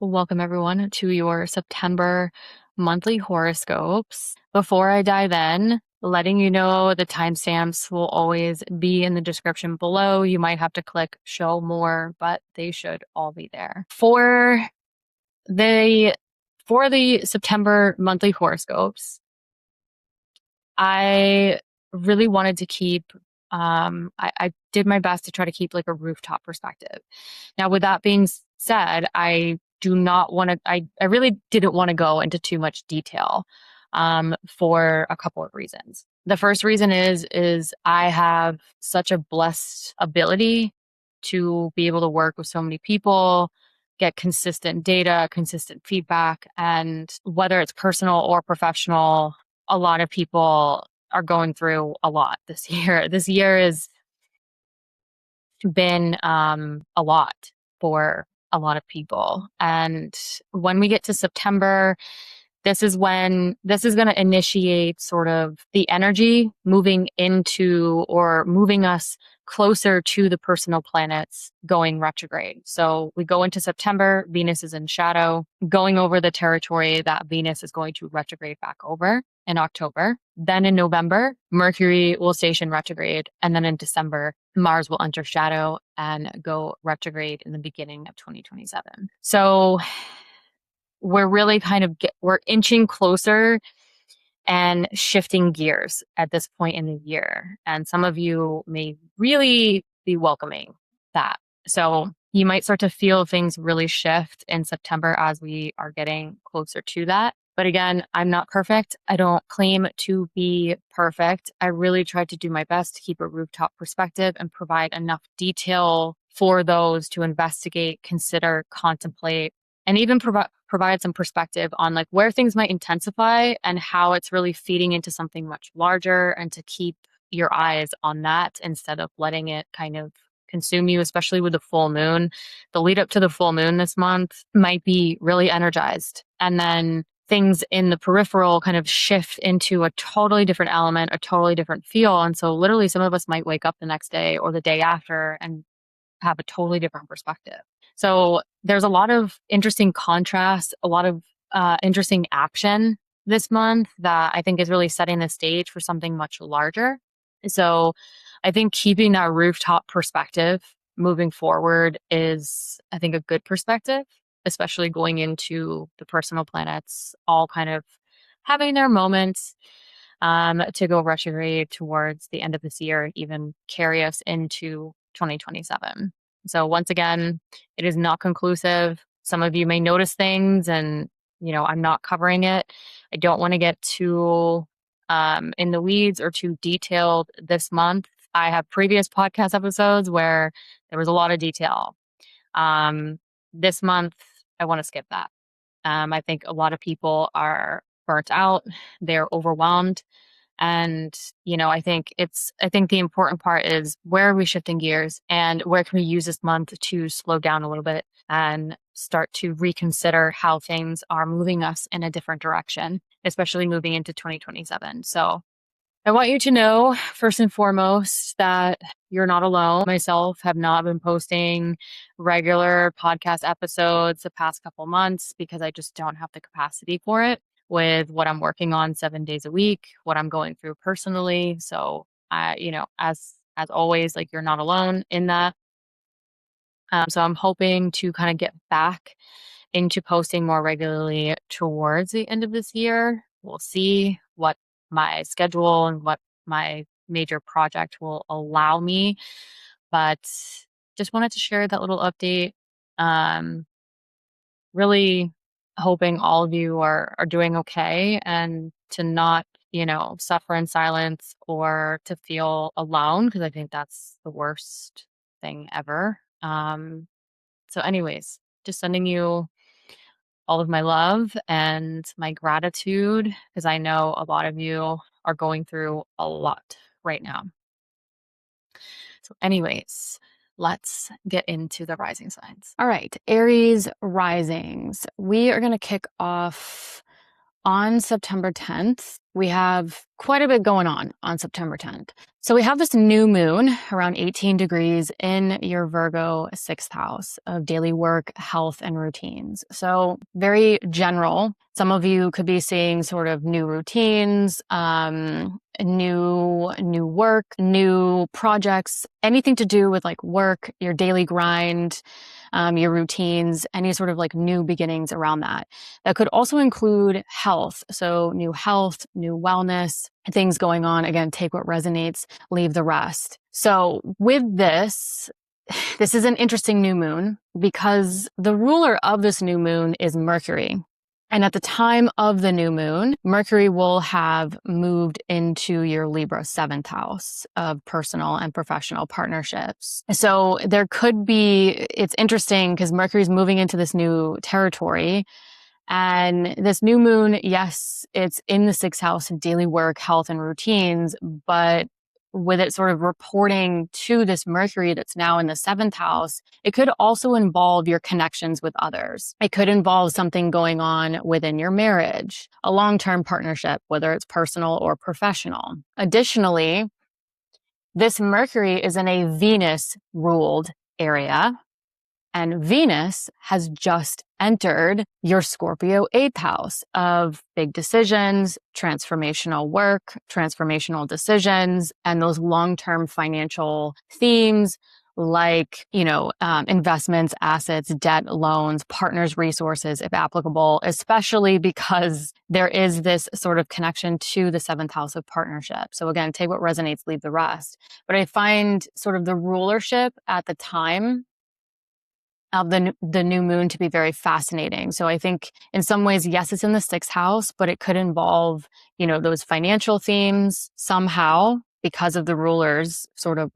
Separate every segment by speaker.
Speaker 1: Welcome everyone to your September monthly horoscopes. Before I dive in, letting you know the timestamps will always be in the description below. You might have to click show more, but they should all be there. For the September monthly horoscopes, I really wanted to keep I did my best to try to keep like a rooftop perspective. Now, with that being said, I really didn't want to go into too much detail for a couple of reasons. The first reason is I have such a blessed ability to be able to work with so many people, get consistent data, consistent feedback, and whether it's personal or professional, a lot of people are going through a lot this year. This year has been a lot for a lot of people. And when we get to September, this is going to initiate sort of the energy moving into or moving us closer to the personal planets going retrograde. So we go into September, Venus is in shadow, going over the territory that Venus is going to retrograde back over in October. Then in November, Mercury will station retrograde. And then in December, Mars will enter shadow and go retrograde in the beginning of 2027. So we're really we're inching closer and shifting gears at this point in the year. And some of you may really be welcoming that. So you might start to feel things really shift in September as we are getting closer to that. But again, I'm not perfect. I don't claim to be perfect. I really try to do my best to keep a rooftop perspective and provide enough detail for those to investigate, consider, contemplate, and even provide some perspective on like where things might intensify and how it's really feeding into something much larger, and to keep your eyes on that instead of letting it kind of consume you, especially with the full moon. The lead up to the full moon this month might be really energized. And then things in the peripheral kind of shift into a totally different element, a totally different feel. And so literally some of us might wake up the next day or the day after and have a totally different perspective. So there's a lot of interesting contrast, a lot of interesting action this month that I think is really setting the stage for something much larger. So I think keeping that rooftop perspective moving forward is, I think, a good perspective, especially going into the personal planets, all kind of having their moments to go retrograde towards the end of this year and even carry us into 2027. So once again, it is not conclusive. Some of you may notice things and, I'm not covering it. I don't want to get too in the weeds or too detailed this month. I have previous podcast episodes where there was a lot of detail. This month, I want to skip that. I think a lot of people are burnt out. They're overwhelmed. And, I think the important part is, where are we shifting gears and where can we use this month to slow down a little bit and start to reconsider how things are moving us in a different direction, especially moving into 2027. So I want you to know, first and foremost, that you're not alone. Myself have not been posting regular podcast episodes the past couple months because I just don't have the capacity for it with what I'm working on 7 days a week, what I'm going through personally. So as always, like, you're not alone in that. So I'm hoping to kind of get back into posting more regularly towards the end of this year. We'll see what my schedule and what my major project will allow me. But just wanted to share that little update. Really hoping all of you are doing okay and to not, suffer in silence or to feel alone, because I think that's the worst thing ever. So anyways, just sending you all of my love and my gratitude, because I know a lot of you are going through a lot right now. So anyways, let's get into the rising signs. All right, Aries risings. We are going to kick off on September 10th. We have quite a bit going on September 10th. So we have this new moon around 18 degrees in your Virgo 6th house of daily work, health, and routines. So very general. Some of you could be seeing sort of new routines, new work, new projects, anything to do with like work, your daily grind, your routines, any sort of like new beginnings around that. That could also include health. So new health, new wellness, things going on. Again, take what resonates, leave the rest. So with this is an interesting new moon because the ruler of this new moon is Mercury. And at the time of the new moon, Mercury will have moved into your Libra 7th house of personal and professional partnerships. So there could be, it's interesting because Mercury's moving into this new territory. And this new moon, yes, it's in the 6th house of daily work, health, and routines, but with it sort of reporting to this Mercury that's now in the 7th house, it could also involve your connections with others. It could involve something going on within your marriage, a long-term partnership, whether it's personal or professional. Additionally, this Mercury is in a Venus-ruled area, and Venus has just entered your Scorpio 8th house of big decisions, transformational work, transformational decisions, and those long-term financial themes like, investments, assets, debt, loans, partners, resources, if applicable, especially because there is this sort of connection to the 7th house of partnership. So again, take what resonates, leave the rest. But I find sort of the rulership at the time of the new moon to be very fascinating. So I think in some ways, yes, it's in the 6th house, but it could involve, those financial themes somehow because of the rulers sort of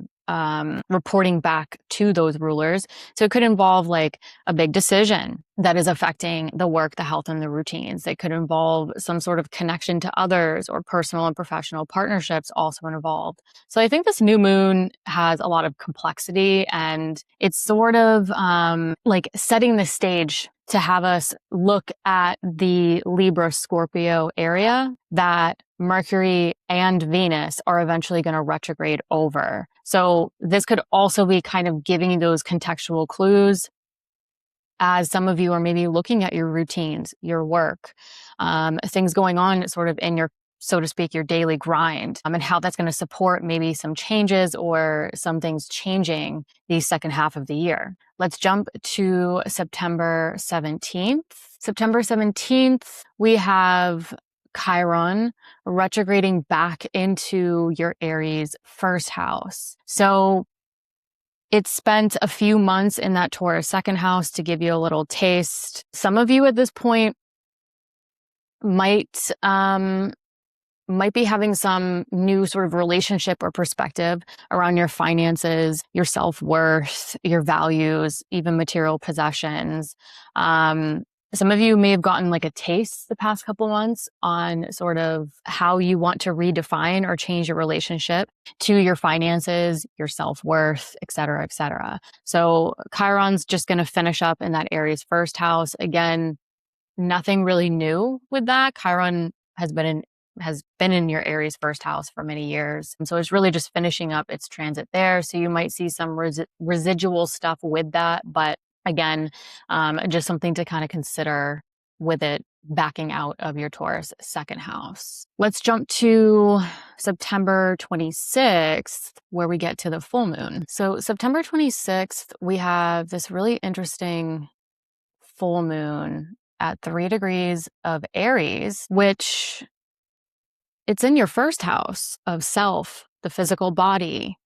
Speaker 1: reporting back to those rulers. So it could involve like a big decision that is affecting the work, the health, and the routines. It could involve some sort of connection to others or personal and professional partnerships also involved. So I think this new moon has a lot of complexity, and it's sort of like setting the stage to have us look at the Libra Scorpio area that Mercury and Venus are eventually going to retrograde over. So this could also be kind of giving you those contextual clues as some of you are maybe looking at your routines, your work, things going on sort of in your, so to speak, your daily grind, and how that's going to support maybe some changes or some things changing the second half of the year. Let's jump to September 17th. September 17th, we have Chiron retrograding back into your Aries 1st house. So it spent a few months in that Taurus 2nd house to give you a little taste. Some of you at this point might be having some new sort of relationship or perspective around your finances, your self-worth, your values, even material possessions. Some of you may have gotten like a taste the past couple months on sort of how you want to redefine or change your relationship to your finances, your self-worth, et cetera, et cetera. So Chiron's just going to finish up in that Aries 1st house. Again, nothing really new with that. Chiron has been in your Aries 1st house for many years. And so it's really just finishing up its transit there. So you might see some residual stuff with that. But again, just something to kind of consider with it backing out of your Taurus 2nd house. Let's jump to September 26th, where we get to the full moon. So September 26th, we have this really interesting full moon at 3 degrees of Aries, which it's in your 1st house of self, the physical body.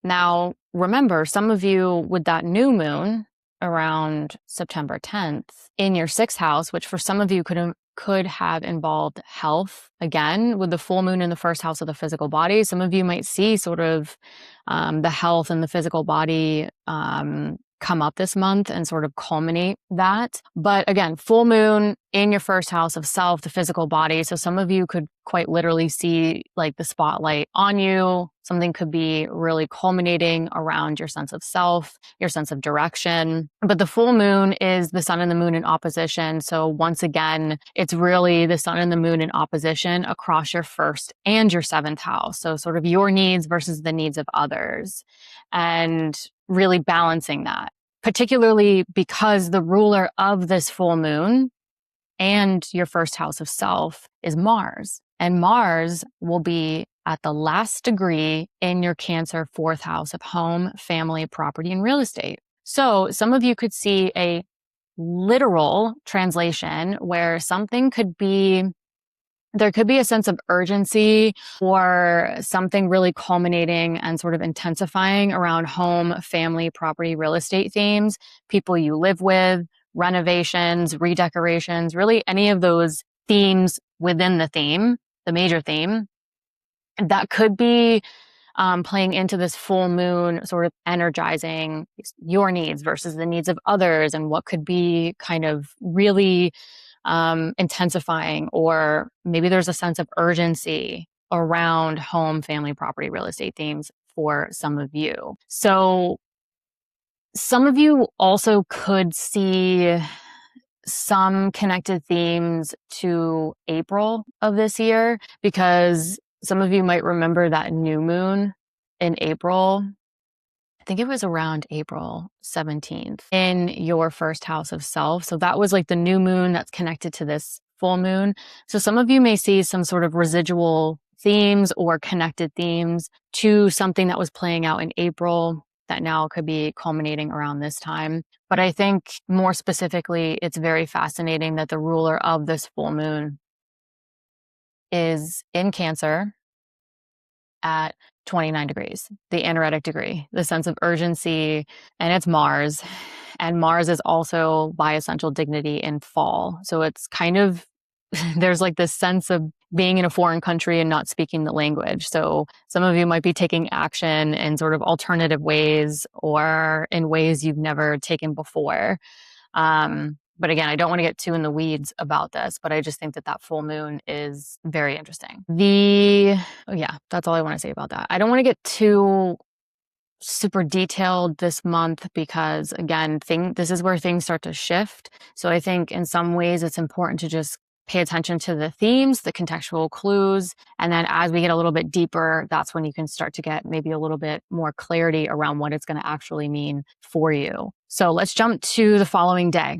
Speaker 1: Now, remember, some of you with that new moon around September 10th in your 6th house, which for some of you could have involved health. Again, with the full moon in the 1st house of the physical body, some of you might see sort of the health and the physical body come up this month and sort of culminate that. But again, full moon in your first house of self, the physical body. So some of you could quite literally see like the spotlight on you. Something could be really culminating around your sense of self, your sense of direction. But the full moon is the sun and the moon in opposition. So once again, it's really the sun and the moon in opposition across your first and your seventh house. So sort of your needs versus the needs of others. And really balancing that, particularly because the ruler of this full moon and your first house of self is Mars. And Mars will be at the last degree in your Cancer fourth house of home, family, property, and real estate. So some of you could see a literal translation where something could be, there could be a sense of urgency or something really culminating and sort of intensifying around home, family, property, real estate themes, people you live with, renovations, redecorations, really any of those themes within the theme, the major theme, that could be playing into this full moon, sort of energizing your needs versus the needs of others, and what could be kind of really intensifying, or maybe there's a sense of urgency around home, family, property, real estate themes for some of you. So some of you also could see some connected themes to April of this year, because some of you might remember that new moon in April. I think it was around April 17th in your first house of self. So that was like the new moon that's connected to this full moon. So some of you may see some sort of residual themes or connected themes to something that was playing out in April that now could be culminating around this time. But I think more specifically, it's very fascinating that the ruler of this full moon is in Cancer at 29 degrees, the anaretic degree, the sense of urgency, and it's Mars. And Mars is also by essential dignity in fall. So it's kind of, there's like this sense of being in a foreign country and not speaking the language. So some of you might be taking action in sort of alternative ways or in ways you've never taken before. But again, I don't want to get too in the weeds about this, but I just think that that full moon is very interesting. Yeah, that's all I want to say about that. I don't want to get too super detailed this month because again, this is where things start to shift. So I think in some ways it's important to just pay attention to the themes, the contextual clues. And then as we get a little bit deeper, that's when you can start to get maybe a little bit more clarity around what it's going to actually mean for you. So let's jump to the following day.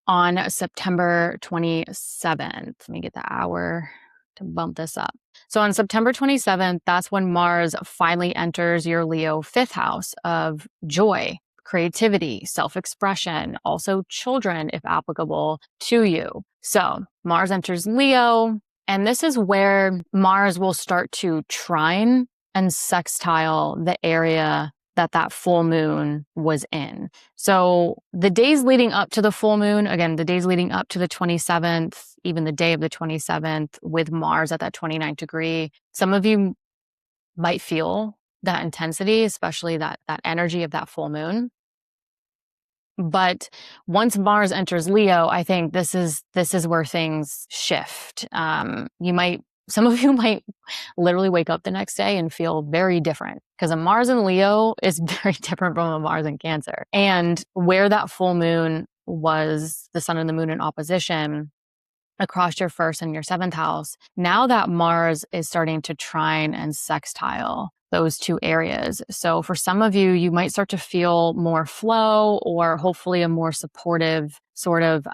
Speaker 1: On September 27th, let me get the hour to bump this up. So on September 27th, that's when Mars finally enters your Leo fifth house of joy, creativity, self-expression, also children, if applicable to you. So Mars enters Leo, and this is where Mars will start to trine and sextile the area that full moon was in. So the days leading up to the full moon, again, the days leading up to the 27th, even the day of the 27th with Mars at that 29th degree, some of you might feel that intensity, especially that energy of that full moon. But once Mars enters Leo, I think this is where things shift. Some of you might literally wake up the next day and feel very different because a Mars in Leo is very different from a Mars in Cancer. And where that full moon was the sun and the moon in opposition across your first and your seventh house, now that Mars is starting to trine and sextile those two areas. So for some of you, you might start to feel more flow or hopefully a more supportive sort of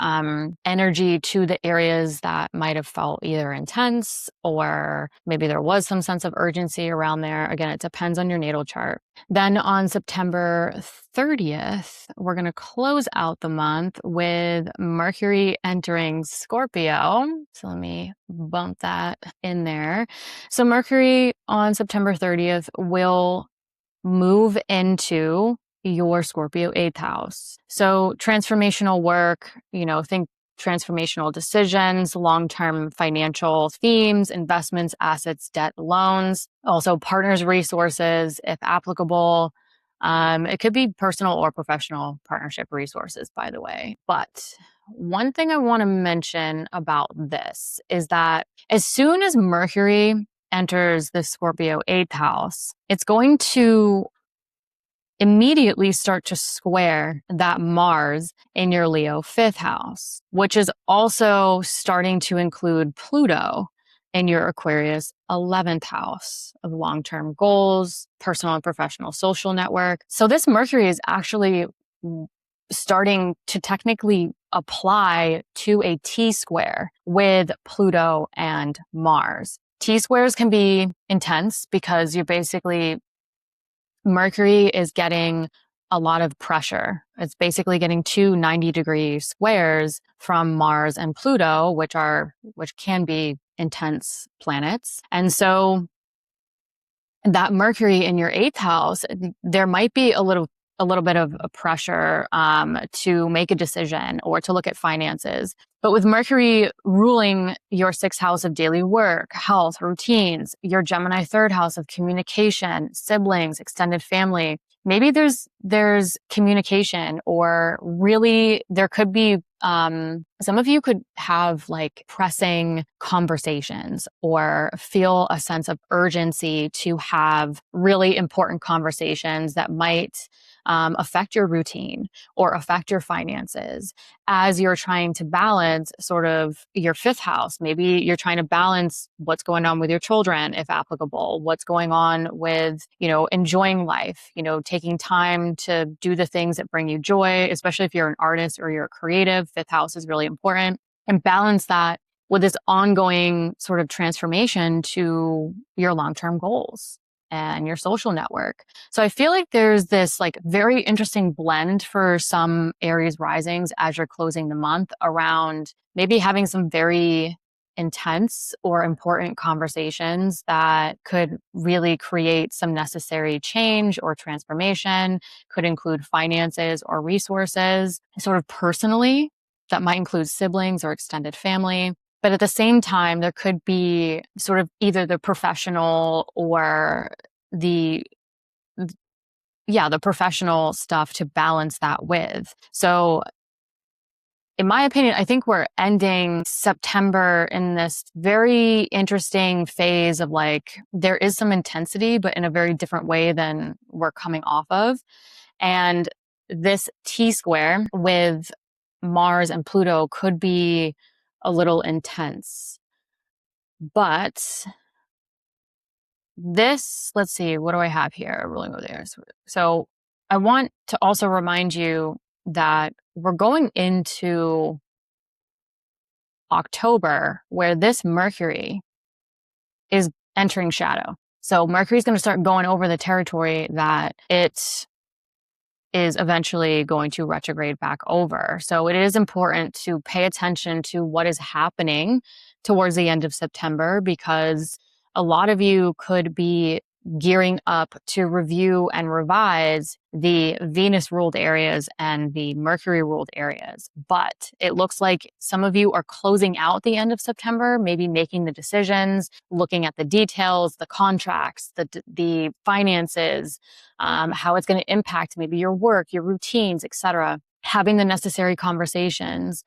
Speaker 1: energy to the areas that might have felt either intense or maybe there was some sense of urgency around there. Again, it depends on your natal chart. Then on September 30th, we're going to close out the month with Mercury entering Scorpio. So let me bump that in there. So Mercury on September 30th will move into your Scorpio 8th house. So transformational work, think transformational decisions, long-term financial themes, investments, assets, debt, loans, also partners' resources, if applicable, It could be personal or professional partnership resources, by the way. But one thing I want to mention about this is that as soon as Mercury enters the Scorpio 8th house, it's going to immediately start to square that Mars in your Leo 5th house, which is also starting to include Pluto in your Aquarius 11th house of long-term goals, personal and professional social network. So this Mercury is actually starting to technically apply to a T-square with Pluto and Mars. T-squares can be intense because you're basically Mercury is getting a lot of pressure. It's basically getting two 90-degree squares from Mars and Pluto, which can be intense planets. And so that Mercury in your 8th house, there might be a little bit of a pressure to make a decision or to look at finances. But with Mercury ruling your 6th house of daily work, health, routines, your Gemini 3rd house of communication, siblings, extended family, maybe there's communication, or really there could be some of you could have like pressing conversations or feel a sense of urgency to have really important conversations that might affect your routine or affect your finances as you're trying to balance sort of your 5th house. Maybe you're trying to balance what's going on with your children, if applicable, what's going on with, enjoying life, taking time to do the things that bring you joy, especially if you're an artist or you're a creative. 5th house is really important, and balance that with this ongoing sort of transformation to your long-term goals and your social network. So I feel like there's this like very interesting blend for some Aries risings as you're closing the month around maybe having some very intense or important conversations that could really create some necessary change or transformation, could include finances or resources. Sort of personally, that might include siblings or extended family. But at the same time, there could be sort of either the professional or the professional stuff to balance that with. So in my opinion, I think we're ending September in this very interesting phase of like, there is some intensity, but in a very different way than we're coming off of. And this T-square with Mars and Pluto could be a little intense. But let's see, what do I have here? Ruling over there. So I want to also remind you that we're going into October where this Mercury is entering shadow. So Mercury is going to start going over the territory that it is eventually going to retrograde back over. So it is important to pay attention to what is happening towards the end of September, because a lot of you could be gearing up to review and revise the Venus ruled areas and the Mercury ruled areas. But it looks like some of you are closing out the end of September, maybe making the decisions, looking at the details, the contracts, the finances, how it's going to impact maybe your work, your routines, etc., having the necessary conversations.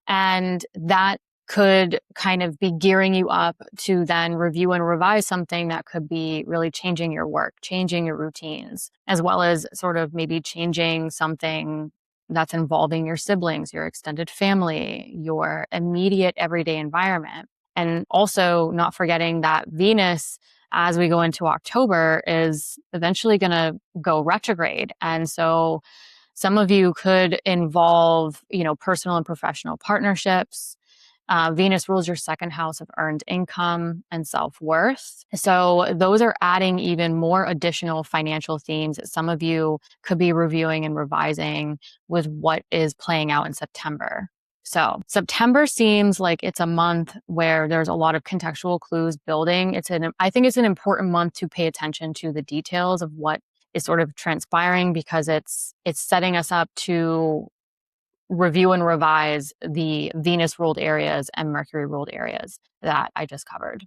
Speaker 1: And that could kind of be gearing you up to then review and revise something that could be really changing your work, changing your routines, as well as sort of maybe changing something that's involving your siblings, your extended family, your immediate everyday environment. And also not forgetting that Venus, as we go into October, is eventually going to go retrograde. And so some of you could involve, personal and professional partnerships. Venus rules your 2nd house of earned income and self-worth. So those are adding even more additional financial themes that some of you could be reviewing and revising with what is playing out in September. So September seems like it's a month where there's a lot of contextual clues building. I think it's an important month to pay attention to the details of what is sort of transpiring, because it's setting us up to review and revise the Venus ruled areas and Mercury ruled areas that I just covered.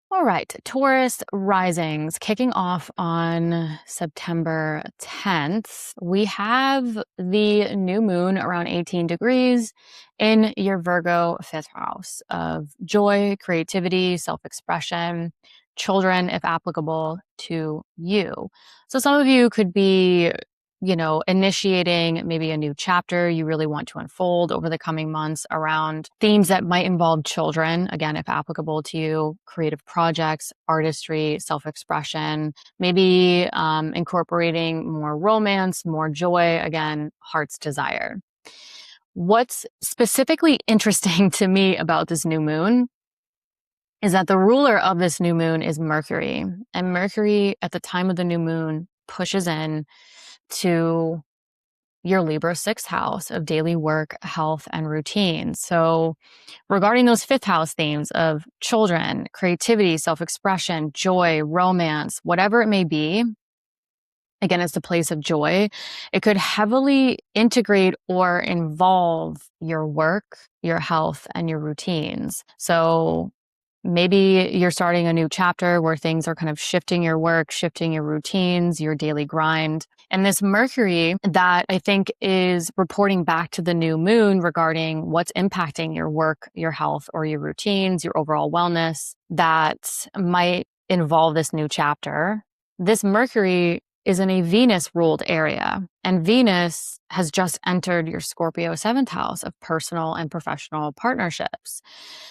Speaker 1: All right, Taurus Risings kicking off on September 10th. We have the new moon around 18 degrees in your Virgo 5th house of joy, creativity, self-expression, children, if applicable to you. So some of you could be initiating maybe a new chapter you really want to unfold over the coming months around themes that might involve children, again, if applicable to you, creative projects, artistry, self-expression, maybe incorporating more romance, more joy, again, heart's desire. What's specifically interesting to me about this new moon is that the ruler of this new moon is Mercury, and Mercury at the time of the new moon pushes in to your Libra 6th house of daily work, health, and routine. So regarding those 5th house themes of children, creativity, self-expression, joy, romance, whatever it may be, again, it's the place of joy. It could heavily integrate or involve your work, your health, and your routines. So maybe you're starting a new chapter where things are kind of shifting your work, shifting your routines, your daily grind. And this Mercury that I think is reporting back to the new moon regarding what's impacting your work, your health, or your routines, your overall wellness that might involve this new chapter. This Mercury is in a Venus ruled area, and Venus has just entered your Scorpio 7th house of personal and professional partnerships.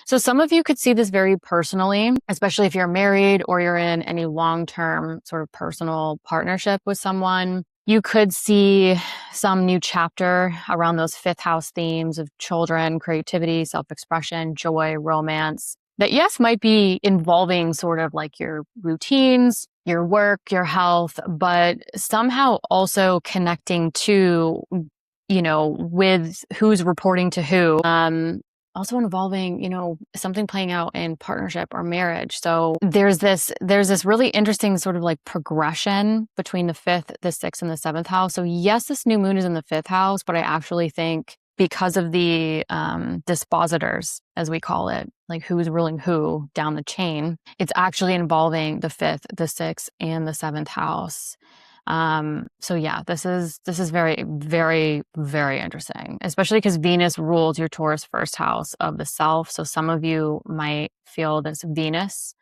Speaker 1: So some of you could see this very personally, especially if you're married or you're in any long-term sort of personal partnership with someone. You could see some new chapter around those 5th house themes of children, creativity, self-expression, joy, romance, that yes, might be involving sort of like your routines, your work, your health, but somehow also connecting to, with who's reporting to who. Also involving, something playing out in partnership or marriage. So there's this really interesting sort of like progression between the 5th, the 6th, and the 7th house. So yes, this new moon is in the 5th house, but I actually think because of the dispositors, as we call it, like who's ruling who down the chain, it's actually involving the 5th, the 6th, and the 7th house. So yeah, this is very, very, very interesting, especially because Venus rules your Taurus 1st house of the self. So some of you might feel this Venus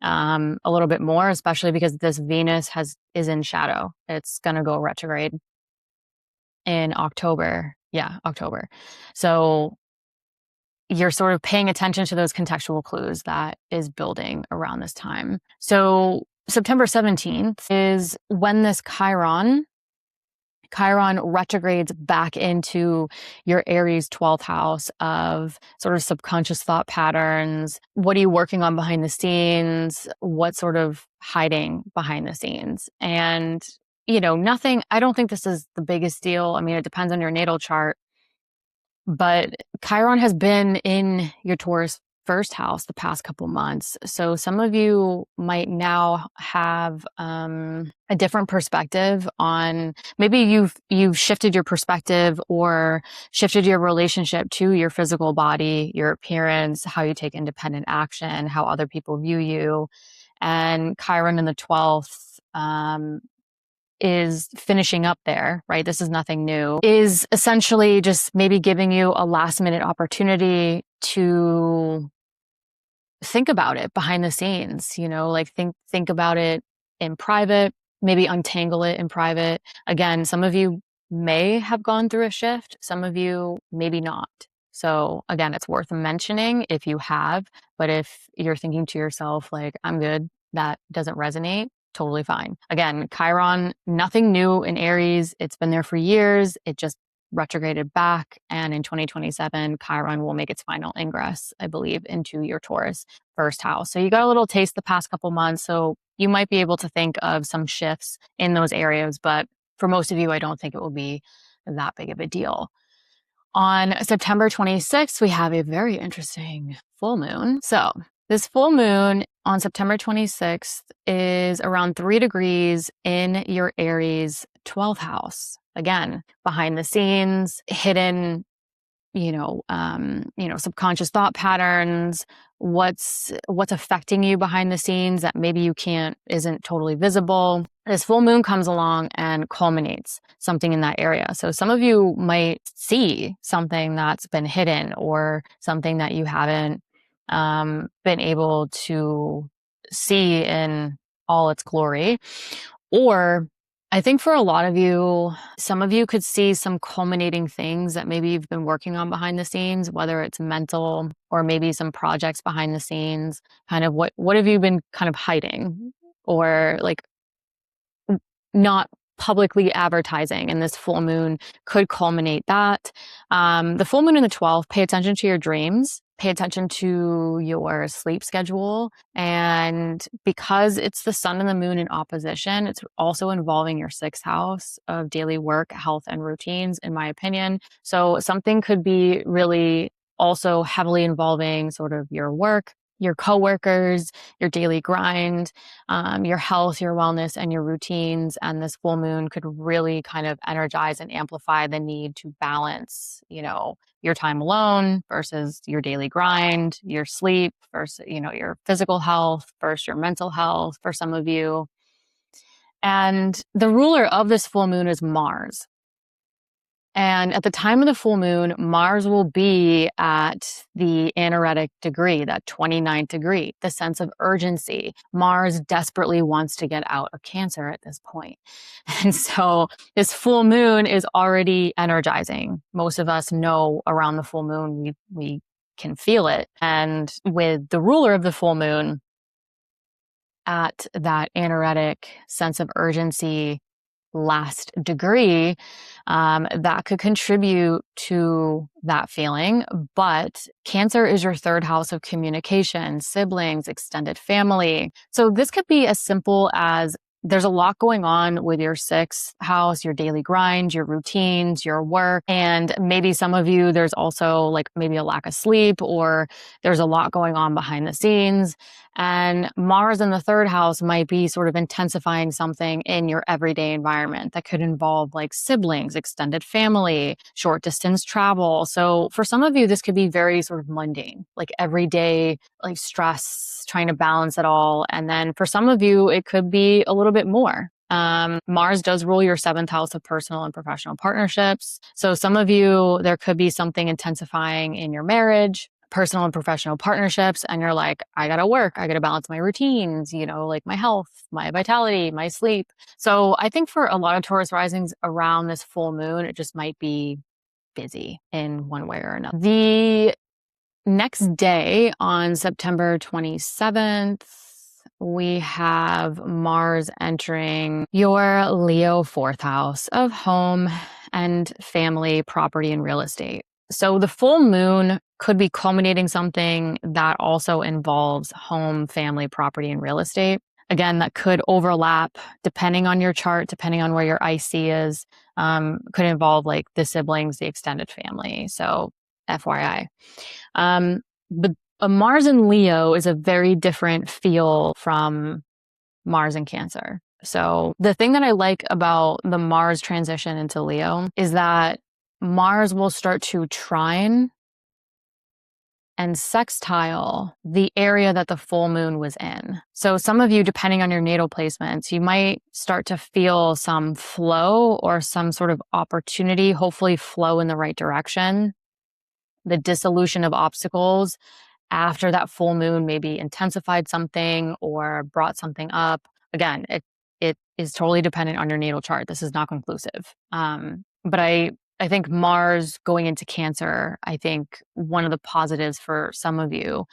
Speaker 1: a little bit more, especially because this Venus is in shadow. It's going to go retrograde in October. Yeah, October. So you're sort of paying attention to those contextual clues that is building around this time. So September 17th is when this Chiron retrogrades back into your Aries 12th house of sort of subconscious thought patterns. What are you working on behind the scenes? What sort of hiding behind the scenes? And, nothing, I don't think this is the biggest deal. I mean, it depends on your natal chart, but Chiron has been in your Taurus 1st house the past couple months. So some of you might now have a different perspective on, maybe you've shifted your perspective or shifted your relationship to your physical body, your appearance, how you take independent action, how other people view you. And Chiron in the 12th is finishing up there, right? This is nothing new, is essentially just maybe giving you a last minute opportunity to think about it behind the scenes, like think about it in private, maybe untangle it in private. Again, some of you may have gone through a shift, some of you maybe not. So again, it's worth mentioning if you have, but if you're thinking to yourself, like, I'm good, that doesn't resonate, totally fine. Again, Chiron, nothing new in Aries. It's been there for years. It just retrograded back. And in 2027, Chiron will make its final ingress, I believe, into your Taurus 1st house. So you got a little taste the past couple months. So you might be able to think of some shifts in those areas. But for most of you, I don't think it will be that big of a deal. On September 26th, we have a very interesting full moon. So this full moon on September 26th is around 3 degrees in your Aries 12th house. Again, behind the scenes, hidden subconscious thought patterns, what's affecting you behind the scenes that maybe isn't totally visible. This full moon comes along and culminates something in that area. So some of you might see something that's been hidden or something that you haven't been able to see in all its glory. Or I think for a lot of you, some of you could see some culminating things that maybe you've been working on behind the scenes, whether it's mental or maybe some projects behind the scenes. Kind of what have you been kind of hiding or like not publicly advertising, and this full moon could culminate that. The full moon in the 12th, pay attention to your dreams, pay attention to your sleep schedule. And because it's the sun and the moon in opposition, it's also involving your 6th house of daily work, health, and routines, in my opinion. So something could be really also heavily involving sort of your work, your coworkers, your daily grind, your health, your wellness, and your routines. And this full moon could really kind of energize and amplify the need to balance, your time alone versus your daily grind, your sleep versus, your physical health versus your mental health for some of you. And the ruler of this full moon is Mars. And at the time of the full moon, Mars will be at the anaretic degree, that 29th degree, the sense of urgency. Mars desperately wants to get out of Cancer at this point. And so this full moon is already energizing. Most of us know around the full moon, we can feel it. And with the ruler of the full moon at that anaretic sense of urgency, last degree, that could contribute to that feeling. But Cancer is your 3rd house of communication, siblings, extended family. So this could be as simple as there's a lot going on with your 6th house, your daily grind, your routines, your work. And maybe some of you, there's also like maybe a lack of sleep, or there's a lot going on behind the scenes. And Mars in the 3rd house might be sort of intensifying something in your everyday environment that could involve like siblings, extended family, short distance travel. So for some of you, this could be very sort of mundane, like everyday, like stress, trying to balance it all. And then for some of you, it could be a little bit more. Mars does rule your 7th house of personal and professional partnerships. So some of you, there could be something intensifying in your marriage, personal and professional partnerships, and you're like, I gotta work, I gotta balance my routines, like my health, my vitality, my sleep. So I think for a lot of Taurus risings around this full moon, it just might be busy in one way or another. The next day on September 27th, we have Mars entering your Leo 4th house of home and family, property, and real estate. So the full moon could be culminating something that also involves home, family, property, and real estate. Again, that could overlap depending on your chart, depending on where your IC is, could involve like the siblings, the extended family. So FYI. But a Mars in Leo is a very different feel from Mars in Cancer. So the thing that I like about the Mars transition into Leo is that Mars will start to trine and sextile the area that the full moon was in. So some of you, depending on your natal placements, you might start to feel some flow or some sort of opportunity, hopefully flow in the right direction. The dissolution of obstacles after that full moon maybe intensified something or brought something up. Again, it is totally dependent on your natal chart. This is not conclusive. But I think Mars going into Cancer, I think one of the positives for some of you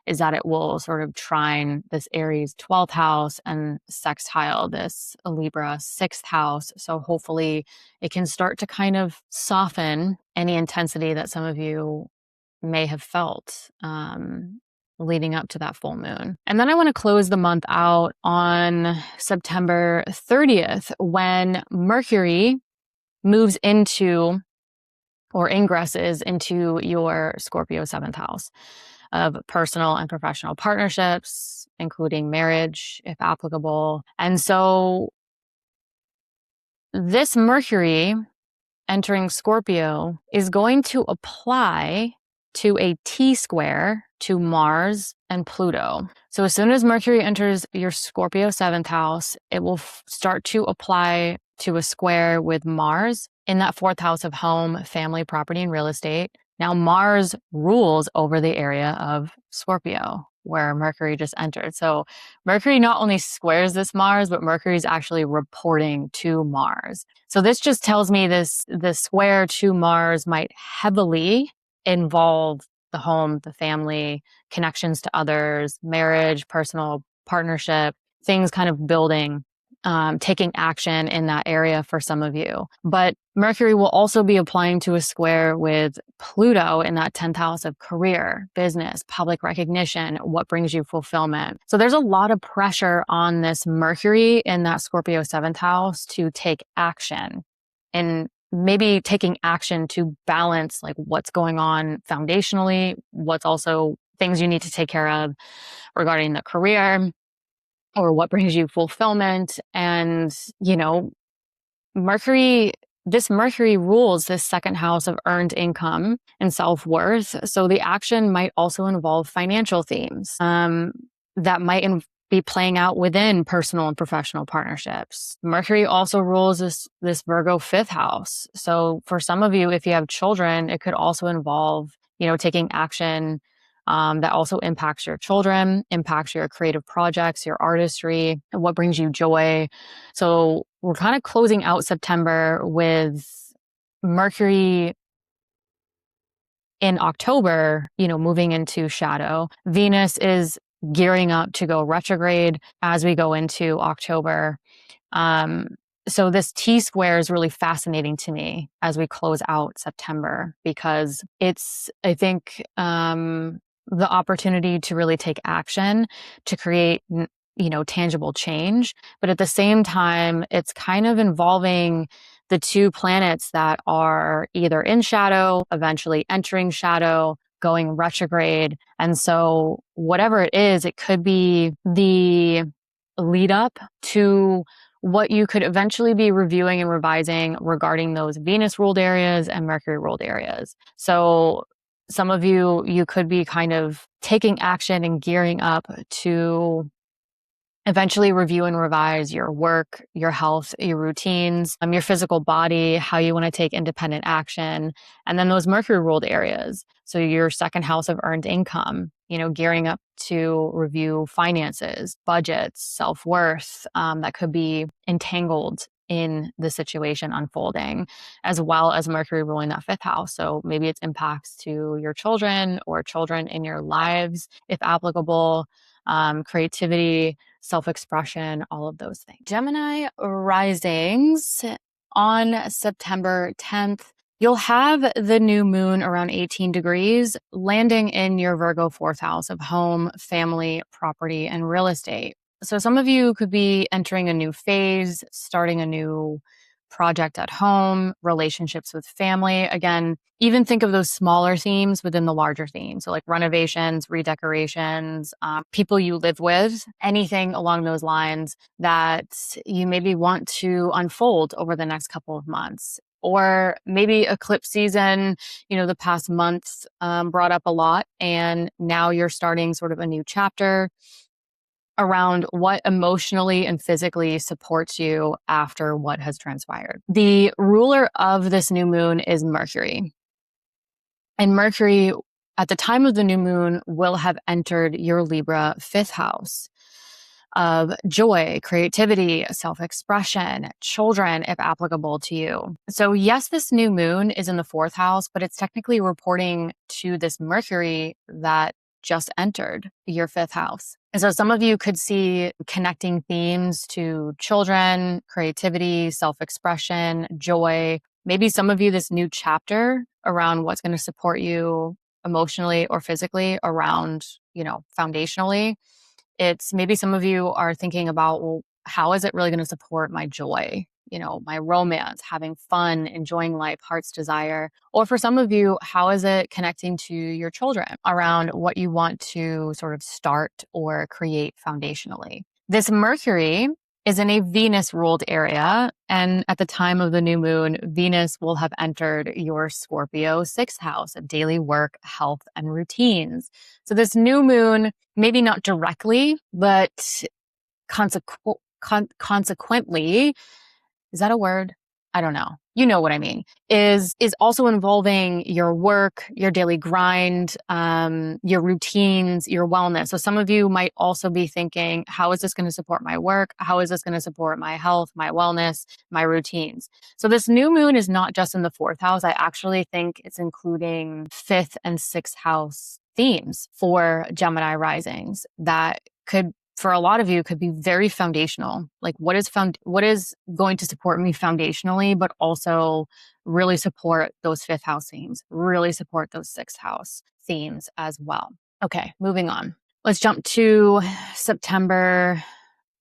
Speaker 1: is that it will sort of trine this Aries 12th house and sextile this Libra 6th house. So hopefully it can start to kind of soften any intensity that some of you may have felt leading up to that full moon. And then I want to close the month out on September 30th when Mercury moves into or ingresses into your Scorpio 7th house of personal and professional partnerships, including marriage, if applicable. And so this Mercury entering Scorpio is going to apply to a T-square to Mars and Pluto. So as soon as Mercury enters your Scorpio 7th house, it will start to apply to a square with Mars in that 4th house of home, family, property, and real estate. Now Mars rules over the area of Scorpio, where Mercury just entered. So Mercury not only squares this Mars, but Mercury is actually reporting to Mars. So this just tells me this square to Mars might heavily involve the home, the family, connections to others, marriage, personal partnership, things kind of building, taking action in that area for some of you. But Mercury will also be applying to a square with Pluto in that 10th house of career, business, public recognition, what brings you fulfillment. So there's a lot of pressure on this Mercury in that Scorpio 7th house to take action, and maybe taking action to balance like what's going on foundationally, what's also things you need to take care of regarding the career, or what brings you fulfillment. And, this Mercury rules this 2nd house of earned income and self-worth. So the action might also involve financial themes that might be playing out within personal and professional partnerships. Mercury also rules this Virgo 5th house. So for some of you, if you have children, it could also involve, taking action that also impacts your children, impacts your creative projects, your artistry, and what brings you joy. So we're kind of closing out September with Mercury in October, moving into shadow. Venus is gearing up to go retrograde as we go into October. So this T-square is really fascinating to me as we close out September, because it's, I think, the opportunity to really take action to create, tangible change. But at the same time, it's kind of involving the two planets that are either in shadow, eventually entering shadow, going retrograde. And so whatever it is, it could be the lead up to what you could eventually be reviewing and revising regarding those Venus ruled areas and Mercury ruled areas. So some of you could be kind of taking action and gearing up to eventually review and revise your work, your health, your routines, your physical body, how you want to take independent action, and then those Mercury ruled areas. So your 2nd house of earned income, gearing up to review finances, budgets, self-worth, that could be entangled in the situation unfolding, as well as Mercury ruling that 5th house. So maybe it's impacts to your children or children in your lives, if applicable, creativity, self-expression, all of those things. Gemini risings on September 10th. You'll have the new moon around 18 degrees landing in your Virgo 4th house of home, family, property, and real estate. So some of you could be entering a new phase, starting a new project at home, relationships with family. Again, even think of those smaller themes within the larger theme. So like renovations, redecorations, people you live with, anything along those lines that you maybe want to unfold over the next couple of months. Or maybe eclipse season, the past months brought up a lot, and now you're starting sort of a new chapter around what emotionally and physically supports you after what has transpired. The ruler of this new moon is Mercury. And Mercury, at the time of the new moon, will have entered your Libra 5th house of joy, creativity, self-expression, children, if applicable to you. So yes, this new moon is in the 4th house, but it's technically reporting to this Mercury that just entered your 5th house. And so some of you could see connecting themes to children, creativity, self-expression, joy. Maybe some of you, this new chapter around what's going to support you emotionally or physically around, foundationally. It's maybe some of you are thinking about, well, how is it really going to support my joy? My romance, having fun, enjoying life, heart's desire. Or for some of you, how is it connecting to your children around what you want to sort of start or create foundationally? This Mercury is in a Venus-ruled area. And at the time of the new moon, Venus will have entered your Scorpio sixth house of daily work, health, and routines. So this new moon, maybe not directly, but consequently, is that a word? I don't know. You know what I mean, is also involving your work, your daily grind, your routines, your wellness. So some of you might also be thinking, how is this going to support my work? How is this going to support my health, my wellness, my routines? So this new moon is not just in the fourth house. I actually think it's including fifth and sixth house themes for Gemini risings that could, for a lot of you, could be very foundational. Like what is going to support me foundationally, but also really support those fifth house themes, really support those sixth house themes as well. Okay, moving on. Let's jump to September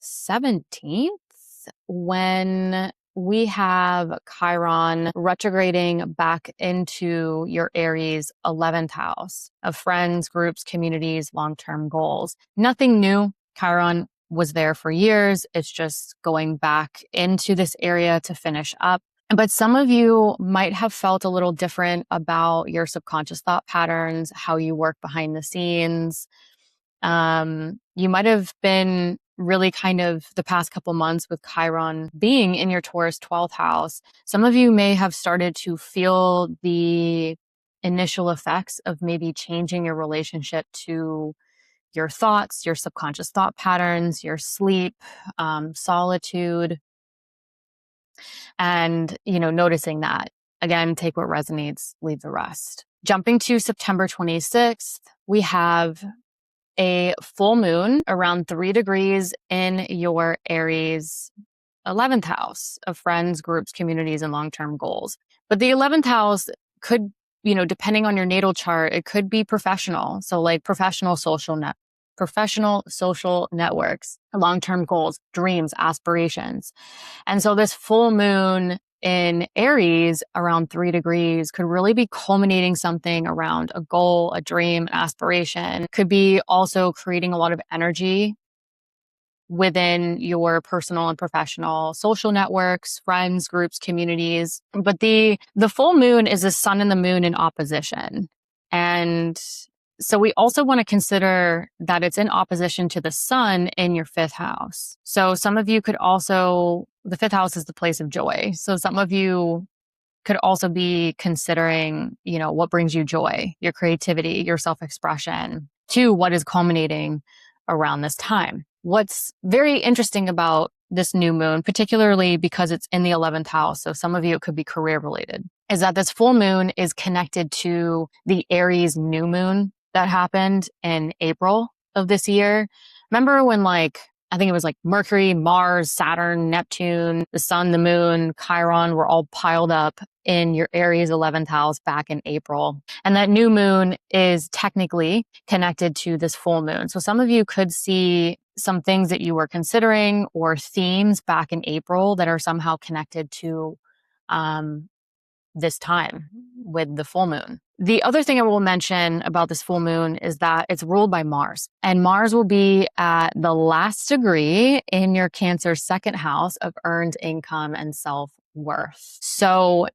Speaker 1: 17th when we have Chiron retrograding back into your Aries 11th house of friends, groups, communities, long-term goals. Nothing new. Chiron was there for years. It's just going back into this area to finish up. But some of you might have felt a little different about your subconscious thought patterns, how you work behind the scenes. You might have been really kind of the past couple months with Chiron being in your Taurus 12th house. Some of you may have started to feel the initial effects of maybe changing your relationship to your thoughts, your subconscious thought patterns, your sleep, solitude, and, noticing that. Again, take what resonates, leave the rest. Jumping to September 26th, we have a full moon around 3 degrees in your Aries 11th house of friends, groups, communities, and long-term goals. But the 11th house could, depending on your natal chart, it could be professional. So like professional social networks, long-term goals, dreams, aspirations. And so this full moon in Aries around 3 degrees could really be culminating something around a goal, a dream, an aspiration. Could be also creating a lot of energy within your personal and professional social networks, friends, groups, communities. But the full moon is the sun and the moon in opposition. And so we also want to consider that it's in opposition to the sun in your fifth house. So some of you could also, the fifth house is the place of joy. So some of you could also be considering, what brings you joy, your creativity, your self-expression, to what is culminating around this time. What's very interesting about this new moon, particularly because it's in the 11th house, so some of you it could be career related, is that this full moon is connected to the Aries new moon that happened in April of this year. Remember when I think it was Mercury, Mars, Saturn, Neptune, the sun, the moon, Chiron were all piled up in your Aries 11th house back in April. And that new moon is technically connected to this full moon. So some of you could see some things that you were considering or themes back in April that are somehow connected to this time with the full moon. The other thing I will mention about this full moon is that it's ruled by Mars, and Mars will be at the last degree in your Cancer second house of earned income and self-worth. So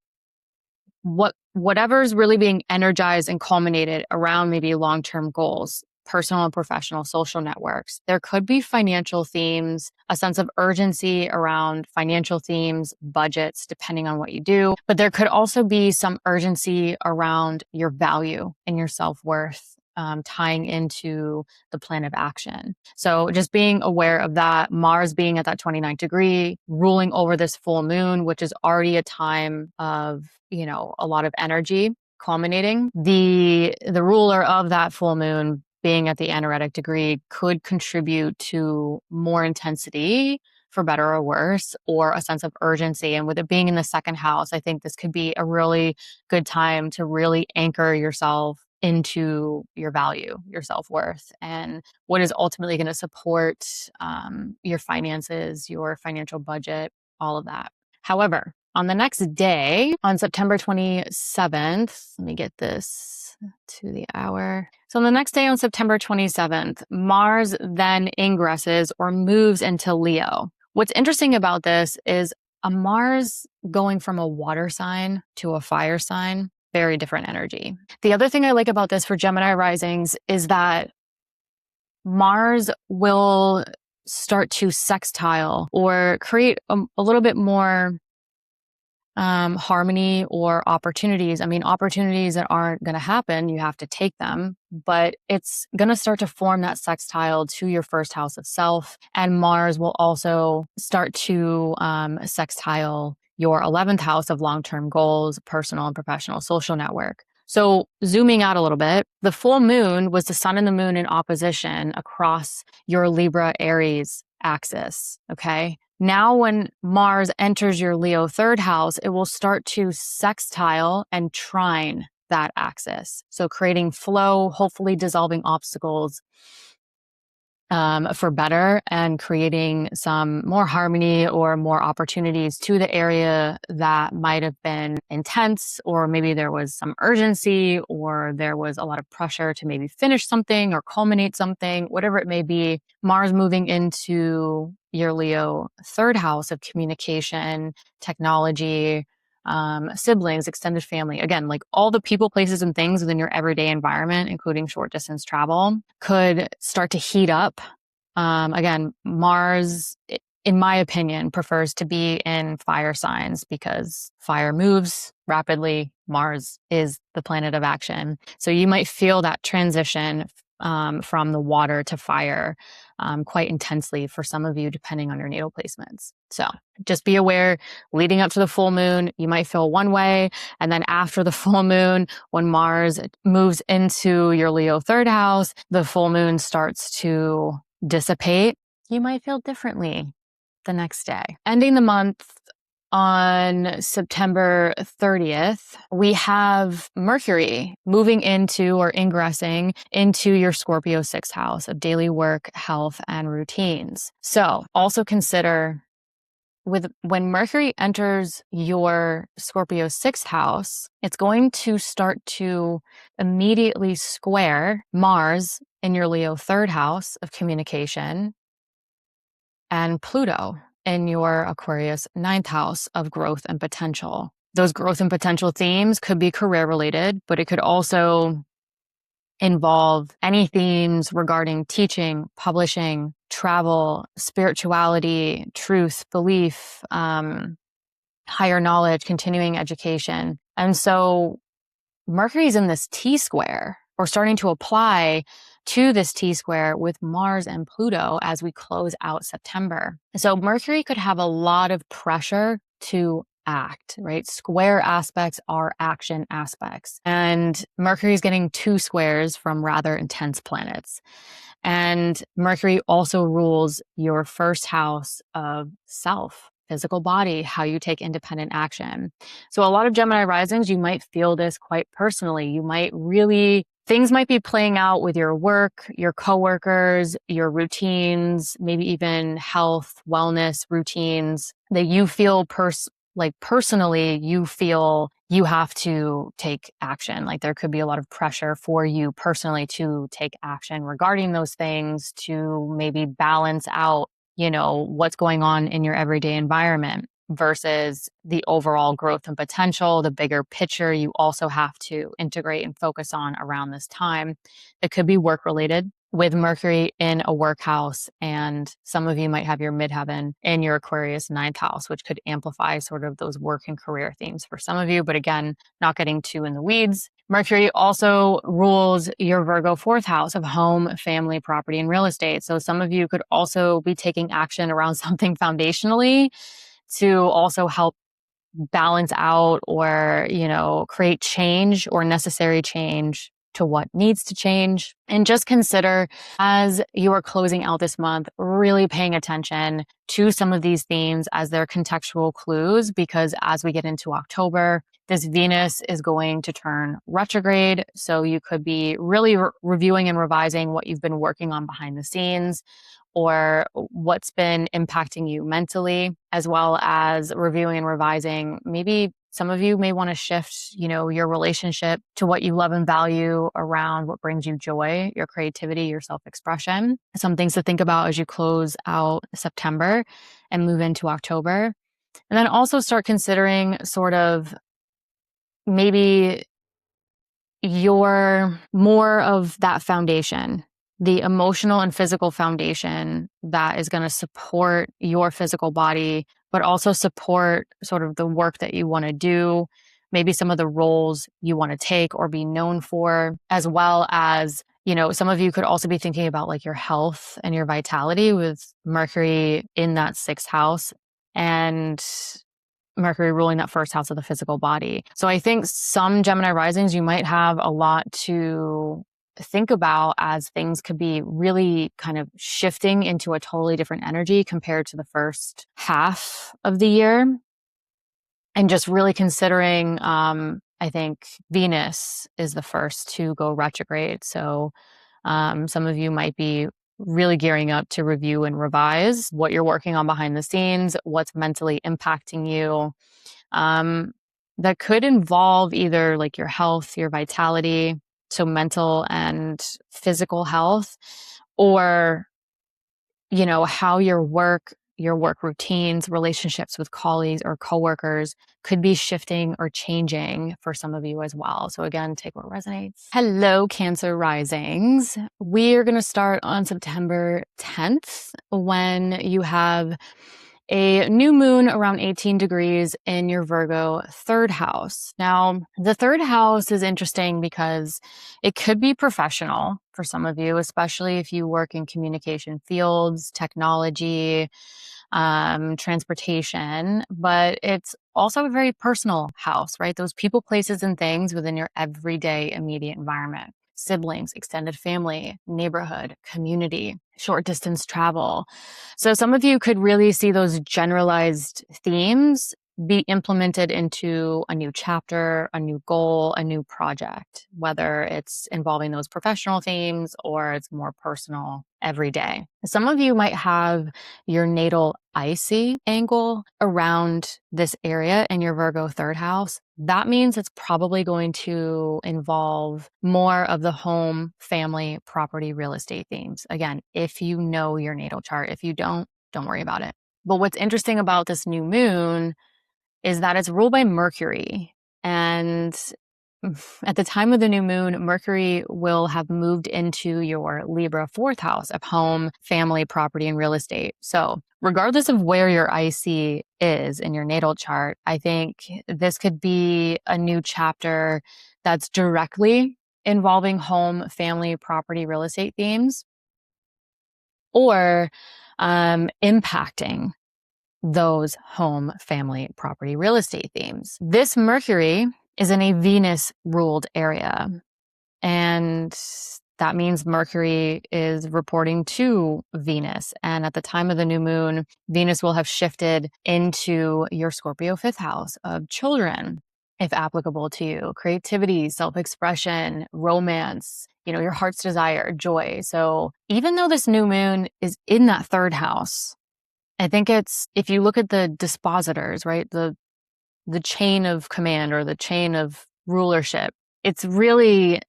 Speaker 1: whatever's really being energized and culminated around maybe long-term goals, personal and professional social networks. There could be financial themes, a sense of urgency around financial themes, budgets, depending on what you do. But there could also be some urgency around your value and your self-worth, tying into the plan of action. So just being aware of that, Mars being at that 29th degree, ruling over this full moon, which is already a time of, a lot of energy culminating. The ruler of that full moon being at the anaretic degree could contribute to more intensity, for better or worse, or a sense of urgency. And with it being in the second house, I think this could be a really good time to really anchor yourself into your value, your self-worth, and what is ultimately going to support your finances, your financial budget, all of that. However, on the next day, on September 27th, let me get this to the hour. So on the next day on September 27th, Mars then ingresses or moves into Leo, What's interesting about this is a Mars going from a water sign to a fire sign, very different energy. The other thing I like about this for Gemini risings is that Mars will start to sextile or create a little bit more harmony or opportunities. I mean, opportunities that aren't going to happen, you have to take them, but it's going to start to form that sextile to your first house of self. And Mars will also start to sextile your 11th house of long-term goals, personal and professional social network. So zooming out a little bit, the full moon was the sun and the moon in opposition across your Libra Aries axis. Okay. Now, when Mars enters your Leo third house, it will start to sextile and trine that axis. So creating flow, hopefully dissolving obstacles for better and creating some more harmony or more opportunities to the area that might have been intense, or maybe there was some urgency or there was a lot of pressure to maybe finish something or culminate something, whatever it may be. Mars moving into your Leo third house of communication, technology, siblings, extended family. Again, like all the people, places, and things within your everyday environment, including short distance travel, could start to heat up. Again, Mars, in my opinion, prefers to be in fire signs because fire moves rapidly. Mars is the planet of action. So you might feel that transition from the water to fire quite intensely for some of you, depending on your natal placements. So just be aware, leading up to the full moon, you might feel one way. And then after the full moon, when Mars moves into your Leo third house, the full moon starts to dissipate. You might feel differently the next day. Ending the month on September 30th, we have Mercury moving into or ingressing into your Scorpio sixth house of daily work, health, and routines. So also consider when Mercury enters your Scorpio sixth house, it's going to start to immediately square Mars in your Leo third house of communication and Pluto in your Aquarius ninth house of growth and potential. Those growth and potential themes could be career related, but it could also involve any themes regarding teaching, publishing, travel, spirituality, truth, belief, higher knowledge, continuing education. And so Mercury's in this T-square, or starting to apply to this T-square with Mars and Pluto as we close out September. So Mercury could have a lot of pressure to act, right? Square aspects are action aspects. And Mercury is getting two squares from rather intense planets. And Mercury also rules your first house of self, physical body, how you take independent action. So a lot of Gemini risings, you might feel this quite personally. You might really, things might be playing out with your work, your coworkers, your routines, maybe even health, wellness routines that you feel personally, you feel you have to take action. Like there could be a lot of pressure for you personally to take action regarding those things, to maybe balance out, what's going on in your everyday environment versus the overall growth and potential, the bigger picture you also have to integrate and focus on around this time. It could be work related with Mercury in a work house, and some of you might have your midheaven in your Aquarius ninth house, which could amplify sort of those work and career themes for some of you. But again, not getting too in the weeds. Mercury also rules your Virgo fourth house of home, family, property, and real estate. So some of you could also be taking action around something foundationally to also help balance out or, create change or necessary change to what needs to change. And just consider, as you are closing out this month, really paying attention to some of these themes as their contextual clues, because as we get into October, this Venus is going to turn retrograde. So you could be really reviewing and revising what you've been working on behind the scenes, or what's been impacting you mentally, as well as reviewing and revising maybe Some of you may want to shift, your relationship to what you love and value around what brings you joy, your creativity, your self-expression. Some things to think about as you close out September and move into October. And then also start considering sort of maybe your more of that foundation, the emotional and physical foundation that is going to support your physical body, but also support sort of the work that you want to do, maybe some of the roles you want to take or be known for, as well as, some of you could also be thinking about like your health and your vitality with Mercury in that sixth house and Mercury ruling that first house of the physical body. So I think some Gemini risings, you might have a lot to think about as things could be really kind of shifting into a totally different energy compared to the first half of the year. And just really considering, I think Venus is the first to go retrograde. So some of you might be really gearing up to review and revise what you're working on behind the scenes, what's mentally impacting you. That could involve either like your health, your vitality, so mental and physical health, or, how your work routines, relationships with colleagues or coworkers could be shifting or changing for some of you as well. So again, take what resonates. Hello, Cancer risings. We are going to start on September 10th when you have a new moon around 18 degrees in your Virgo third house. Now, the third house is interesting because it could be professional for some of you, especially if you work in communication fields, technology, transportation, but it's also a very personal house, right? Those people, places, and things within your everyday immediate environment. Siblings, extended family, neighborhood, community, short distance travel. So some of you could really see those generalized themes be implemented into a new chapter, a new goal, a new project, whether it's involving those professional themes or it's more personal every day. Some of you might have your natal icy angle around this area in your Virgo third house. That means it's probably going to involve more of the home, family, property, real estate themes. Again, if you know your natal chart. If you don't worry about it. But what's interesting about this new moon is that it's ruled by Mercury. And at the time of the new moon, Mercury will have moved into your Libra fourth house of home, family, property, and real estate. So regardless of where your IC is in your natal chart, I think this could be a new chapter that's directly involving home, family, property, real estate themes, or impacting those home, family, property, real estate themes. This Mercury is in a Venus ruled area. And that means Mercury is reporting to Venus. And at the time of the new moon, Venus will have shifted into your Scorpio fifth house of children, if applicable to you, creativity, self-expression, romance, your heart's desire, joy. So even though this new moon is in that third house, I think if you look at the dispositors, right, the chain of command or the chain of rulership, it's really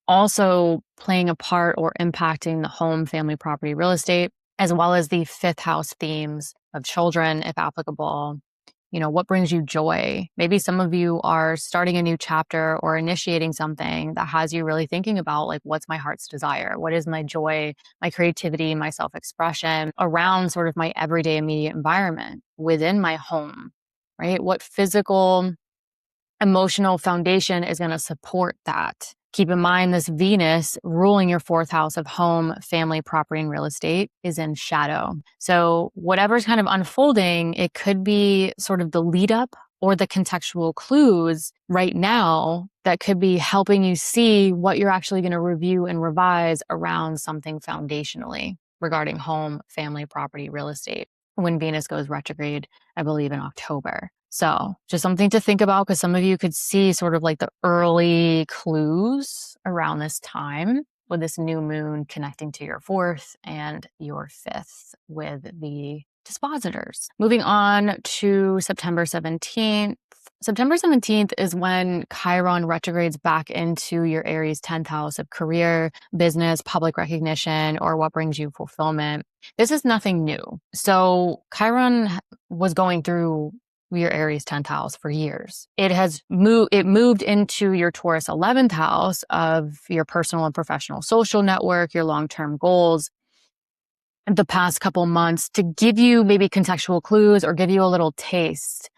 Speaker 1: also playing a part or impacting the home, family, property, real estate, as well as the fifth house themes of children, if applicable. What brings you joy? Maybe some of you are starting a new chapter or initiating something that has you really thinking about, like, what's my heart's desire? What is my joy, my creativity, my self-expression around sort of my everyday immediate environment within my home, right? What physical, emotional foundation is going to support that? Keep in mind, this Venus ruling your fourth house of home, family, property, and real estate is in shadow. So whatever's kind of unfolding, it could be sort of the lead up or the contextual clues right now that could be helping you see what you're actually going to review and revise around something foundationally regarding home, family, property, real estate when Venus goes retrograde, I believe in October. So just something to think about, because some of you could see sort of like the early clues around this time with this new moon connecting to your fourth and your fifth with the dispositors. Moving on to September 17th. September 17th is when Chiron retrogrades back into your Aries 10th house of career, business, public recognition, or what brings you fulfillment. This is nothing new. So Chiron was going through your Aries 10th house for years. It moved into your Taurus 11th house of your personal and professional social network, your long-term goals, the past couple months to give you maybe contextual clues or give you a little taste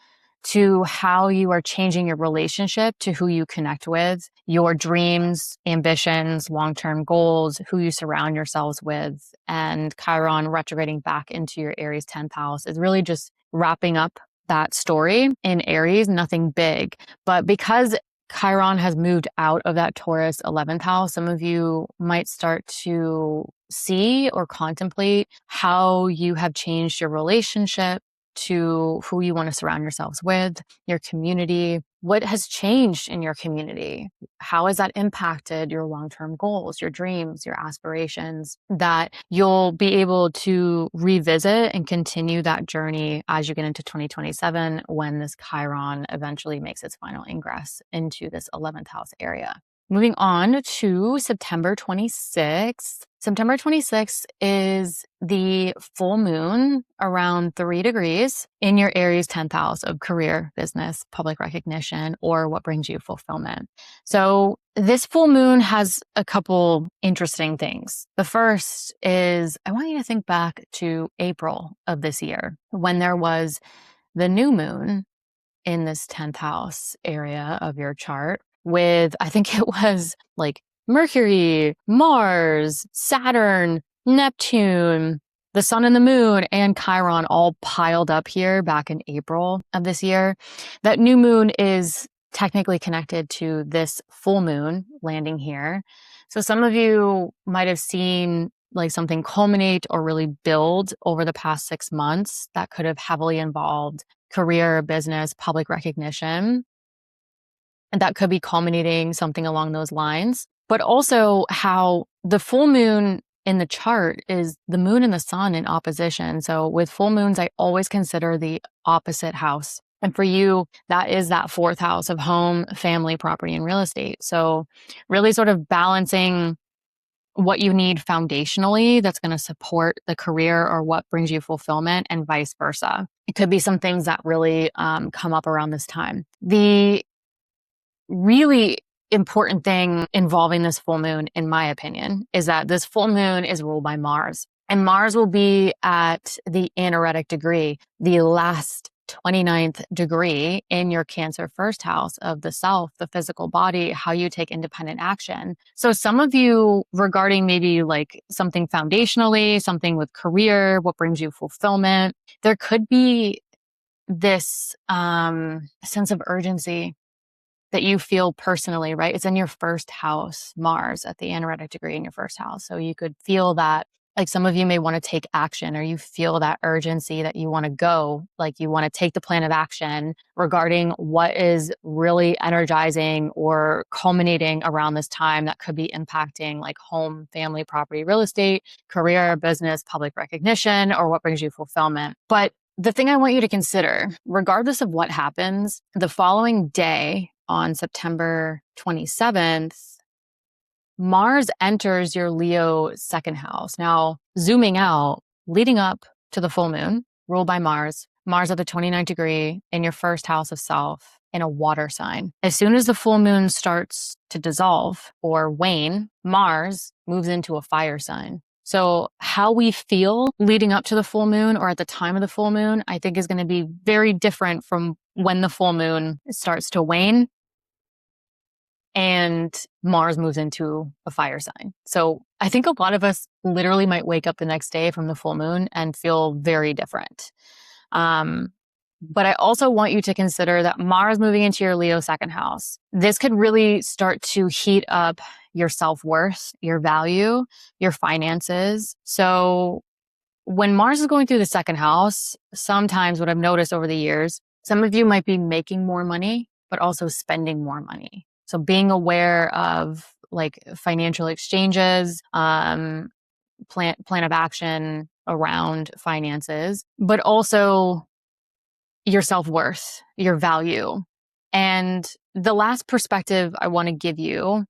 Speaker 1: to how you are changing your relationship to who you connect with, your dreams, ambitions, long-term goals, who you surround yourselves with. And Chiron retrograding back into your Aries 10th house is really just wrapping up that story in Aries, nothing big. But because Chiron has moved out of that Taurus 11th house, some of you might start to see or contemplate how you have changed your relationship to who you want to surround yourselves with, your community. What has changed in your community? How has that impacted your long-term goals, your dreams, your aspirations, that you'll be able to revisit and continue that journey as you get into 2027 when this Chiron eventually makes its final ingress into this 11th house area. Moving on to September 26th. September 26th is the full moon around 3 degrees in your Aries 10th house of career, business, public recognition, or what brings you fulfillment. So this full moon has a couple interesting things. The first is I want you to think back to April of this year when there was the new moon in this 10th house area of your chart with, I think it was like Mercury, Mars, Saturn, Neptune, the sun and the moon, and Chiron all piled up here back in April of this year. That new moon is technically connected to this full moon landing here. So some of you might have seen like something culminate or really build over the past 6 months that could have heavily involved career, business, public recognition. And that could be culminating something along those lines. But also how the full moon in the chart is the moon and the sun in opposition. So with full moons, I always consider the opposite house. And for you, that is that 4th house of home, family, property, and real estate. So really sort of balancing what you need foundationally that's going to support the career or what brings you fulfillment and vice versa. It could be some things that really come up around this time. The really important thing involving this full moon, in my opinion, is that this full moon is ruled by Mars. And Mars will be at the anaretic degree, the last 29th degree in your Cancer first house of the self, the physical body, how you take independent action. So some of you regarding maybe like something foundationally, something with career, what brings you fulfillment, there could be this sense of urgency that you feel personally, right? It's in your first house, Mars at the anaretic degree in your first house. So you could feel that, like some of you may want to take action or you feel that urgency that you want to go, like you want to take the plan of action regarding what is really energizing or culminating around this time that could be impacting like home, family, property, real estate, career, business, public recognition, or what brings you fulfillment. But the thing I want you to consider, regardless of what happens, the following day on September 27th, Mars enters your Leo 2nd house. Now, zooming out, leading up to the full moon, ruled by Mars, Mars at the 29th degree in your first house of self in a water sign. As soon as the full moon starts to dissolve or wane, Mars moves into a fire sign. So how we feel leading up to the full moon or at the time of the full moon, I think is going to be very different from when the full moon starts to wane and Mars moves into a fire sign. So I think a lot of us literally might wake up the next day from the full moon and feel very different. But I also want you to consider that Mars moving into your Leo 2nd house, this could really start to heat up your self-worth, your value, your finances. So when Mars is going through the 2nd house, sometimes what I've noticed over the years, some of you might be making more money, but also spending more money. So being aware of like financial exchanges, plan of action, around finances, but also your self-worth, your value. And the last perspective I want to give you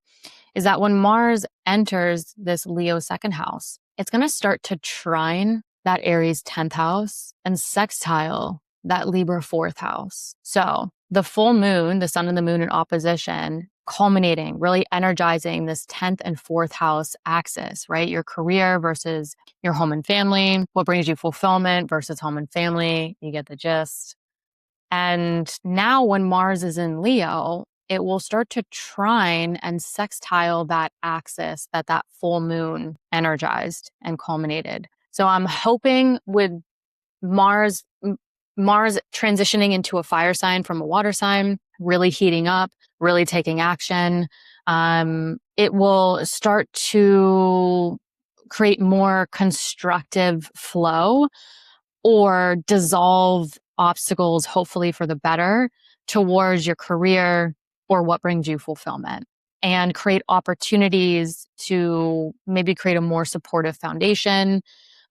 Speaker 1: is that when Mars enters this Leo second house, it's going to start to trine that Aries 10th house and sextile that Libra fourth house. So the full moon, the sun and the moon in opposition, culminating, really energizing this 10th and fourth house axis, right? Your career versus your home and family, what brings you fulfillment versus home and family. You get the gist. And now when Mars is in Leo, it will start to trine and sextile that axis that full moon energized and culminated. So I'm hoping with Mars transitioning into a fire sign from a water sign, really heating up, really taking action, it will start to create more constructive flow or dissolve obstacles, hopefully for the better, towards your career or what brings you fulfillment, and create opportunities to maybe create a more supportive foundation,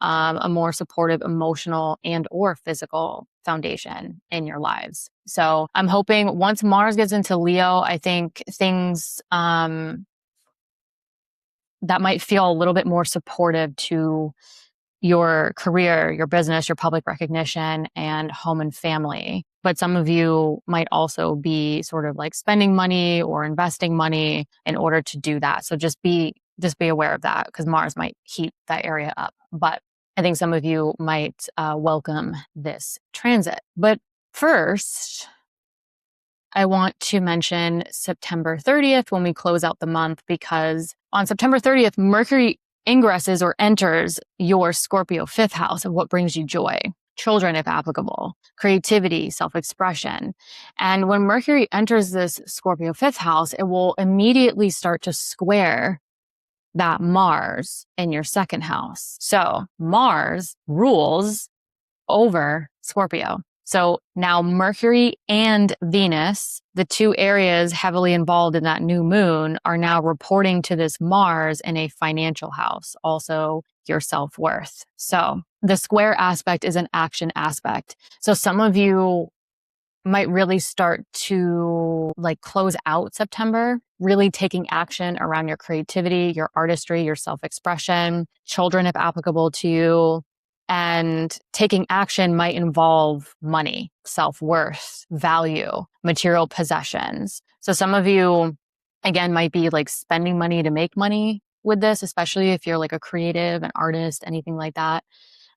Speaker 1: a more supportive emotional and or physical foundation in your lives. So I'm hoping once Mars gets into Leo, I think things that might feel a little bit more supportive to your career, your business, your public recognition, and home and family. But some of you might also be sort of like spending money or investing money in order to do that. So just be aware of that, because Mars might heat that area up. But I think some of you might welcome this transit. But first, I want to mention September 30th when we close out the month, because on September 30th, Mercury ingresses or enters your Scorpio fifth house of what brings you joy, children if applicable, creativity, self-expression. And when Mercury enters this Scorpio fifth house, it will immediately start to square that Mars in your second house. So Mars rules over Scorpio. So now Mercury and Venus, the two areas heavily involved in that new moon, are now reporting to this Mars in a financial house, also your self-worth. So the square aspect is an action aspect. So some of you might really start to like close out September, really taking action around your creativity, your artistry, your self-expression, children if applicable to you. And taking action might involve money, self-worth, value, material possessions. So some of you, again, might be like spending money to make money with this, especially if you're like a creative, an artist, anything like that.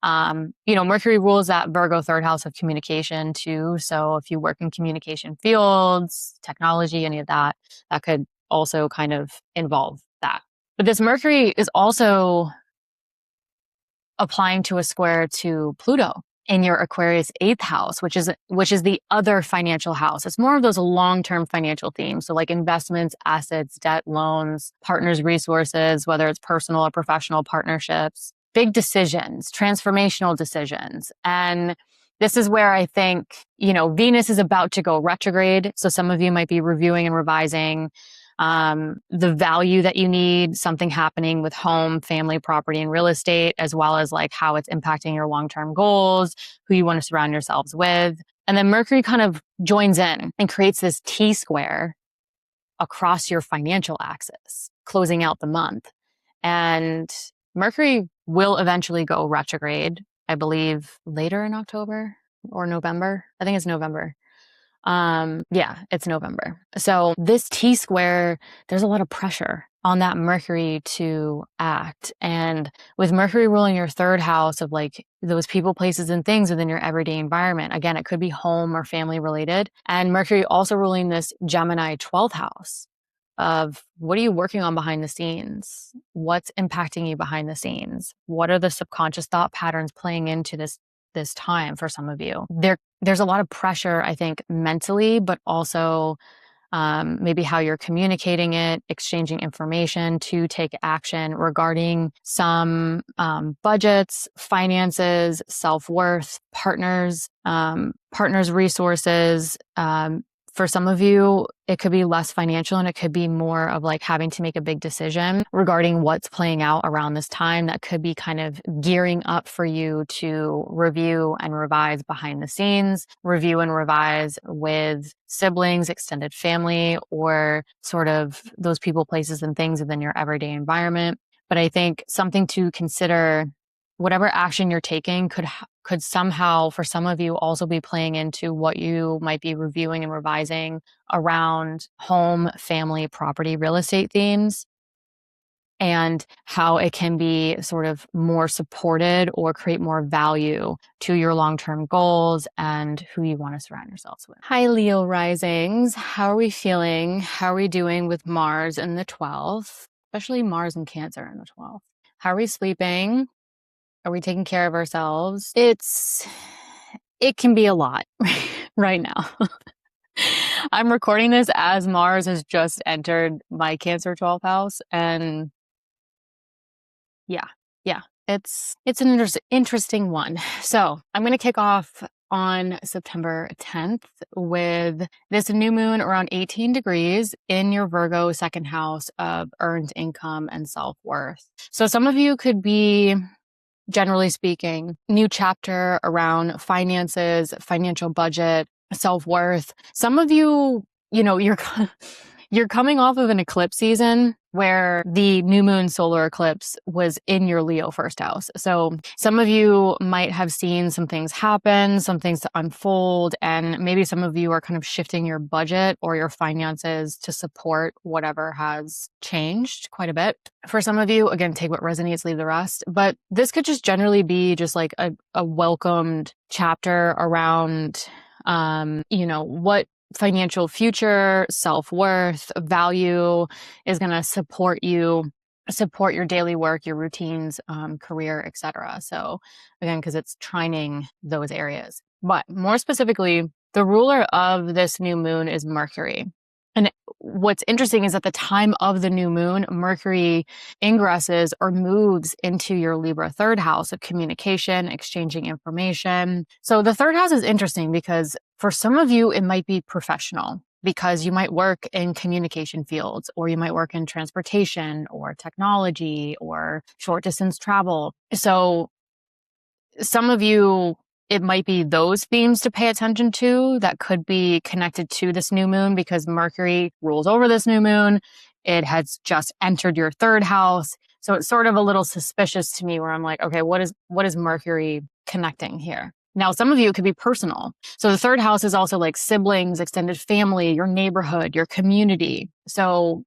Speaker 1: Mercury rules that Virgo third house of communication too. So if you work in communication fields, technology, any of that, that could also kind of involve that. But this Mercury is also applying to a square to Pluto in your Aquarius eighth house, which is the other financial house. It's more of those long-term financial themes. So like investments, assets, debt, loans, partners' resources, whether it's personal or professional partnerships, big decisions, transformational decisions. And this is where I think, Venus is about to go retrograde. So some of you might be reviewing and revising the value that you need, something happening with home, family, property, and real estate, as well as like how it's impacting your long-term goals, who you want to surround yourselves with. And then Mercury kind of joins in and creates this T-square across your financial axis, closing out the month. And Mercury will eventually go retrograde, I believe, later in October or November. I think it's November. It's November. So this T-square, there's a lot of pressure on that Mercury to act. And with Mercury ruling your third house of like those people, places, and things within your everyday environment, again, it could be home or family related. And Mercury also ruling this Gemini 12th house of what are you working on behind the scenes? What's impacting you behind the scenes? What are the subconscious thought patterns playing into this time for some of you? There's a lot of pressure, I think, mentally, but also maybe how you're communicating it, exchanging information to take action regarding some budgets, finances, self-worth, partners resources, For some of you, it could be less financial and it could be more of like having to make a big decision regarding what's playing out around this time. That could be kind of gearing up for you to review and revise behind the scenes, review and revise with siblings, extended family, or sort of those people, places, and things within your everyday environment. But I think something to consider, whatever action you're taking could somehow, for some of you, also be playing into what you might be reviewing and revising around home, family, property, real estate themes, and how it can be sort of more supported or create more value to your long-term goals and who you want to surround yourselves with. Hi, Leo Risings. How are we feeling? How are we doing with Mars in the 12th, especially Mars and Cancer in the 12th? How are we sleeping? Are we taking care of ourselves? It can be a lot right now. I'm recording this as Mars has just entered my Cancer 12th house. And yeah, it's an interesting one. So I'm going to kick off on September 10th with this new moon around 18 degrees in your Virgo second house of earned income and self-worth. So some of you could be, generally speaking, new chapter around finances, financial budget, self-worth. Some of you, you're coming off of an eclipse season where the new moon solar eclipse was in your Leo first house. So some of you might have seen some things happen, some things to unfold, and maybe some of you are kind of shifting your budget or your finances to support whatever has changed quite a bit. For some of you, again, take what resonates, leave the rest. But this could just generally be just like a welcomed chapter around, what financial future, self-worth, value is going to support you, support your daily work, your routines, career, etc. So again, because it's trining those areas. But more specifically, the ruler of this new moon is Mercury. And what's interesting is at the time of the new moon, Mercury ingresses or moves into your Libra third house of communication, exchanging information. So the third house is interesting because for some of you, it might be professional because you might work in communication fields, or you might work in transportation or technology or short distance travel. So some of you, it might be those themes to pay attention to that could be connected to this new moon because Mercury rules over this new moon. It has just entered your third house. So it's sort of a little suspicious to me where I'm like, okay, what is Mercury connecting here? Now, some of you, it could be personal. So the third house is also like siblings, extended family, your neighborhood, your community. So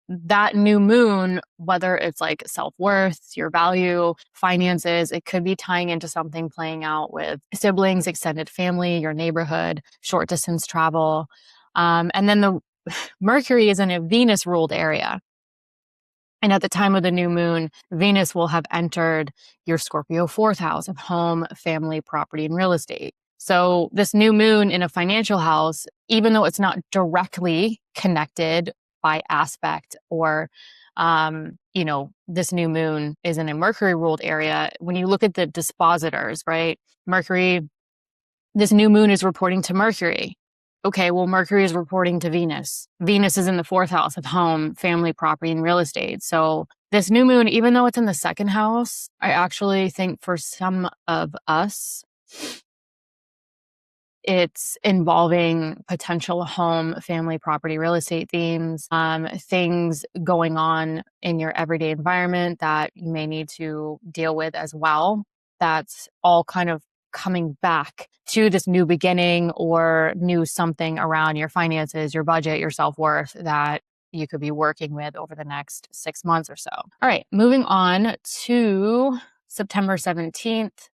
Speaker 1: that new moon, whether it's like self-worth, your value, finances, it could be tying into something playing out with siblings, extended family, your neighborhood, short distance travel. And then the Mercury is in a Venus ruled area. And at the time of the new moon, Venus will have entered your Scorpio fourth house of home, family, property, and real estate. So this new moon in a financial house, even though it's not directly connected by aspect or, this new moon is in a Mercury ruled area. When you look at the dispositors, right? Mercury, this new moon is reporting to Mercury. Okay, well, Mercury is reporting to Venus. Venus is in the fourth house of home, family, property, and real estate. So this new moon, even though it's in the second house, I actually think for some of us, it's involving potential home, family, property, real estate themes, things going on in your everyday environment that you may need to deal with as well. That's all kind of coming back to this new beginning or new something around your finances, your budget, your self-worth that you could be working with over the next 6 months or so. All right, moving on to September 17th.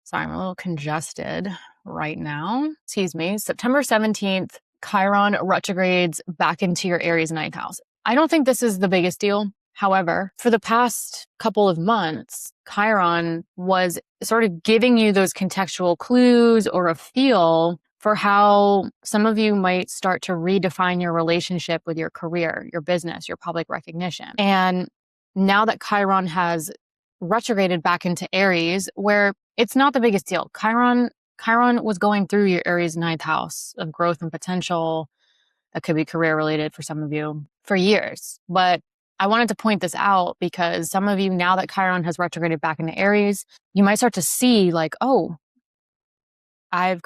Speaker 1: Sorry, I'm a little congested right now. Excuse me. September 17th, Chiron retrogrades back into your Aries ninth house. I don't think this is the biggest deal. However, for the past couple of months, Chiron was sort of giving you those contextual clues or a feel for how some of you might start to redefine your relationship with your career, your business, your public recognition. And now that Chiron has retrograded back into Aries, where it's not the biggest deal. Chiron Chiron was going through your Aries ninth house of growth and potential. That could be career related for some of you for years. But I wanted to point this out because some of you, now that Chiron has retrograded back into Aries, you might start to see like, oh, I've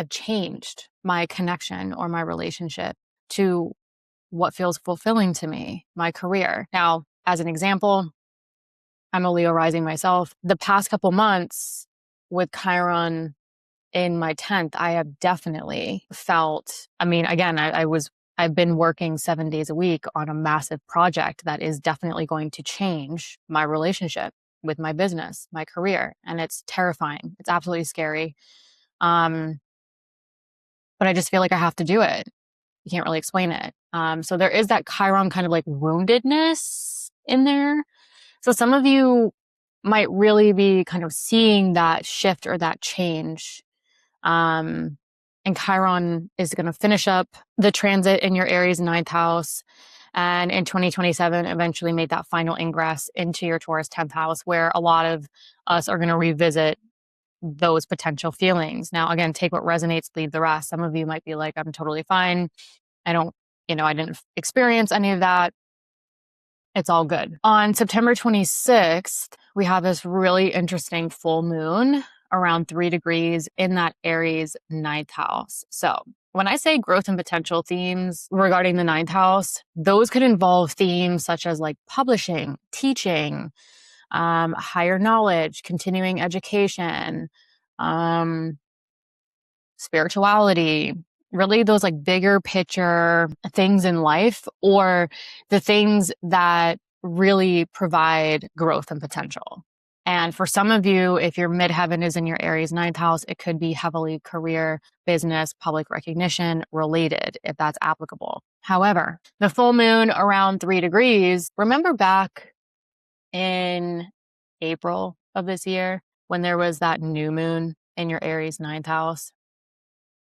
Speaker 1: changed my connection or my relationship to what feels fulfilling to me, my career. Now, as an example, I'm a Leo rising myself. The past couple months with Chiron in my 10th, I have definitely felt, I mean, again, I've been working 7 days a week on a massive project that is definitely going to change my relationship with my business, my career. And it's terrifying. It's absolutely scary. But I just feel like I have to do it. You can't really explain it. So there is that Chiron kind of like woundedness in there. So some of you might really be kind of seeing that shift or that change. And Chiron is going to finish up the transit in your Aries ninth house. And in 2027, eventually make that final ingress into your Taurus 10th house, where a lot of us are going to revisit those potential feelings. Now, again, take what resonates, leave the rest. Some of you might be like, I'm totally fine. I didn't experience any of that. It's all good. On September 26th, we have this really interesting full moon around 3 degrees in that Aries ninth house. So when I say growth and potential themes regarding the ninth house, those could involve themes such as like publishing, teaching, higher knowledge, continuing education, spirituality, really those like bigger picture things in life, or the things that really provide growth and potential. And for some of you, if your midheaven is in your Aries ninth house, it could be heavily career, business, public recognition related, if that's applicable. However, the full moon around 3 degrees, remember back in April of this year when there was that new moon in your Aries ninth house?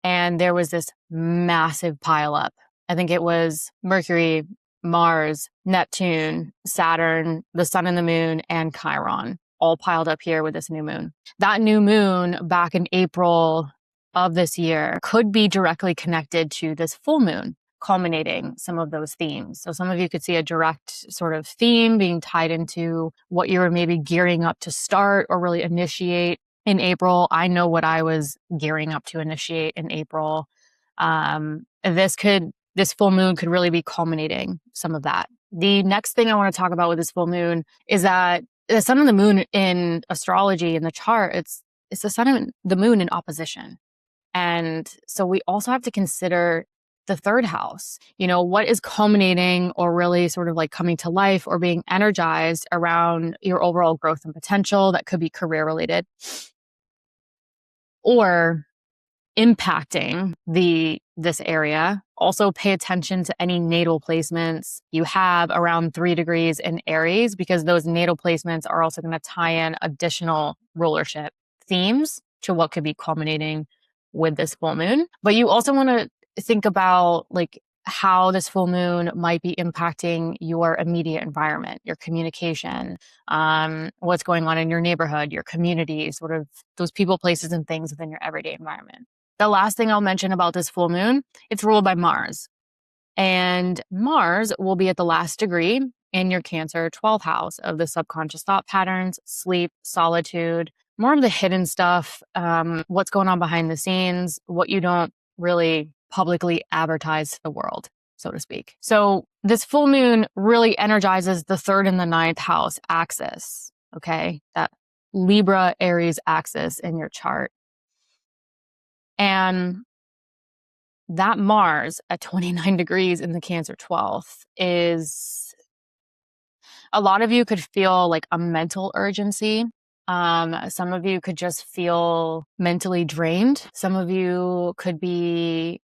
Speaker 1: And there was this massive pileup. I think it was Mercury, Mars, Neptune, Saturn, the sun and the moon, and Chiron all piled up here with this new moon. That new moon back in April of this year could be directly connected to this full moon, culminating some of those themes. So some of you could see a direct sort of theme being tied into what you were maybe gearing up to start or really initiate in April. I know what I was gearing up to initiate in April. This full moon could really be culminating some of that. The next thing I want to talk about with this full moon is that the sun and the moon in astrology in the chart, it's the sun and the moon in opposition. And so we also have to consider the third house, what is culminating or really sort of like coming to life or being energized around your overall growth and potential. That could be career related or impacting this area. Also pay attention to any natal placements you have around 3 degrees in Aries, because those natal placements are also going to tie in additional rulership themes to what could be culminating with this full moon. But you also want to think about like how this full moon might be impacting your immediate environment, your communication, what's going on in your neighborhood, your community, sort of those people, places, and things within your everyday environment. The last thing I'll mention about this full moon, it's ruled by Mars. And Mars will be at the last degree in your Cancer 12th house of the subconscious thought patterns, sleep, solitude, more of the hidden stuff, what's going on behind the scenes, what you don't really publicly advertise to the world, so to speak. So this full moon really energizes the 3rd and the 9th house axis, okay? That Libra Aries axis in your chart. And that Mars at 29 degrees in the Cancer 12th is, a lot of you could feel like a mental urgency. Some of you could just feel mentally drained. Some of you could be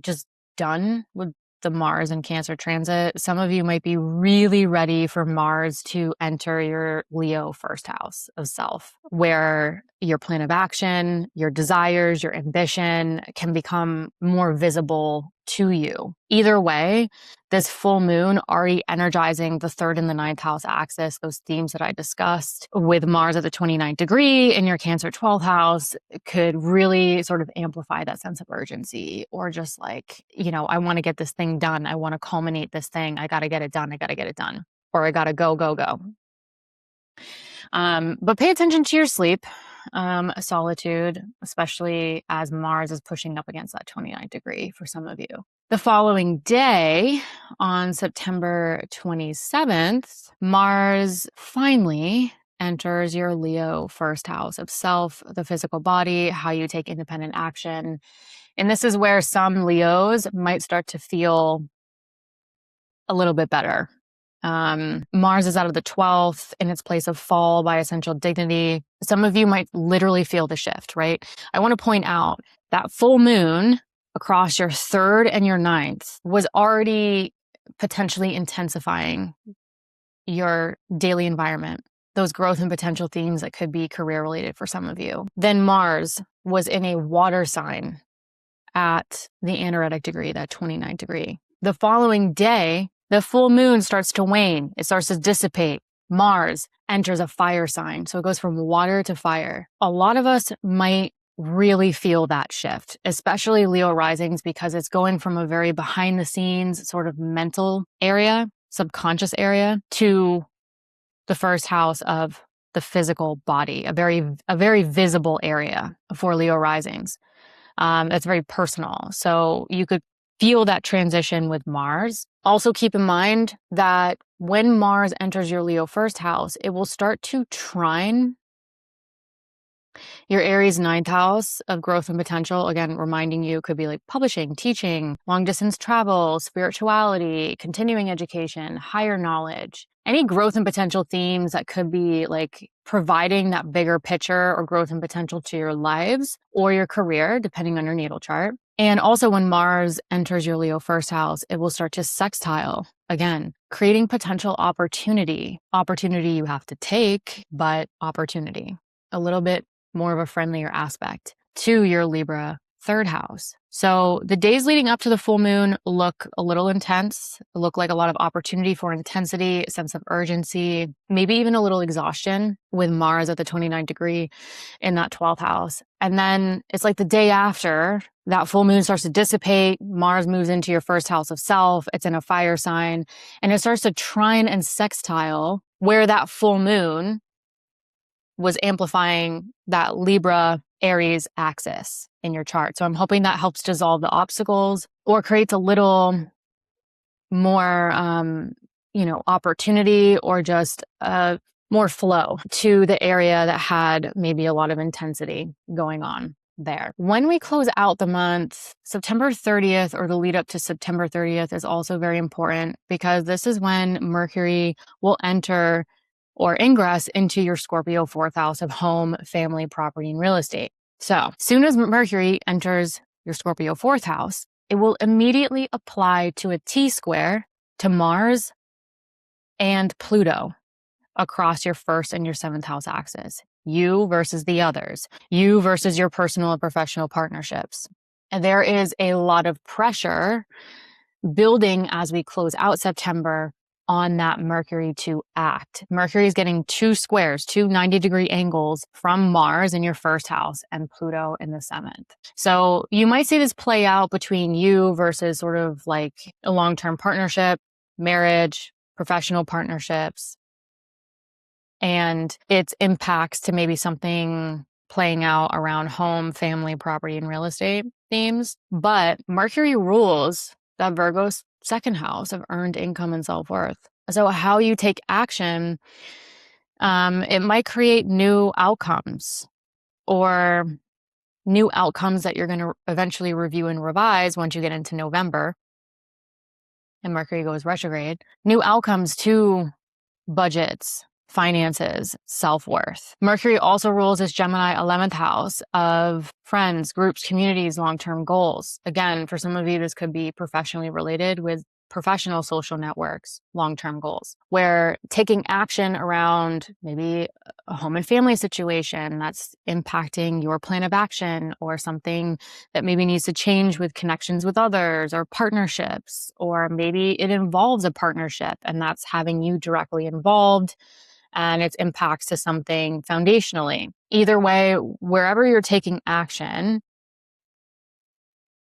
Speaker 1: just done with the Mars and Cancer transit. Some of you might be really ready for Mars to enter your Leo first house of self, where your plan of action, your desires, your ambition can become more visible to you. Either way, this full moon already energizing the 3rd and the 9th house axis, those themes that I discussed with Mars at the 29th degree in your Cancer 12th house, could really sort of amplify that sense of urgency, or just like, I want to get this thing done. I want to culminate this thing. I got to get it done. I got to get it done. Or I got to go, go, go. But pay attention to your sleep, solitude, especially as Mars is pushing up against that 29th degree for some of you. The following day, on September 27th, Mars finally enters your Leo first house of self, the physical body, how you take independent action. And this is where some Leos might start to feel a little bit better. Mars is out of the 12th in its place of fall by essential dignity. Some of you might literally feel the shift, right? I want to point out that full moon across your 3rd and your 9th was already potentially intensifying your daily environment, those growth and potential themes that could be career related for some of you. Then Mars was in a water sign at the anaretic degree, that 29th degree. The following day, the full moon starts to wane. It starts to dissipate. Mars enters a fire sign. So it goes from water to fire. A lot of us might really feel that shift, especially Leo risings, because it's going from a very behind the scenes sort of mental area, subconscious area, to the first house of the physical body, a very visible area for Leo risings. That's very personal. So you could feel that transition with Mars. Also keep in mind that when Mars enters your Leo first house, it will start to trine your Aries 9th house of growth and potential. Again, reminding you, could be like publishing, teaching, long distance travel, spirituality, continuing education, higher knowledge, any growth and potential themes that could be like providing that bigger picture or growth and potential to your lives or your career, depending on your natal chart. And also when Mars enters your Leo first house, it will start to sextile, again, creating potential opportunity. Opportunity you have to take, but opportunity. A little bit more of a friendlier aspect to your Libra 3rd house. So the days leading up to the full moon look a little intense, look like a lot of opportunity for intensity, a sense of urgency, maybe even a little exhaustion with Mars at the 29th degree in that 12th house. And then it's like the day after that full moon starts to dissipate, Mars moves into your first house of self, it's in a fire sign, and it starts to trine and sextile where that full moon was amplifying that Libra Aries axis in your chart. So I'm hoping that helps dissolve the obstacles or creates a little more, opportunity or just more flow to the area that had maybe a lot of intensity going on there. When we close out the month, September 30th or the lead up to September 30th is also very important because this is when Mercury will enter or ingress into your Scorpio 4th house of home, family, property, and real estate. So soon as Mercury enters your Scorpio 4th house, it will immediately apply to a T-square to Mars and Pluto across your 1st and your 7th house axis. You versus the others. You versus your personal and professional partnerships. And there is a lot of pressure building as we close out September on that Mercury to act. Mercury is getting 2 squares, 2 90-degree angles from Mars in your 1st house and Pluto in the 7th. So you might see this play out between you versus sort of like a long-term partnership, marriage, professional partnerships, and its impacts to maybe something playing out around home, family, property, and real estate themes. But Mercury rules that Virgo's 2nd house of earned income and self-worth. So how you take action, it might create new outcomes or new outcomes that you're going to eventually review and revise once you get into November and Mercury goes retrograde. New outcomes to budgets, finances, self-worth. Mercury also rules as Gemini 11th house of friends, groups, communities, long-term goals. Again, for some of you, this could be professionally related with professional social networks, long-term goals, where taking action around maybe a home and family situation that's impacting your plan of action, or something that maybe needs to change with connections with others or partnerships, or maybe it involves a partnership and that's having you directly involved and its impacts to something foundationally. Either way, wherever you're taking action,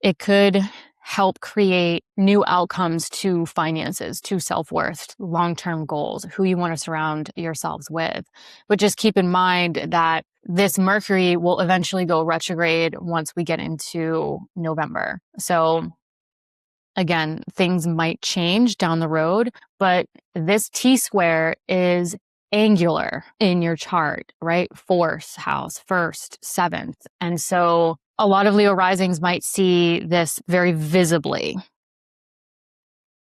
Speaker 1: it could help create new outcomes to finances, to self-worth, long-term goals, who you want to surround yourselves with. But just keep in mind that this Mercury will eventually go retrograde once we get into November. So again, things might change down the road, but this T-square is angular in your chart, right? Fourth house, first, seventh. And so a lot of Leo risings might see this very visibly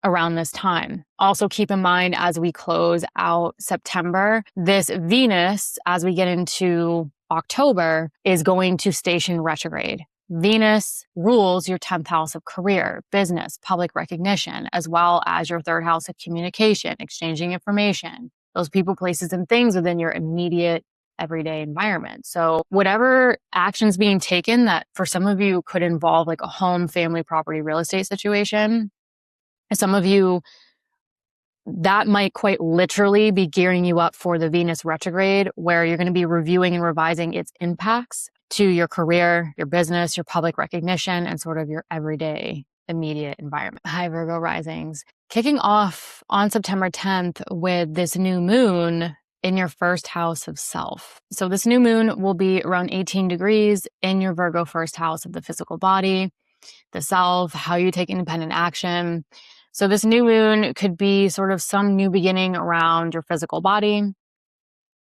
Speaker 1: around this time. Also keep in mind, as we close out September, this Venus, as we get into October, is going to station retrograde. Venus rules your 10th house of career, business, public recognition, as well as your 3rd house of communication, exchanging information, those people, places, and things within your immediate everyday environment. So whatever actions being taken that for some of you could involve like a home, family, property, real estate situation, some of you, that might quite literally be gearing you up for the Venus retrograde, where you're going to be reviewing and revising its impacts to your career, your business, your public recognition, and sort of your everyday immediate environment. Hi, Virgo risings. Kicking off on September 10th with this new moon in your 1st house of self. So this new moon will be around 18 degrees in your Virgo 1st house of the physical body, the self, how you take independent action. So this new moon could be sort of some new beginning around your physical body,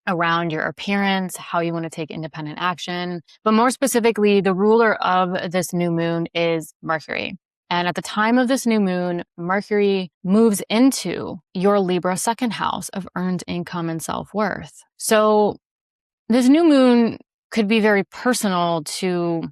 Speaker 1: around your appearance, how you want to take independent action. But more specifically, the ruler of this new moon is Mercury. And at the time of this new moon, Mercury moves into your Libra 2nd house of earned income and self-worth. So this new moon could be very personal to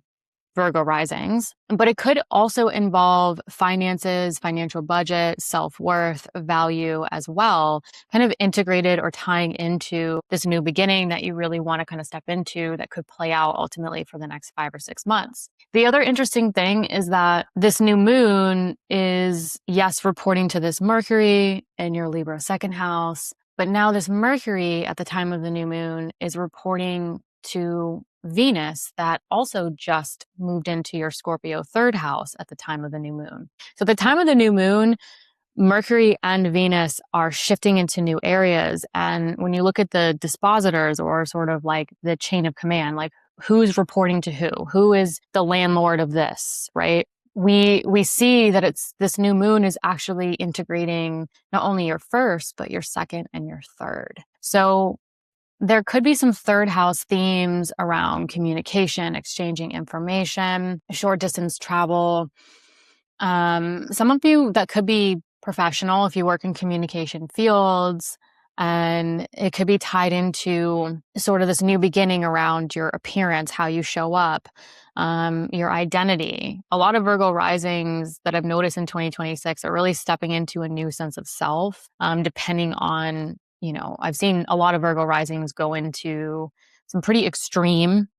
Speaker 1: Virgo risings, but it could also involve finances, financial budget, self-worth, value as well, kind of integrated or tying into this new beginning that you really want to kind of step into that could play out ultimately for the next 5 or 6 months. The other interesting thing is that this new moon is, yes, reporting to this Mercury in your Libra 2nd house, but now this Mercury at the time of the new moon is reporting to Venus that also just moved into your Scorpio 3rd house at the time of the new moon. So at the time of the new moon, Mercury and Venus are shifting into new areas. And when you look at the dispositors, or sort of like the chain of command, like who's reporting to who is the landlord of this, right? We see that it's this new moon is actually integrating not only your 1st, but your 2nd and your 3rd. So there could be some 3rd house themes around communication, exchanging information, short distance travel. Some of you, that could be professional if you work in communication fields, and it could be tied into sort of this new beginning around your appearance, how you show up, your identity. A lot of Virgo risings that I've noticed in 2026 are really stepping into a new sense of self, depending on, I've seen a lot of Virgo risings go into some pretty extreme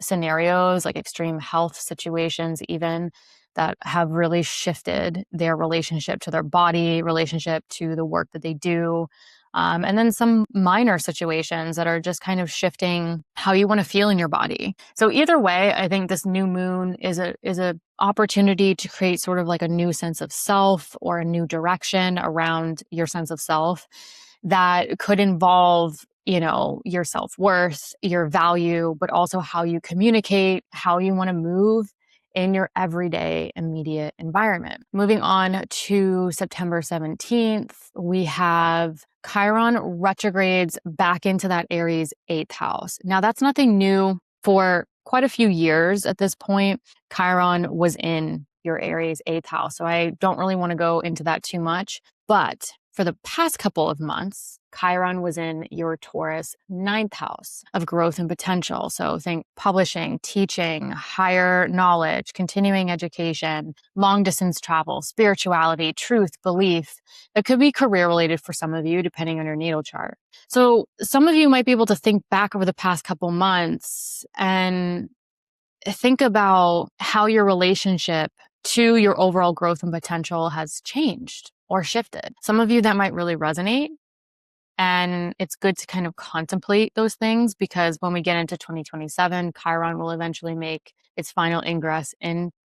Speaker 1: scenarios, like extreme health situations even, that have really shifted their relationship to their body, relationship to the work that they do. And then some minor situations that are just kind of shifting how you want to feel in your body. So either way, I think this new moon is a opportunity to create sort of like a new sense of self, or a new direction around your sense of self that could involve, your self-worth, your value, but also how you communicate, how you want to move in your everyday immediate environment. Moving on to September 17th, we have Chiron retrogrades back into that Aries 8th house. Now that's nothing new. For quite a few years at this point, Chiron was in your Aries 8th house. So I don't really want to go into that too much, but for the past couple of months, Chiron was in your Taurus 9th house of growth and potential. So think publishing, teaching, higher knowledge, continuing education, long distance travel, spirituality, truth, belief. It could be career related for some of you, depending on your natal chart. So some of you might be able to think back over the past couple months and think about how your relationship to your overall growth and potential has changed or shifted. Some of you that might really resonate. And it's good to kind of contemplate those things, because when we get into 2027, Chiron will eventually make its final ingress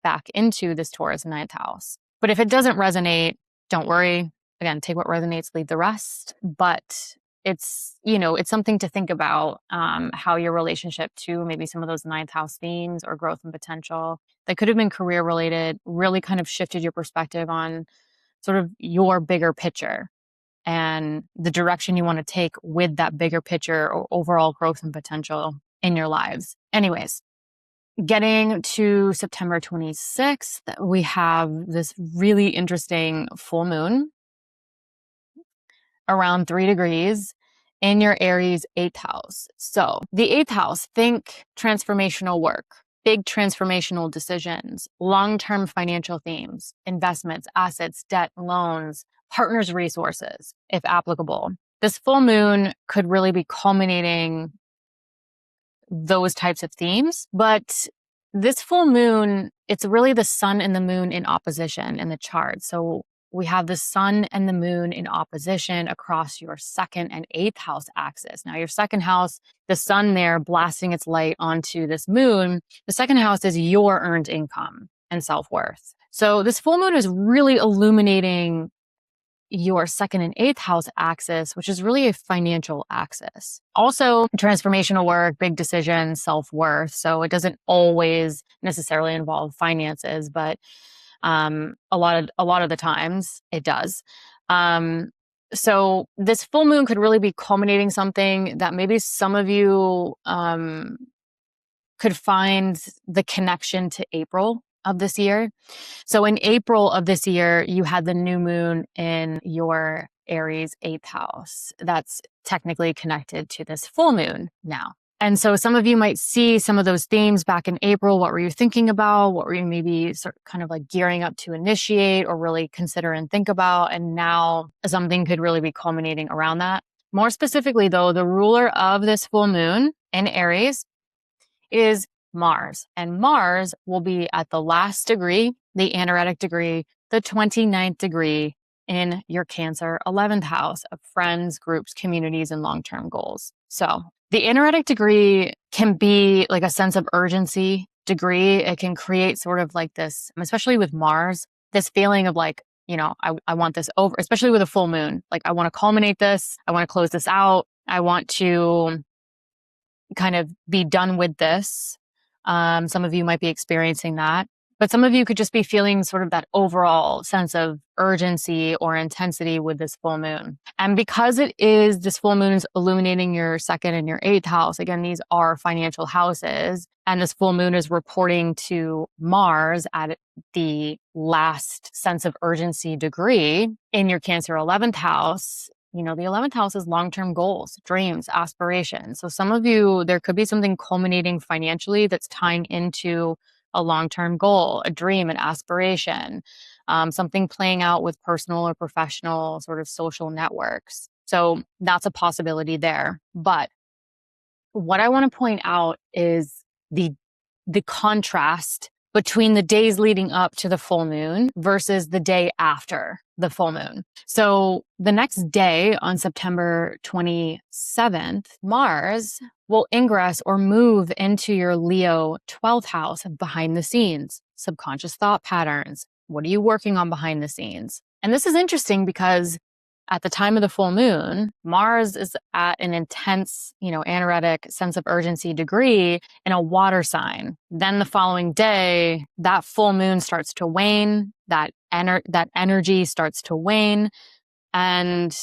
Speaker 1: back into this Taurus 9th house. But if it doesn't resonate, don't worry. Again, take what resonates, leave the rest. But it's something to think about, how your relationship to maybe some of those 9th house themes or growth and potential that could have been career related really kind of shifted your perspective on sort of your bigger picture and the direction you want to take with that bigger picture or overall growth and potential in your lives. Anyways, getting to September 26th, we have this really interesting full moon around 3 degrees in your Aries 8th house. So the 8th house, think transformational work, big transformational decisions, long-term financial themes, investments, assets, debt, loans, partners' resources, if applicable. This full moon could really be culminating those types of themes, but this full moon, it's really the sun and the moon in opposition in the chart. So we have the sun and the moon in opposition across your 2nd and 8th house axis. Now your 2nd house, the sun there blasting its light onto this moon, the 2nd house is your earned income and self-worth. So this full moon is really illuminating your 2nd and 8th house axis, which is really a financial axis. Also, transformational work, big decisions, self-worth. So it doesn't always necessarily involve finances, but a lot of the times it does. So this full moon could really be culminating something that maybe some of you could find the connection to April of this year. So in April of this year, you had the new moon in your Aries 8th house. That's technically connected to this full moon now. And so some of you might see some of those themes back in April. What were you thinking about? What were you maybe sort of kind of like gearing up to initiate or really consider and think about? And now something could really be culminating around that. More specifically though, the ruler of this full moon in Aries is Mars. And Mars will be at the last degree, the anaretic degree, the 29th degree in your Cancer 11th house of friends, groups, communities, and long-term goals. So the anaretic degree can be like a sense of urgency degree. It can create sort of like this, especially with Mars, this feeling of like, I want this over, especially with a full moon. Like I want to culminate this. I want to close this out. I want to kind of be done with this. Some of you might be experiencing that, but some of you could just be feeling sort of that overall sense of urgency or intensity with this full moon. And because this full moon is illuminating your 2nd and your 8th house, again, these are financial houses, and this full moon is reporting to Mars at the last sense of urgency degree in your Cancer 11th house. The 11th house is long-term goals, dreams, aspirations. So some of you, there could be something culminating financially that's tying into a long-term goal, a dream, an aspiration, something playing out with personal or professional sort of social networks. So that's a possibility there. But what I want to point out is the contrast between the days leading up to the full moon versus the day after the full moon. So the next day on September 27th, Mars will ingress or move into your Leo 12th house of behind the scenes, subconscious thought patterns. What are you working on behind the scenes? And this is interesting because at the time of the full moon, Mars is at an intense, anaretic sense of urgency degree in a water sign. Then the following day, that full moon starts to wane, that energy starts to wane, and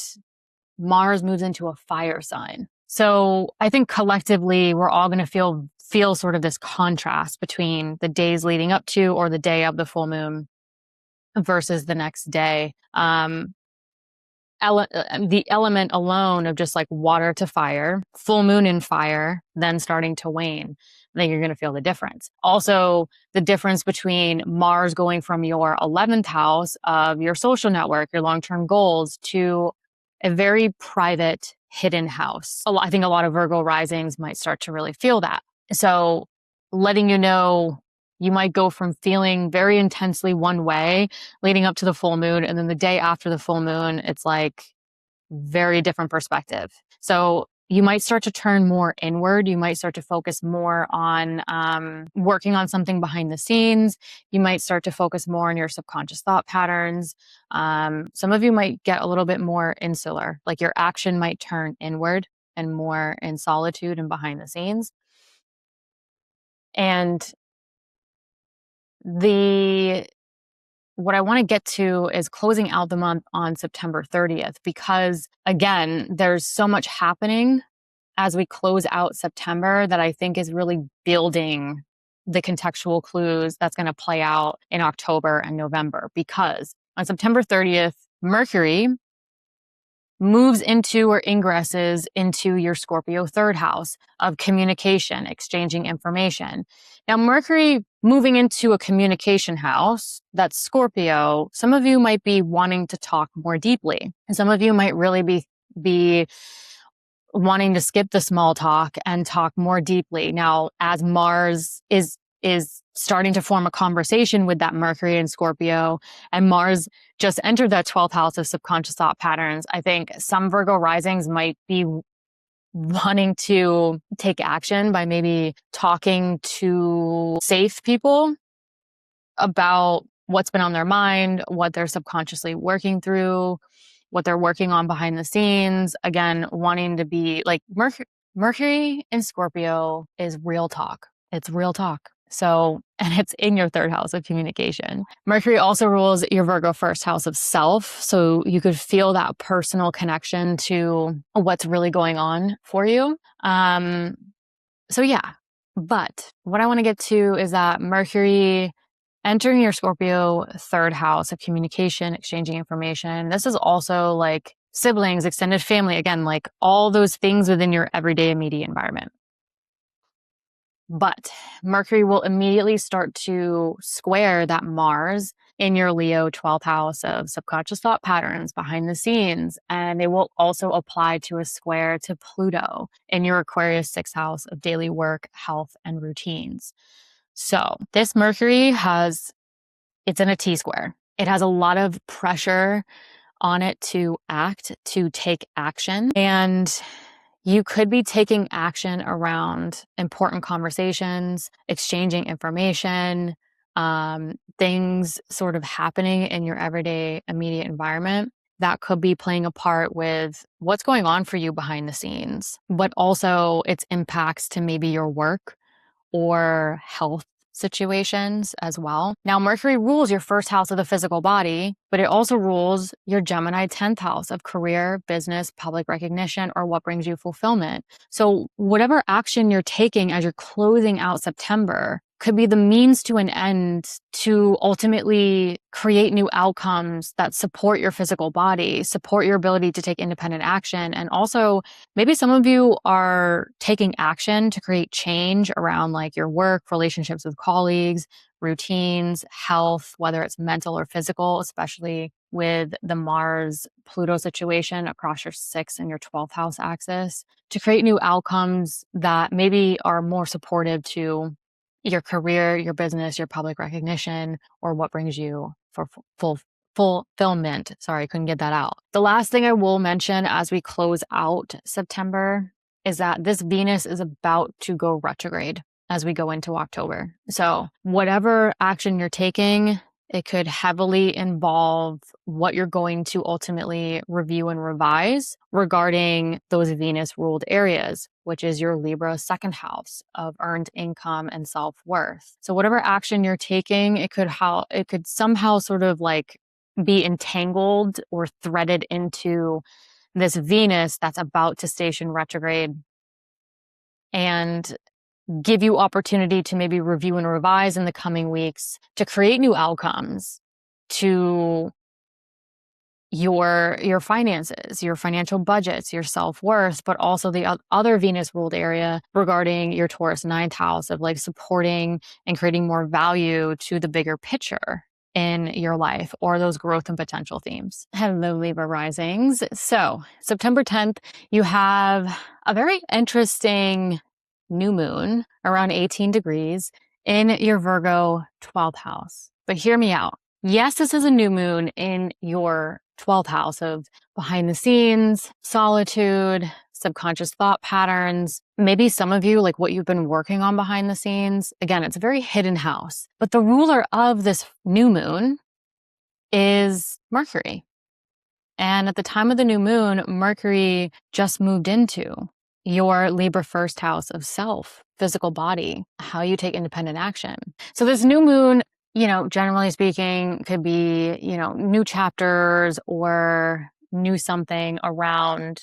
Speaker 1: Mars moves into a fire sign. So I think collectively, we're all going to feel sort of this contrast between the days leading up to or the day of the full moon versus the next day. the element alone of just like water to fire, full moon in fire, then starting to wane, then you're going to feel the difference. Also, the difference between Mars going from your 11th house of your social network, your long-term goals, to a very private, hidden house. I think a lot of Virgo risings might start to really feel that. So letting you know, you might go from feeling very intensely one way leading up to the full moon, and then the day after the full moon, it's like very different perspective. So you might start to turn more inward. You might start to focus more on working on something behind the scenes. You might start to focus more on your subconscious thought patterns. Some of you might get a little bit more insular, like your action might turn inward and more in solitude and behind the scenes. And what I want to get to is closing out the month on September 30th, because again, there's so much happening as we close out September that I think is really building the contextual clues that's going to play out in October and November. Because on September 30th, Mercury moves into or ingresses into your Scorpio third house of communication, exchanging information. Now, Mercury moving into a communication house, that's Scorpio, some of you might be wanting to talk more deeply. And some of you might really be wanting to skip the small talk and talk more deeply. Now, as Mars is starting to form a conversation with that Mercury in Scorpio, and Mars just entered that 12th house of subconscious thought patterns, I think some Virgo risings might be wanting to take action by maybe talking to safe people about what's been on their mind, what they're subconsciously working through, what they're working on behind the scenes. Again, wanting to be like Mercury in Scorpio is real talk. It's real talk. So, and it's in your third house of communication. Mercury also rules your Virgo first house of self. So you could feel that personal connection to what's really going on for you. So yeah, but what I want to get to is that Mercury entering your Scorpio third house of communication, exchanging information. This is also like siblings, extended family, again, like all those things within your everyday immediate environment. But Mercury will immediately start to square that Mars in your Leo 12th house of subconscious thought patterns behind the scenes. And it will also apply to a square to Pluto in your Aquarius 6th house of daily work, health, and routines. So this Mercury it's in a T-square. It has a lot of pressure on it to act, to take action. And you could be taking action around important conversations, exchanging information, things sort of happening in your everyday immediate environment that could be playing a part with what's going on for you behind the scenes, but also its impacts to maybe your work or health situations as well. Now, Mercury rules your first house of the physical body, but it also rules your Gemini 10th house of career, business, public recognition, or what brings you fulfillment. So whatever action you're taking as you're closing out September could be the means to an end to ultimately create new outcomes that support your physical body, support your ability to take independent action. And also, maybe some of you are taking action to create change around like your work, relationships with colleagues, routines, health, whether it's mental or physical, especially with the Mars-Pluto situation across your 6th and your 12th house axis, to create new outcomes that maybe are more supportive to your career, your business, your public recognition, or what brings you for fulfillment. Sorry, I couldn't get that out. The last thing I will mention as we close out September is that this Venus is about to go retrograde as we go into October. So whatever action you're taking, it could heavily involve what you're going to ultimately review and revise regarding those Venus-ruled areas, which is your Libra second house of earned income and self-worth. So whatever action you're taking, it could somehow sort of like be entangled or threaded into this Venus that's about to station retrograde and give you opportunity to maybe review and revise in the coming weeks to create new outcomes, to your finances, your financial budgets, your self-worth, but also the other Venus ruled area regarding your Taurus ninth house of like supporting and creating more value to the bigger picture in your life, or those growth and potential themes. Hello, Libra risings. So September 10th, you have a very interesting new moon around 18 degrees in your Virgo 12th house. But hear me out. Yes, this is a new moon in your 12th house of behind the scenes, solitude, subconscious thought patterns. Maybe some of you, like what you've been working on behind the scenes. Again, it's a very hidden house. But the ruler of this new moon is Mercury. And at the time of the new moon, Mercury just moved into your Libra first house of self, physical body, how you take independent action. So this new moon, generally speaking, could be, new chapters or new something around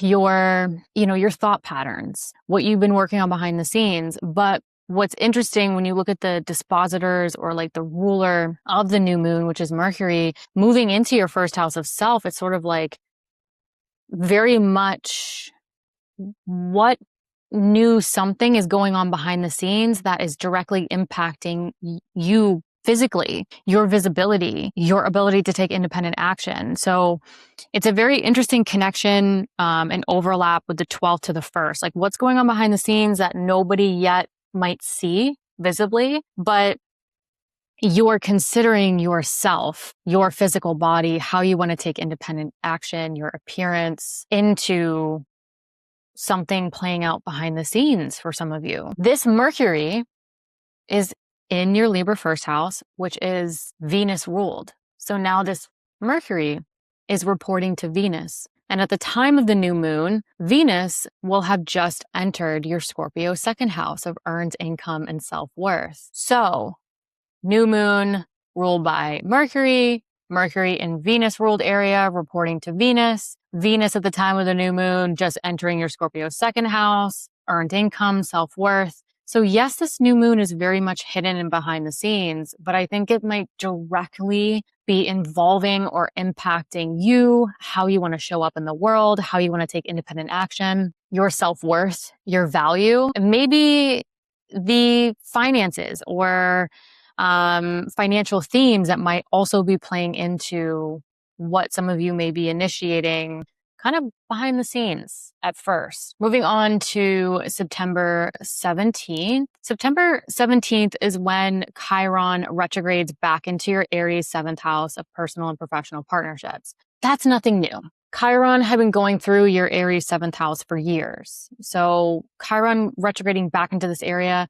Speaker 1: your thought patterns, what you've been working on behind the scenes. But what's interesting when you look at the dispositors or like the ruler of the new moon, which is Mercury, moving into your first house of self, it's sort of like very much what new something is going on behind the scenes that is directly impacting you physically, your visibility, your ability to take independent action. So it's a very interesting connection and overlap with the 12th to the 1st. Like what's going on behind the scenes that nobody yet might see visibly, but you're considering yourself, your physical body, how you want to take independent action, your appearance into something playing out behind the scenes for some of you. This Mercury is in your Libra first house, which is Venus ruled. So now this Mercury is reporting to Venus. And at the time of the new moon, Venus will have just entered your Scorpio second house of earned income and self-worth. So new moon ruled by Mercury, Mercury in Venus ruled area reporting to Venus, Venus at the time of the new moon just entering your Scorpio second house, earned income, self-worth. So yes, this new moon is very much hidden and behind the scenes, but I think it might directly be involving or impacting you, how you want to show up in the world, how you want to take independent action, your self-worth, your value, and maybe the finances or financial themes that might also be playing into what some of you may be initiating kind of behind the scenes at first. Moving on to September 17th. September 17th is when Chiron retrogrades back into your Aries 7th house of personal and professional partnerships. That's nothing new. Chiron had been going through your Aries 7th house for years. So Chiron retrograding back into this area,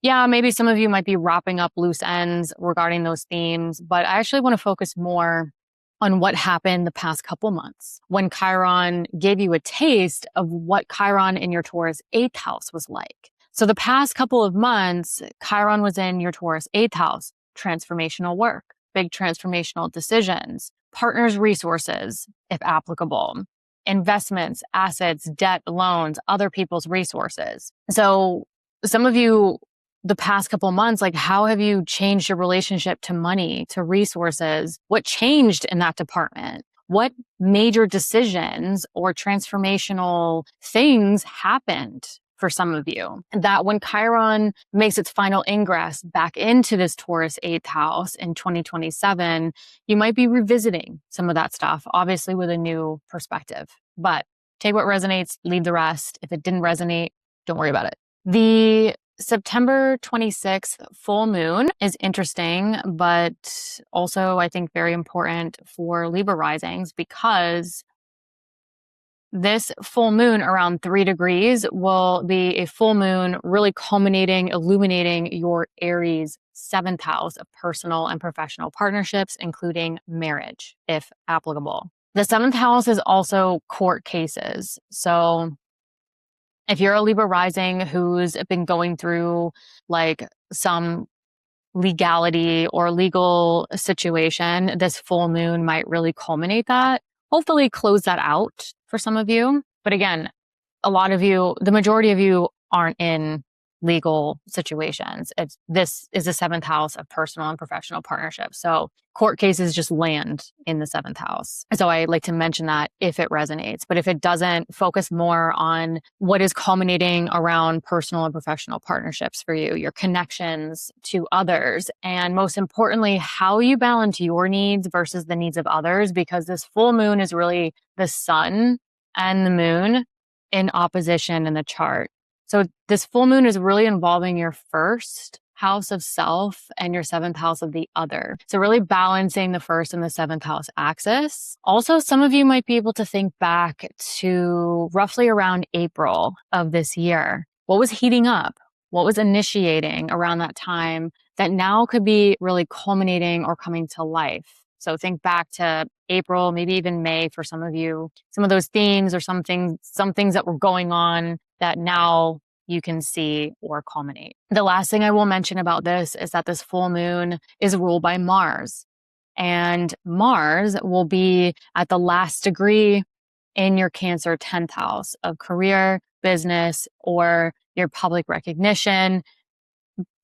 Speaker 1: yeah, maybe some of you might be wrapping up loose ends regarding those themes, but I actually want to focus more on what happened the past couple months when Chiron gave you a taste of what Chiron in your Taurus 8th house was like. So the past couple of months, Chiron was in your Taurus 8th house, transformational work, big transformational decisions, partners' resources, if applicable, investments, assets, debt, loans, other people's resources. So some of you, the past couple of months, like how have you changed your relationship to money, to resources? What changed in that department? What major decisions or transformational things happened for some of you? That when Chiron makes its final ingress back into this Taurus 8th house in 2027, you might be revisiting some of that stuff, obviously with a new perspective. But take what resonates, leave the rest. If it didn't resonate, don't worry about it. The September 26th full moon is interesting, but also I think very important for Libra risings because this full moon around 3 degrees will be a full moon really culminating, illuminating your Aries 7th house of personal and professional partnerships, including marriage, if applicable. The 7th house is also court cases. So if you're a Libra rising who's been going through like some legality or legal situation, this full moon might really culminate that. Hopefully close that out for some of you. But again, a lot of you, the majority of you aren't in legal situations. This is the 7th house of personal and professional partnerships. So court cases just land in the 7th house. So I like to mention that if it resonates, but if it doesn't, focus more on what is culminating around personal and professional partnerships for you, your connections to others, and most importantly, how you balance your needs versus the needs of others, because this full moon is really the sun and the moon in opposition in the chart. So this full moon is really involving your first house of self and your 7th house of the other. So really balancing the first and the 7th house axis. Also, some of you might be able to think back to roughly around April of this year. What was heating up? What was initiating around that time that now could be really culminating or coming to life? So think back to April, maybe even May for some of you, some of those themes or some things that were going on that now you can see or culminate. The last thing I will mention about this is that this full moon is ruled by Mars, and Mars will be at the last degree in your Cancer 10th house of career, business, or your public recognition,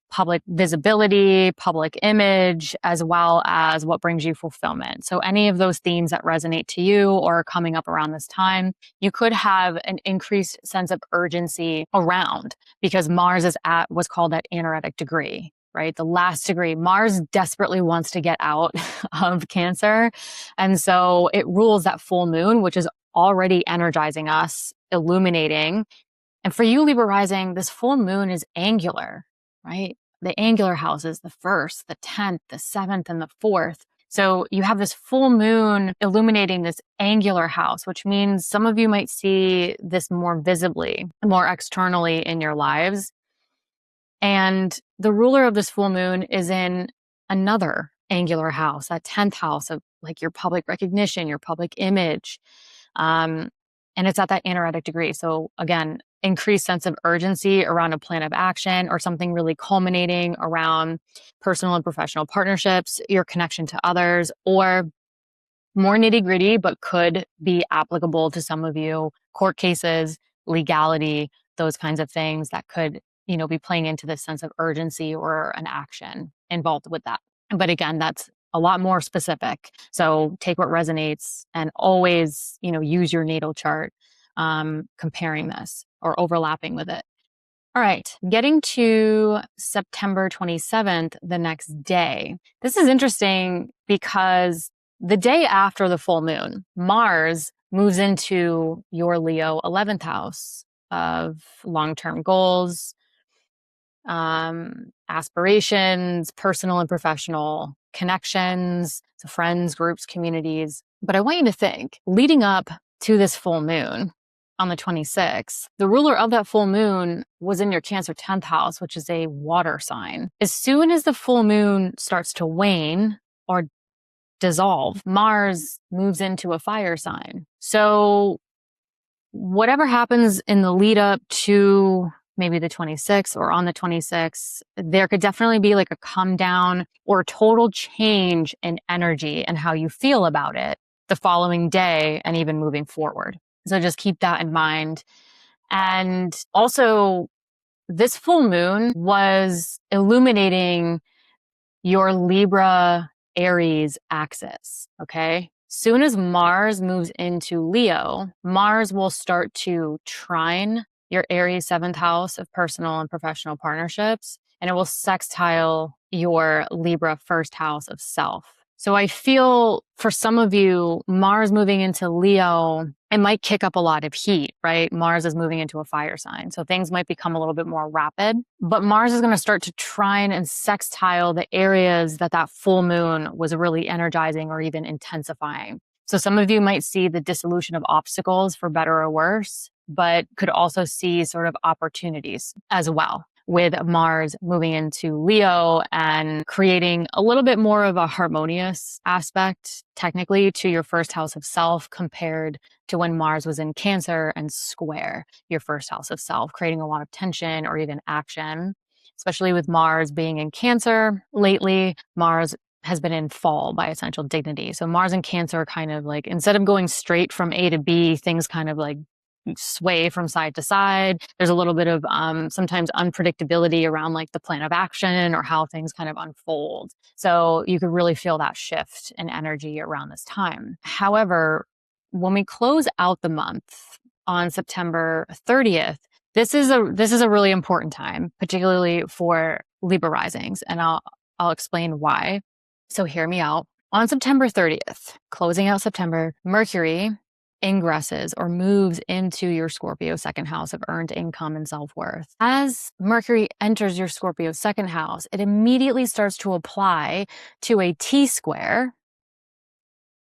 Speaker 1: public visibility, public image, as well as what brings you fulfillment. So any of those themes that resonate to you or are coming up around this time, you could have an increased sense of urgency around, because Mars is at what's called that anaretic degree, right? The last degree. Mars desperately wants to get out of Cancer. And so it rules that full moon, which is already energizing us, illuminating. And for you, Libra Rising, this full moon is angular, right? The angular houses, the 1st, the 10th, the 7th, and the 4th. So you have this full moon illuminating this angular house, which means some of you might see this more visibly, more externally in your lives. And the ruler of this full moon is in another angular house, that 10th house of like your public recognition, your public image. And it's at that anaretic degree. So again, increased sense of urgency around a plan of action or something really culminating around personal and professional partnerships, your connection to others, or more nitty gritty, but could be applicable to some of you, court cases, legality, those kinds of things that could, be playing into this sense of urgency or an action involved with that. But again, that's a lot more specific. So take what resonates and always, use your natal chart, comparing this or overlapping with it. All right, getting to September 27th, the next day. This is interesting because the day after the full moon, Mars moves into your Leo 11th house of long-term goals, aspirations, personal and professional connections, so friends, groups, communities. But I want you to think, leading up to this full moon on the 26th, the ruler of that full moon was in your Cancer 10th house, which is a water sign. As soon as the full moon starts to wane or dissolve, Mars moves into a fire sign. So whatever happens in the lead up to maybe the 26th or on the 26th, there could definitely be like a come down or total change in energy and how you feel about it the following day and even moving forward. So just keep that in mind. And also, this full moon was illuminating your Libra Aries axis, okay? Soon as Mars moves into Leo, Mars will start to trine your Aries 7th house of personal and professional partnerships, and it will sextile your Libra 1st house of self. So I feel for some of you, Mars moving into Leo, it might kick up a lot of heat, right? Mars is moving into a fire sign. So things might become a little bit more rapid, but Mars is going to start to trine and sextile the areas that full moon was really energizing or even intensifying. So some of you might see the dissolution of obstacles for better or worse, but could also see sort of opportunities as well, with Mars moving into Leo and creating a little bit more of a harmonious aspect, technically, to your 1st house of self compared to when Mars was in Cancer and square your 1st house of self, creating a lot of tension or even action, especially with Mars being in Cancer. Lately, Mars has been in fall by essential dignity. So Mars and Cancer kind of like, instead of going straight from A to B, things kind of like sway from side to side. There's a little bit of sometimes unpredictability around like the plan of action or how things kind of unfold. So you could really feel that shift in energy around this time. However, when we close out the month on September 30th, this is a really important time, particularly for Libra risings, and I'll explain why. So hear me out. On September 30th, closing out September, Mercury ingresses or moves into your Scorpio second house of earned income and self-worth. As Mercury enters your Scorpio second house, it immediately starts to apply to a T-square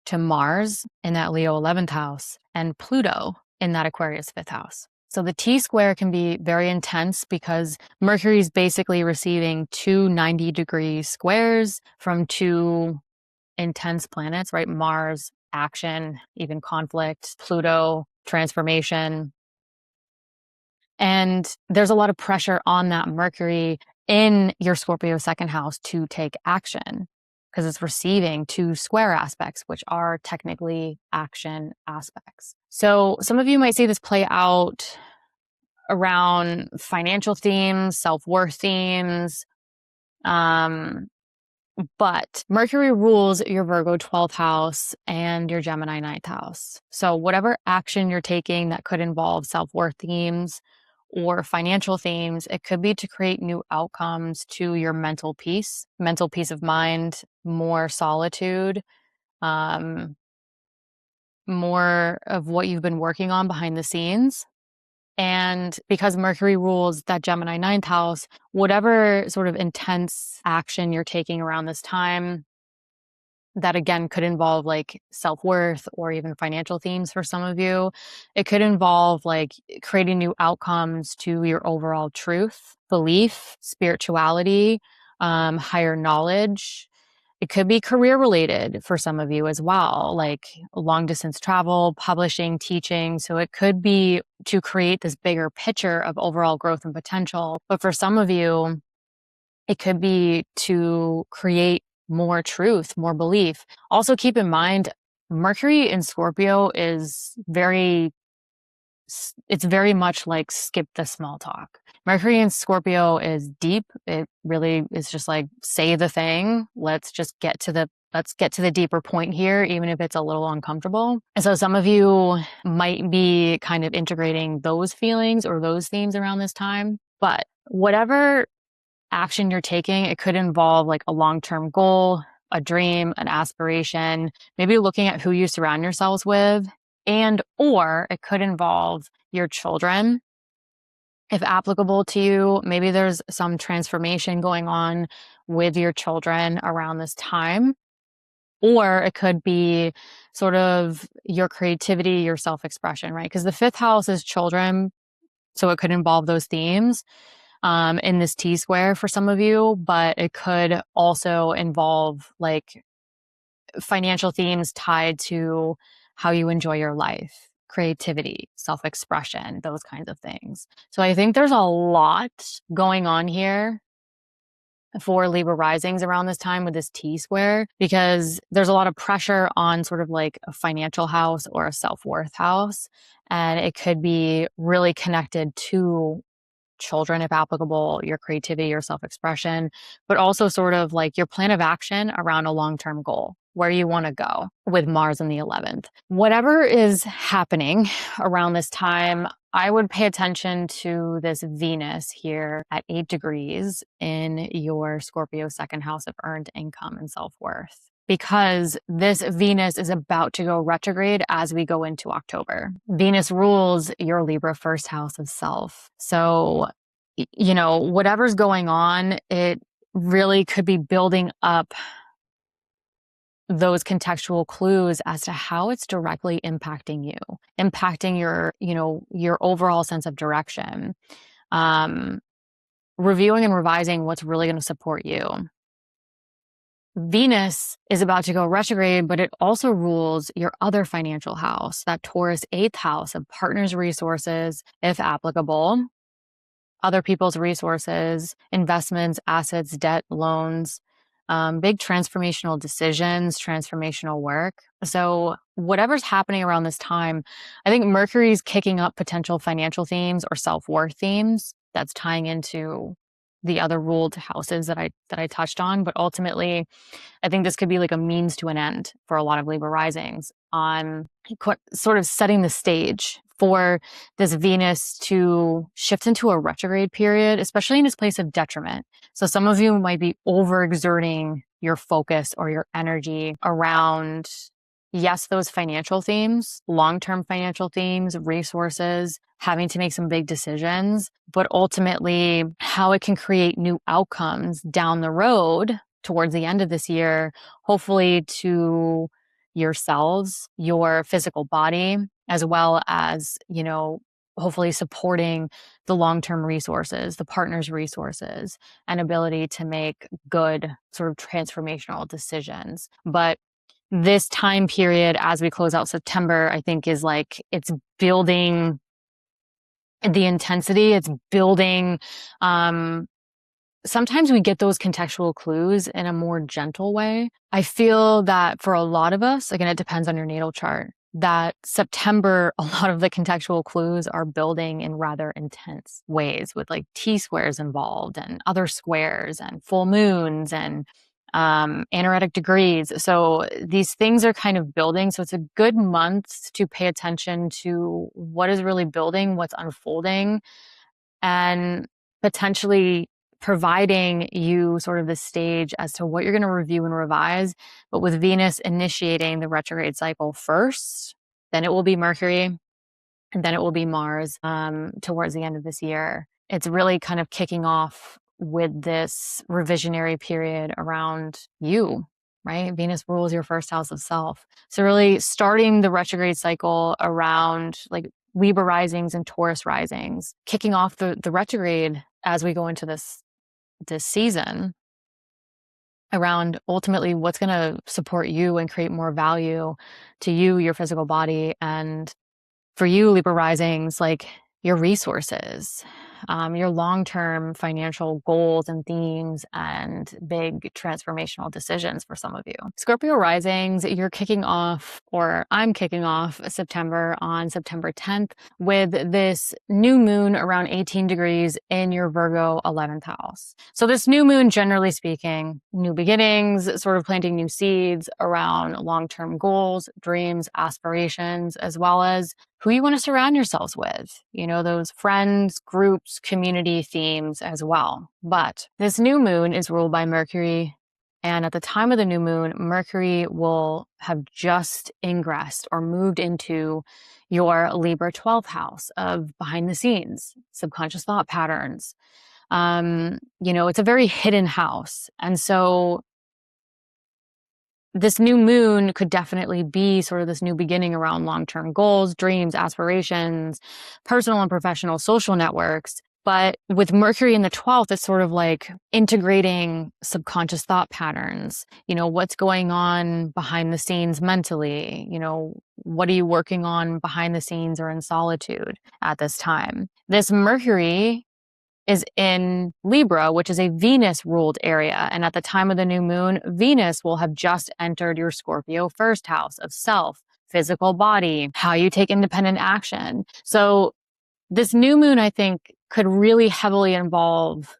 Speaker 1: to Mars in that Leo 11th house and Pluto in that Aquarius 5th house. So the T-square can be very intense because Mercury is basically receiving two 90-degree squares from two intense planets, right? Mars, action, even conflict, Pluto, transformation. And there's a lot of pressure on that Mercury in your Scorpio second house to take action because it's receiving two square aspects, which are technically action aspects. So some of you might see this play out around financial themes, self-worth themes, but Mercury rules your Virgo 12th house and your Gemini 9th house. So whatever action you're taking that could involve self-worth themes or financial themes, it could be to create new outcomes to your mental peace of mind, more solitude, more of what you've been working on behind the scenes. And because Mercury rules that Gemini 9th house, whatever sort of intense action you're taking around this time, that again could involve like self-worth or even financial themes for some of you. It could involve like creating new outcomes to your overall truth, belief, spirituality, higher knowledge. It could be career related for some of you as well, like long distance travel, publishing, teaching. So it could be to create this bigger picture of overall growth and potential. But for some of you, it could be to create more truth, more belief. Also keep in mind, Mercury in Scorpio is it's very much like skip the small talk. Mercury in Scorpio is deep. It really is just like, say the thing. Let's get to the deeper point here, even if it's a little uncomfortable. And so some of you might be kind of integrating those feelings or those themes around this time. But whatever action you're taking, it could involve like a long-term goal, a dream, an aspiration, maybe looking at who you surround yourselves with, or it could involve your children. If applicable to you, maybe there's some transformation going on with your children around this time. Or it could be sort of your creativity, your self-expression, right? Because the 5th house is children, so it could involve those themes in this T-square for some of you, but it could also involve like financial themes tied to how you enjoy your life, creativity, self-expression, those kinds of things. So I think there's a lot going on here for Libra risings around this time with this T-square, because there's a lot of pressure on sort of like a financial house or a self-worth house. And it could be really connected to children, if applicable, your creativity, your self-expression, but also sort of like your plan of action around a long-term goal, where you want to go with Mars in the 11th. Whatever is happening around this time, I would pay attention to this Venus here at 8 degrees in your Scorpio second house of earned income and self-worth, because this Venus is about to go retrograde as we go into October. Venus rules your Libra first house of self. So, whatever's going on, it really could be building up those contextual clues as to how it's directly impacting you, impacting your overall sense of direction, reviewing and revising what's really going to support you. Venus is about to go retrograde, but it also rules your other financial house, that Taurus 8th house of partners' resources, if applicable, other people's resources, investments, assets, debt, loans, big transformational decisions, transformational work. So whatever's happening around this time, I think Mercury's kicking up potential financial themes or self-worth themes that's tying into the other ruled houses that I touched on. But ultimately, I think this could be like a means to an end for a lot of Libra risings on sort of setting the stage for this Venus to shift into a retrograde period, especially in its place of detriment. So some of you might be overexerting your focus or your energy around, yes, those financial themes, long-term financial themes, resources, having to make some big decisions, but ultimately how it can create new outcomes down the road towards the end of this year, hopefully to yourselves, your physical body, as well as, hopefully supporting the long-term resources, the partner's resources, and ability to make good sort of transformational decisions. But this time period, as we close out September, I think is like, it's building the intensity, it's building, sometimes we get those contextual clues in a more gentle way. I feel that for a lot of us, again, it depends on your natal chart, that September, a lot of the contextual clues are building in rather intense ways with like T-squares involved and other squares and full moons and anaretic degrees. So these things are kind of building. So it's a good month to pay attention to what is really building, what's unfolding, and potentially providing you sort of the stage as to what you're going to review and revise. But with Venus initiating the retrograde cycle first, then it will be Mercury, and then it will be Mars towards the end of this year. It's really kind of kicking off with this revisionary period around you, right? Venus rules your first house of self. So really starting the retrograde cycle around like Libra risings and Taurus risings, kicking off the retrograde as we go into this season around ultimately what's going to support you and create more value to you, your physical body, and for you, Libra risings, like your resources, your long-term financial goals and themes and big transformational decisions for some of you. Scorpio risings, you're kicking off, or I'm kicking off September on September 10th with this new moon around 18 degrees in your Virgo 11th house. So this new moon, generally speaking, new beginnings, sort of planting new seeds around long-term goals, dreams, aspirations, as well as who you want to surround yourselves with, those friends, groups, community themes as well. But this new moon is ruled by Mercury. And at the time of the new moon, Mercury will have just ingressed or moved into your Libra 12th house of behind the scenes, subconscious thought patterns. It's a very hidden house. And so this new moon could definitely be sort of this new beginning around long-term goals, dreams, aspirations, personal and professional social networks. But with Mercury in the 12th, it's sort of like integrating subconscious thought patterns. What's going on behind the scenes mentally? What are you working on behind the scenes or in solitude at this time? This Mercury is in Libra, which is a Venus-ruled area. And at the time of the new moon, Venus will have just entered your Scorpio first house of self, physical body, how you take independent action. So this new moon, I think, could really heavily involve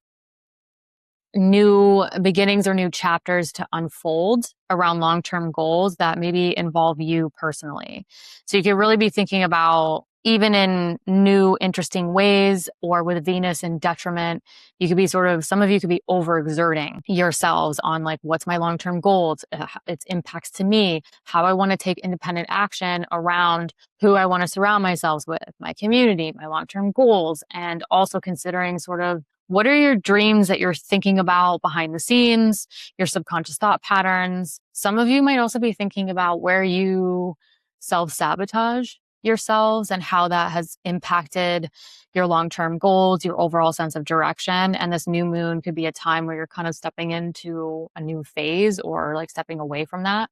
Speaker 1: new beginnings or new chapters to unfold around long-term goals that maybe involve you personally. So you could really be thinking about, even in new, interesting ways, or with Venus in detriment, you could be some of you could be overexerting yourselves on like, what's my long-term goals, its impacts to me, how I want to take independent action around who I want to surround myself with, my community, my long-term goals, and also considering sort of what are your dreams that you're thinking about behind the scenes, your subconscious thought patterns. Some of you might also be thinking about where you self-sabotage yourselves and how that has impacted your long-term goals, your overall sense of direction. And this new moon could be a time where you're kind of stepping into a new phase or like stepping away from that.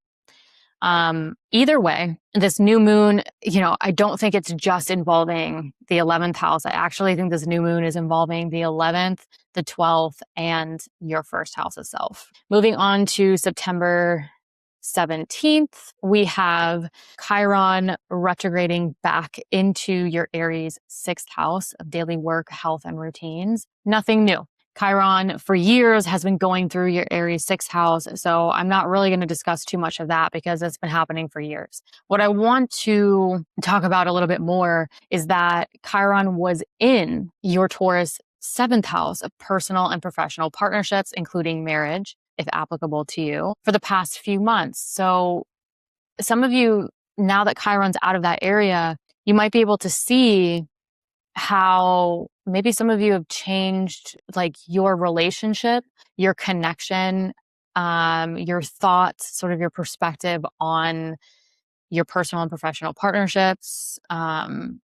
Speaker 1: Either way, this new moon, I don't think it's just involving the 11th house. I actually think this new moon is involving the 11th, the 12th, and your first house itself. Moving on to September 17th, we have Chiron retrograding back into your Aries 6th house of daily work, health, and routines. Nothing new. Chiron for years has been going through your Aries 6th house. So I'm not really going to discuss too much of that because it's been happening for years. What I want to talk about a little bit more is that Chiron was in your Taurus 7th house of personal and professional partnerships, including marriage, if applicable to you, for the past few months. So some of you, now that Chiron's out of that area, you might be able to see how maybe some of you have changed like your relationship, your connection, your thoughts, sort of your perspective on your personal and professional partnerships,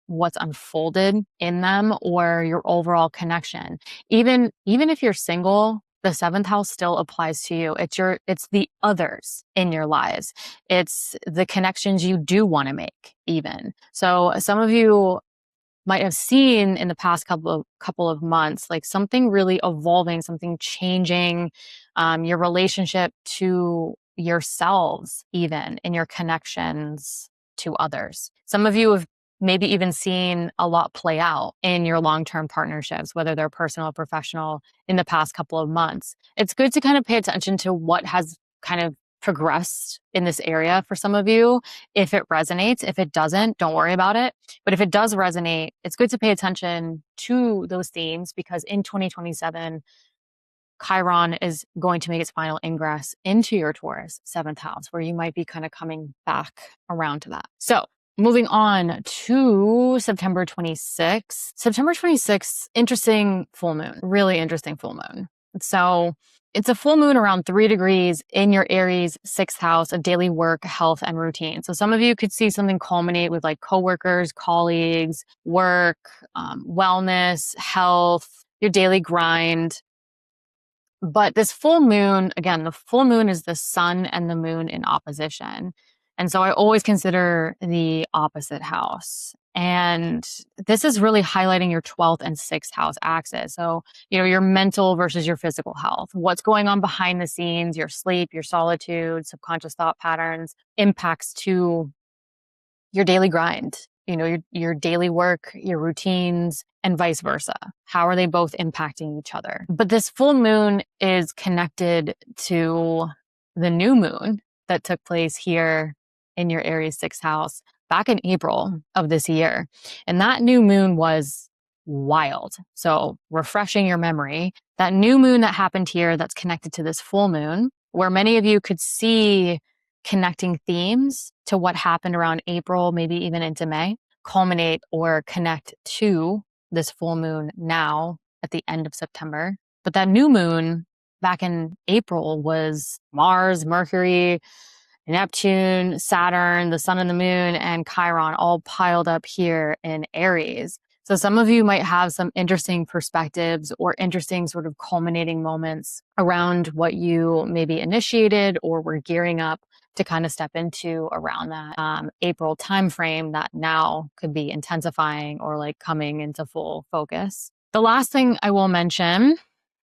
Speaker 1: what's unfolded in them, or your overall connection. Even if you're single, the 7th house still applies to you. It's the others in your lives. It's the connections you do want to make even. So some of you might have seen in the past couple of months, like something really evolving, something changing, your relationship to yourselves, even in your connections to others. Some of you have maybe even seen a lot play out in your long-term partnerships, whether they're personal or professional, in the past couple of months. It's good to kind of pay attention to what has kind of progressed in this area for some of you. If it resonates, if it doesn't, don't worry about it. But if it does resonate, it's good to pay attention to those themes because in 2027, Chiron is going to make its final ingress into your Taurus 7th house, where you might be kind of coming back around to that. So moving on to September 26th. September 26th, interesting full moon, really interesting full moon. So it's a full moon around 3 degrees in your Aries 6th house of daily work, health, and routine. So some of you could see something culminate with like coworkers, colleagues, work, wellness, health, your daily grind. But this full moon, again, the full moon is the sun and the moon in opposition. And so I always consider the opposite house. And this is really highlighting your 12th and 6th house axis. So, your mental versus your physical health, what's going on behind the scenes, your sleep, your solitude, subconscious thought patterns, impacts to your daily grind, your daily work, your routines, and vice versa. How are they both impacting each other? But this full moon is connected to the new moon that took place here in your Aries 6th house back in April of this year. And that new moon was wild. So refreshing your memory, that new moon that happened here that's connected to this full moon, where many of you could see connecting themes to what happened around April, maybe even into May, culminate or connect to this full moon now at the end of September. But that new moon back in April was Mars, Mercury, Neptune, Saturn, the sun and the moon, and Chiron all piled up here in Aries. So some of you might have some interesting perspectives or interesting sort of culminating moments around what you maybe initiated or were gearing up to kind of step into around that April timeframe that now could be intensifying or like coming into full focus. The last thing I will mention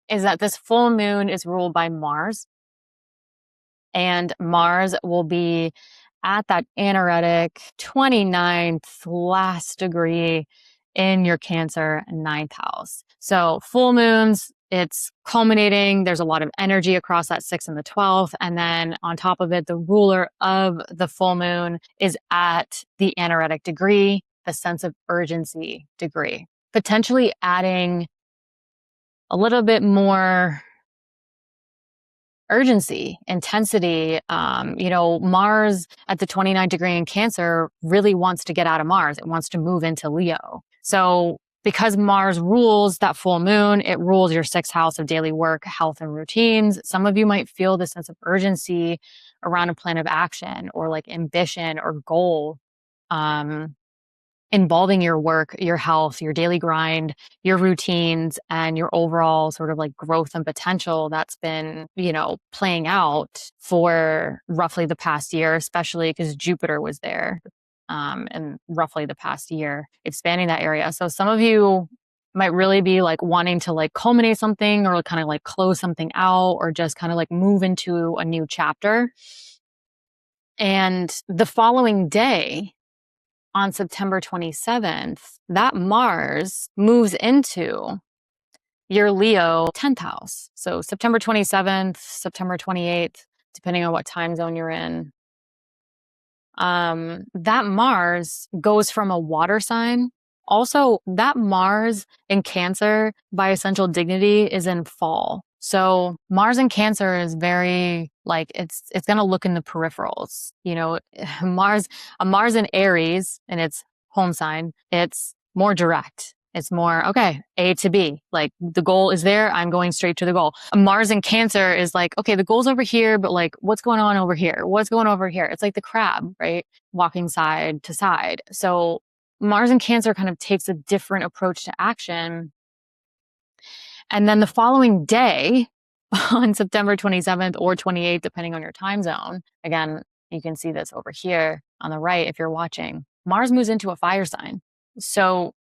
Speaker 1: is that this full moon is ruled by Mars, and Mars will be at that anaretic 29th last degree in your Cancer 9th house. So full moons, it's culminating. There's a lot of energy across that 6th and the 12th. And then on top of it, the ruler of the full moon is at the anaretic degree, the sense of urgency degree, potentially adding a little bit more urgency, intensity. Mars at the 29 degree in Cancer really wants to get out of Mars. It wants to move into Leo. So because Mars rules that full moon, it rules your 6th house of daily work, health, and routines. Some of you might feel this sense of urgency around a plan of action or like ambition or goal. involving your work, your health, your daily grind, your routines, and your overall sort of like growth and potential that's been, playing out for roughly the past year, especially because Jupiter was there in roughly the past year, expanding that area. So some of you might really be like wanting to like culminate something or kind of like close something out or just kind of like move into a new chapter. And the following day, on September 27th, that Mars moves into your Leo 10th house. So September 27th, September 28th, depending on what time zone you're in. That Mars goes from a water sign. Also, that Mars in Cancer by essential dignity is in fall. So Mars in Cancer is very like it's going to look in the peripherals. A Mars in Aries in its home sign, it's more direct. It's more, okay, A to B. Like the goal is there. I'm going straight to the goal. A Mars in Cancer is like, okay, the goal's over here, but like, what's going on over here? What's going over here? It's like the crab, right? Walking side to side. So Mars in Cancer kind of takes a different approach to action. And then the following day on September 27th or 28th, depending on your time zone, again, you can see this over here on the right if you're watching, Mars moves into a fire sign. So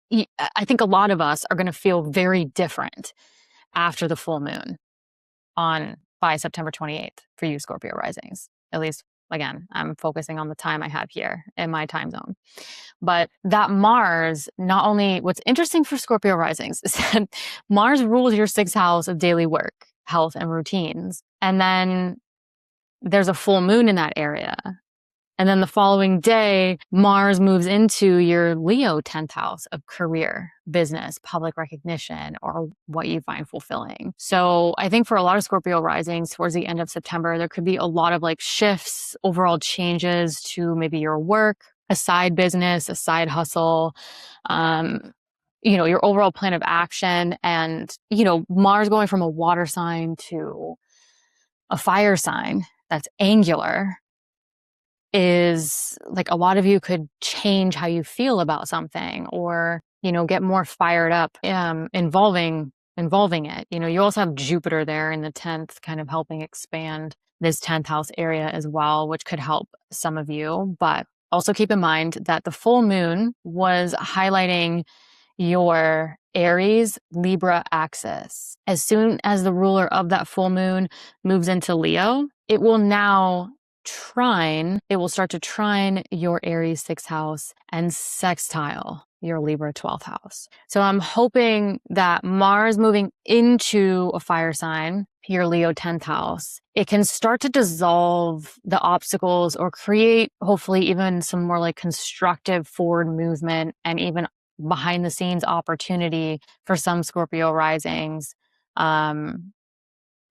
Speaker 1: I think a lot of us are going to feel very different after the full moon by September 28th for you Scorpio risings. At least, again, I'm focusing on the time I have here in my time zone. But that Mars, not only what's interesting for Scorpio risings is that Mars rules your 6th house of daily work, health, and routines. And then there's a full moon in that area. And then the following day, Mars moves into your Leo 10th house of career, business, public recognition, or what you find fulfilling. So I think for a lot of Scorpio risings towards the end of September, there could be a lot of like shifts, overall changes to maybe your work, a side business, a side hustle, your overall plan of action. And, Mars going from a water sign to a fire sign that's angular is like a lot of you could change how you feel about something or, get more fired up, involving it. You also have Jupiter there in the 10th kind of helping expand this 10th house area as well, which could help some of you. But also keep in mind that the full moon was highlighting your Aries Libra axis. As soon as the ruler of that full moon moves into Leo, it will start to trine your Aries 6th house and sextile your Libra 12th house. So I'm hoping that Mars moving into a fire sign, your Leo 10th house, it can start to dissolve the obstacles or create hopefully even some more like constructive forward movement and even behind the scenes opportunity for some Scorpio risings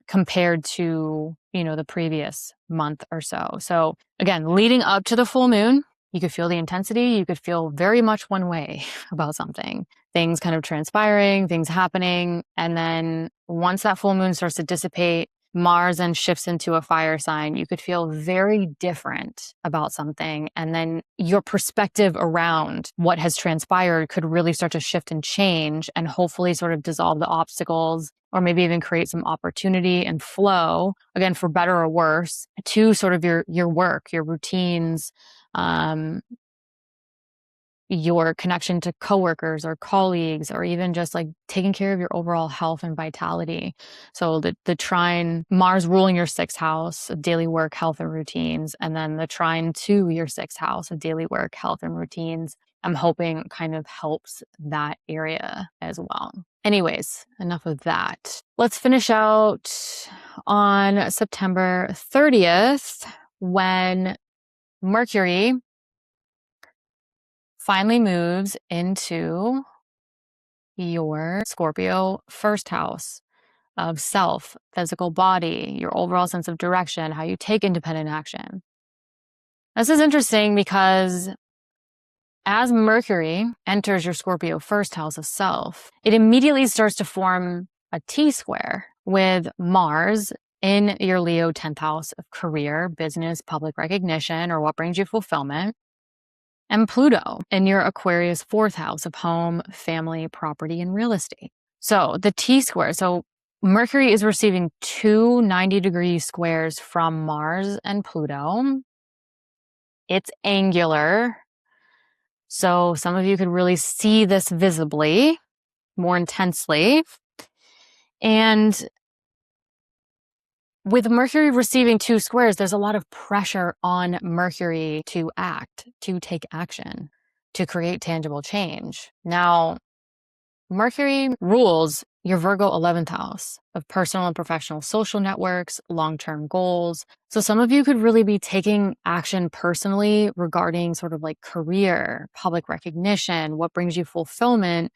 Speaker 1: compared to, the previous month or so. So again, leading up to the full moon, you could feel the intensity. You could feel very much one way about something, things kind of transpiring, things happening. And then once that full moon starts to dissipate, Mars then shifts into a fire sign. You could feel very different about something. And then your perspective around what has transpired could really start to shift and change and hopefully sort of dissolve the obstacles or maybe even create some opportunity and flow, again, for better or worse, to sort of your work, your routines, your connection to coworkers or colleagues, or even just like taking care of your overall health and vitality. So the trine, Mars ruling your 6th house of daily work, health, and routines, and then the trine to your 6th house of daily work, health, and routines, I'm hoping kind of helps that area as well. Anyways, enough of that. Let's finish out on September 30th when Mercury finally moves into your Scorpio 1st house of self, physical body, your overall sense of direction, how you take independent action. This is interesting because as Mercury enters your Scorpio 1st house of self, it immediately starts to form a T-square with Mars in your Leo 10th house of career, business, public recognition, or what brings you fulfillment. and Pluto in your Aquarius 4th house of home, family, property, and real estate. So the T-square, so Mercury is receiving two 90-degree squares from Mars and Pluto. It's angular. So some of you could really see this visibly, more intensely. And with Mercury receiving two squares, there's a lot of pressure on Mercury to act, to take action, to create tangible change. Now, Mercury rules your Virgo 11th house of personal and professional social networks, long-term goals. So some of you could really be taking action personally regarding sort of like career, public recognition, what brings you fulfillment,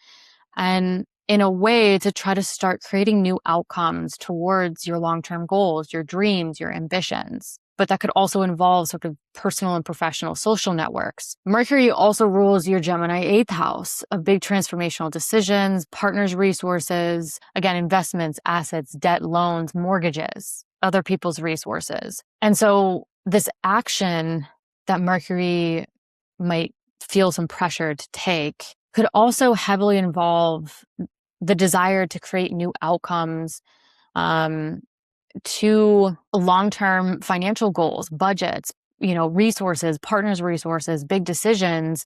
Speaker 1: and in a way to try to start creating new outcomes towards your long-term goals, your dreams, your ambitions. But that could also involve sort of personal and professional social networks. Mercury also rules your Gemini 8th house of big transformational decisions, partners' resources, again, investments, assets, debt, loans, mortgages, other people's resources. And so this action that Mercury might feel some pressure to take could also heavily involve the desire to create new outcomes to long-term financial goals, budgets, resources, partners' resources, big decisions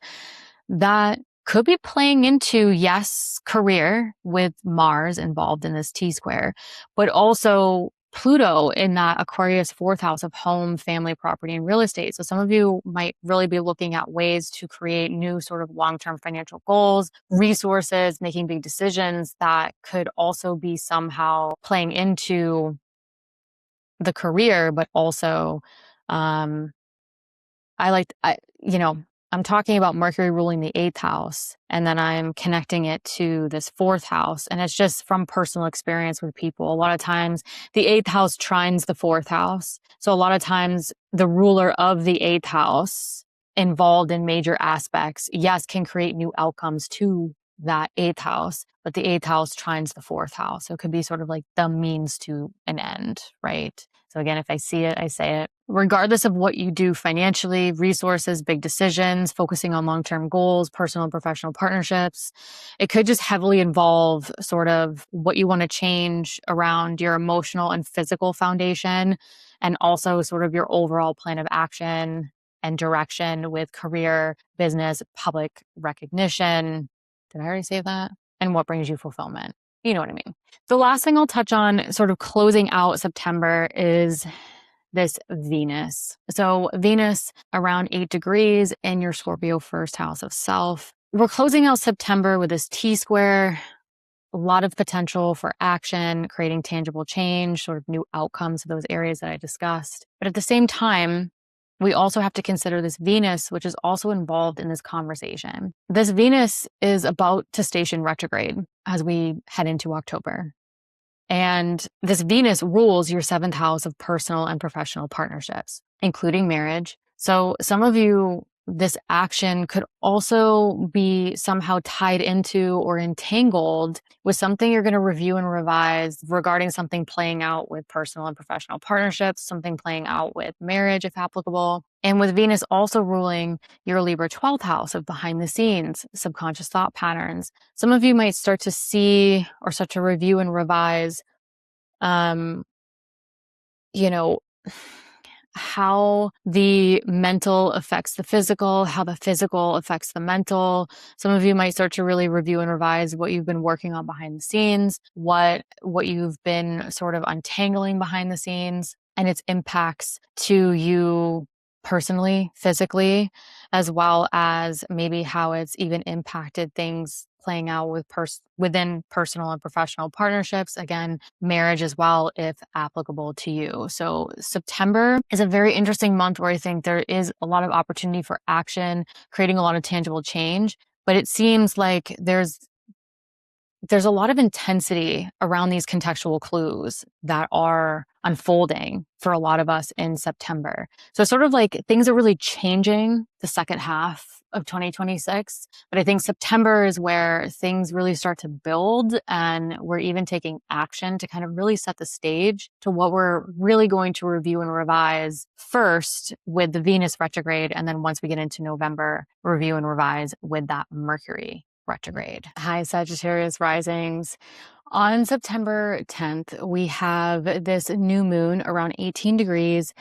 Speaker 1: that could be playing into, yes, career with Mars involved in this T-square, but also Pluto in that Aquarius 4th house of home, family, property, and real estate. So some of you might really be looking at ways to create new sort of long-term financial goals, resources, making big decisions that could also be somehow playing into the career, but also, I'm talking about Mercury ruling the 8th house, and then I'm connecting it to this 4th house. And it's just from personal experience with people. A lot of times the 8th house trines the 4th house. So a lot of times the ruler of the 8th house involved in major aspects, yes, can create new outcomes to that 8th house, but the 8th house trines the 4th house. So it could be sort of like the means to an end, right? So again, if I see it, I say it. Regardless of what you do financially, resources, big decisions, focusing on long-term goals, personal and professional partnerships, it could just heavily involve sort of what you want to change around your emotional and physical foundation, and also sort of your overall plan of action and direction with career, business, public recognition. Did I already say that? And what brings you fulfillment? You know what I mean? The last thing I'll touch on, sort of closing out September, is this Venus. So Venus around 8 degrees in your Scorpio 1st house of self. We're closing out September with this T-square, a lot of potential for action, creating tangible change, sort of new outcomes of those areas that I discussed. But at the same time, we also have to consider this Venus, which is also involved in this conversation. This Venus is about to station retrograde as we head into October. And this Venus rules your 7th house of personal and professional partnerships, including marriage. So some of you, this action could also be somehow tied into or entangled with something you're going to review and revise regarding something playing out with personal and professional partnerships, something playing out with marriage, if applicable. And with Venus also ruling your Libra 12th house of behind the scenes, subconscious thought patterns, some of you might start to see or start to review and revise, how the mental affects the physical, how the physical affects the mental. Some of you might start to really review and revise what you've been working on behind the scenes, what you've been sort of untangling behind the scenes, and its impacts to you personally, physically, as well as maybe how it's even impacted things playing out with within personal and professional partnerships, again, marriage as well, if applicable to you. So September is a very interesting month where I think there is a lot of opportunity for action, creating a lot of tangible change, but it seems like there's a lot of intensity around these contextual clues that are unfolding for a lot of us in September. So it's sort of like things are really changing the second half of 2026. But I think September is where things really start to build, and we're even taking action to kind of really set the stage to what we're really going to review and revise first with the Venus retrograde. And then once we get into November, review and revise with that Mercury retrograde. Hi, Sagittarius Risings. On September 10th, we have this new moon around 18 degrees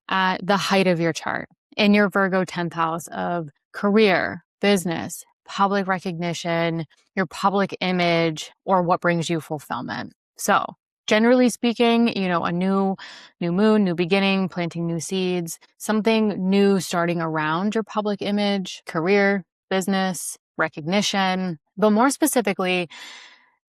Speaker 1: at the height of your chart in your Virgo 10th house of career, business, public recognition, your public image, or what brings you fulfillment. So generally speaking, a new moon, new beginning, planting new seeds, something new starting around your public image, career, business, recognition. But more specifically,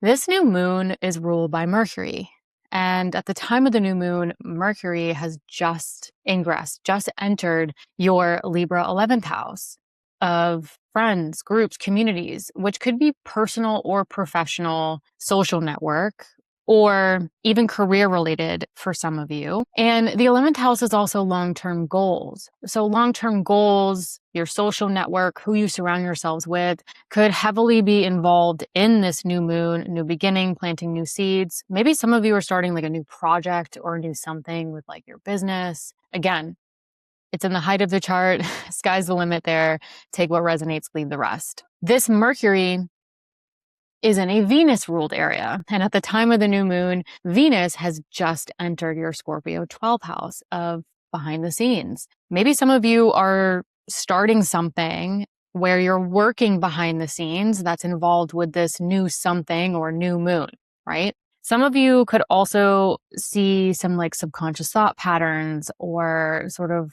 Speaker 1: this new moon is ruled by Mercury. And at the time of the new moon, Mercury has just entered your Libra 11th house of friends, groups, communities, which could be personal or professional, social network, or even career related for some of you. And the 11th house is also long-term goals. So long-term goals, your social network, who you surround yourselves with, could heavily be involved in this new moon, new beginning, planting new seeds. Maybe some of you are starting like a new project or a new something with like your business. Again, it's in the height of the chart. Sky's the limit there. Take what resonates, leave the rest. This Mercury is in a Venus-ruled area. And at the time of the new moon, Venus has just entered your Scorpio 12th house of behind the scenes. Maybe some of you are starting something where you're working behind the scenes that's involved with this new something or new moon, right? Some of you could also see some like subconscious thought patterns or sort of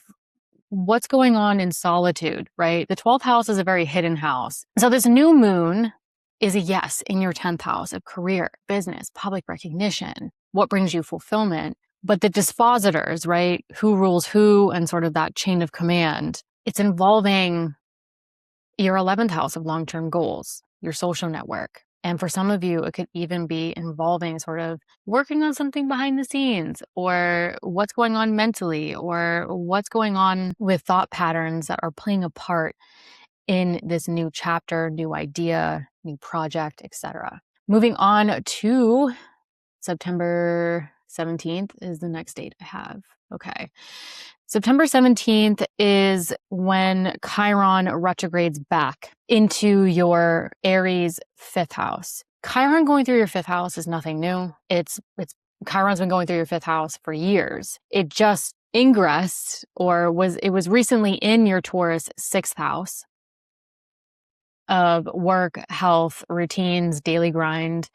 Speaker 1: what's going on in solitude, right? The 12th house is a very hidden house. So this new moon is a yes in your 10th house of career, business, public recognition, what brings you fulfillment. But the dispositors, right? Who rules who and sort of that chain of command, it's involving your 11th house of long-term goals, your social network. And for some of you, it could even be involving sort of working on something behind the scenes or what's going on mentally or what's going on with thought patterns that are playing a part in this new chapter, new idea, new project, etc. Moving on to September 17th is the next date I have. Okay. September 17th is when Chiron retrogrades back into your Aries 5th house. Chiron going through your 5th house is nothing new. Chiron's been going through your 5th house for years. It just ingressed it was recently in your Taurus 6th house of work, health, routines, daily grind.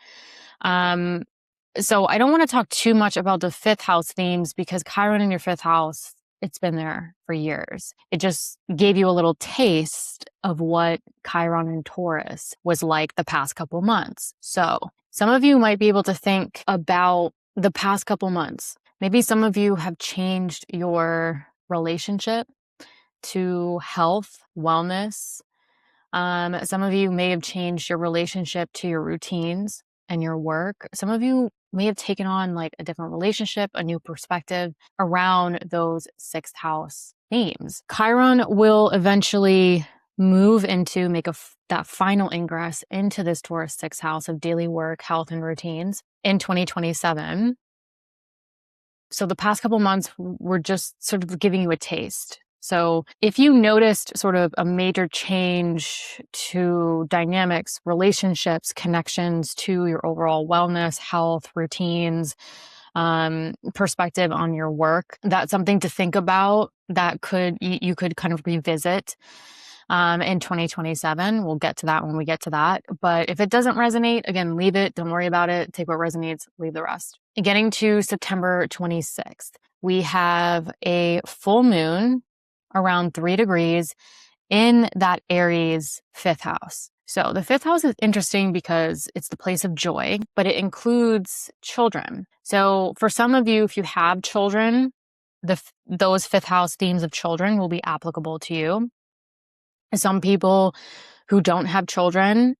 Speaker 1: So I don't want to talk too much about the 5th house themes because Chiron in your 5th house, it's been there for years. It just gave you a little taste of what Chiron in Taurus was like the past couple months. So some of you might be able to think about the past couple months. Maybe some of you have changed your relationship to health, wellness. Some of you may have changed your relationship to your routines and your work. Some of you may have taken on like a different relationship, a new perspective around those 6th house themes. Chiron will eventually move into that final ingress into this Taurus 6th house of daily work, health, and routines in 2027. So the past couple months were just sort of giving you a taste. So if you noticed sort of a major change to dynamics, relationships, connections to your overall wellness, health, routines, perspective on your work, that's something to think about that you could kind of revisit in 2027. We'll get to that when we get to that. But if it doesn't resonate, again, leave it. Don't worry about it. Take what resonates, leave the rest. Getting to September 26th, we have a full moon around 3 degrees in that Aries 5th house. So the 5th house is interesting because it's the place of joy, but it includes children. So for some of you, if you have children, those 5th house themes of children will be applicable to you. Some people who don't have children,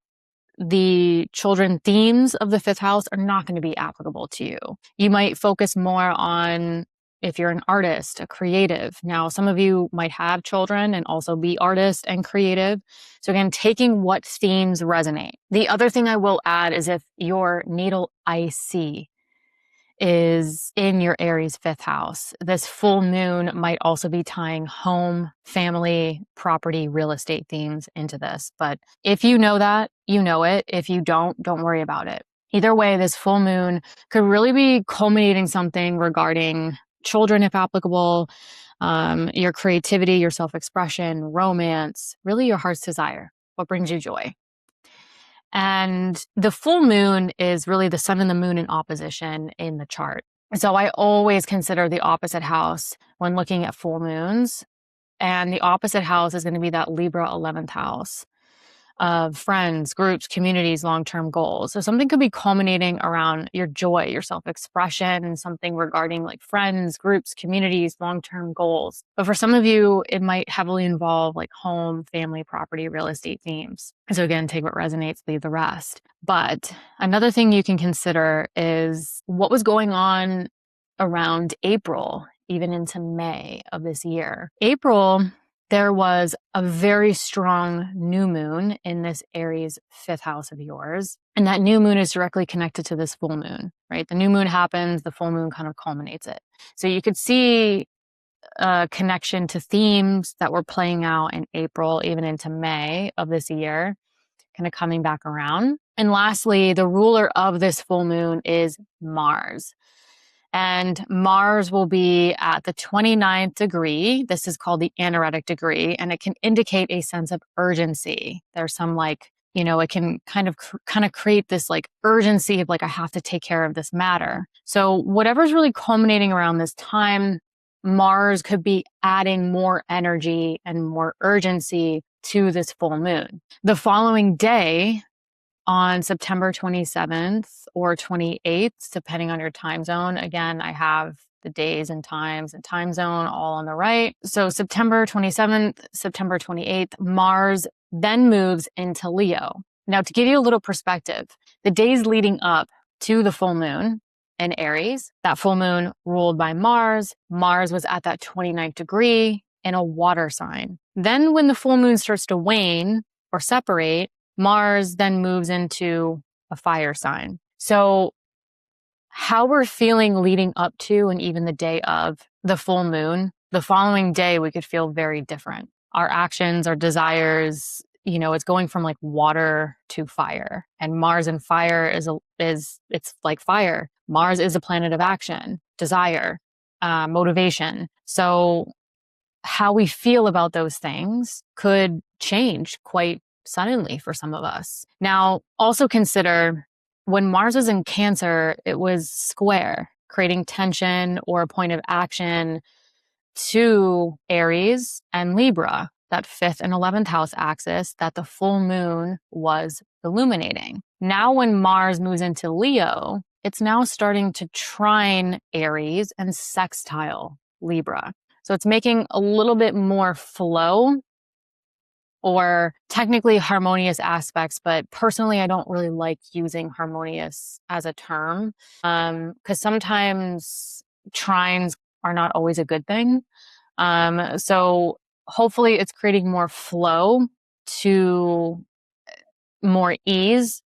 Speaker 1: the children themes of the 5th house are not going to be applicable to you. You might focus more on if you're an artist, a creative. Now, some of you might have children and also be artists and creative. So again, taking what themes resonate. The other thing I will add is if your natal IC is in your Aries 5th house, this full moon might also be tying home, family, property, real estate themes into this. But if you know that, you know it. If you don't worry about it. Either way, this full moon could really be culminating something regarding children, if applicable, your creativity, your self-expression, romance, really your heart's desire, what brings you joy. And the full moon is really the sun and the moon in opposition in the chart. So I always consider the opposite house when looking at full moons. And the opposite house is going to be that Libra 11th house of friends, groups, communities, long-term goals. So something could be culminating around your joy, your self-expression, something regarding like friends, groups, communities, long-term goals. But for some of you, it might heavily involve like home, family, property, real estate themes. So again, take what resonates, leave the rest. But another thing you can consider is what was going on around April, even into May of this year. April, there was a very strong new moon in this Aries 5th house of yours. And that new moon is directly connected to this full moon, right? The new moon happens, the full moon kind of culminates it. So you could see a connection to themes that were playing out in April, even into May of this year, kind of coming back around. And lastly, the ruler of this full moon is Mars. And Mars will be at the 29th degree. This is called the anaretic degree, and it can indicate a sense of urgency. There's some like, it can kind of create this like urgency of like, I have to take care of this matter. So whatever's really culminating around this time, Mars could be adding more energy and more urgency to this full moon. The following day, on September 27th or 28th, depending on your time zone. Again, I have the days and times and time zone all on the right. So September 27th, September 28th, Mars then moves into Leo. Now, to give you a little perspective, the days leading up to the full moon in Aries, that full moon ruled by Mars. Mars was at that 29th degree in a water sign. Then when the full moon starts to wane or separate, Mars then moves into a fire sign. So how we're feeling leading up to and even the day of the full moon, the following day we could feel very different. Our actions, our desires, it's going from like water to fire. And Mars and fire it's like fire. Mars is a planet of action, desire, motivation. So how we feel about those things could change quite suddenly for some of us. Now, also consider when Mars was in Cancer, it was square, creating tension or a point of action to Aries and Libra, that 5th and 11th house axis that the full moon was illuminating. Now, when Mars moves into Leo, it's now starting to trine Aries and sextile Libra. So it's making a little bit more flow or technically harmonious aspects, but personally, I don't really like using harmonious as a term because sometimes trines are not always a good thing. So hopefully it's creating more flow to more ease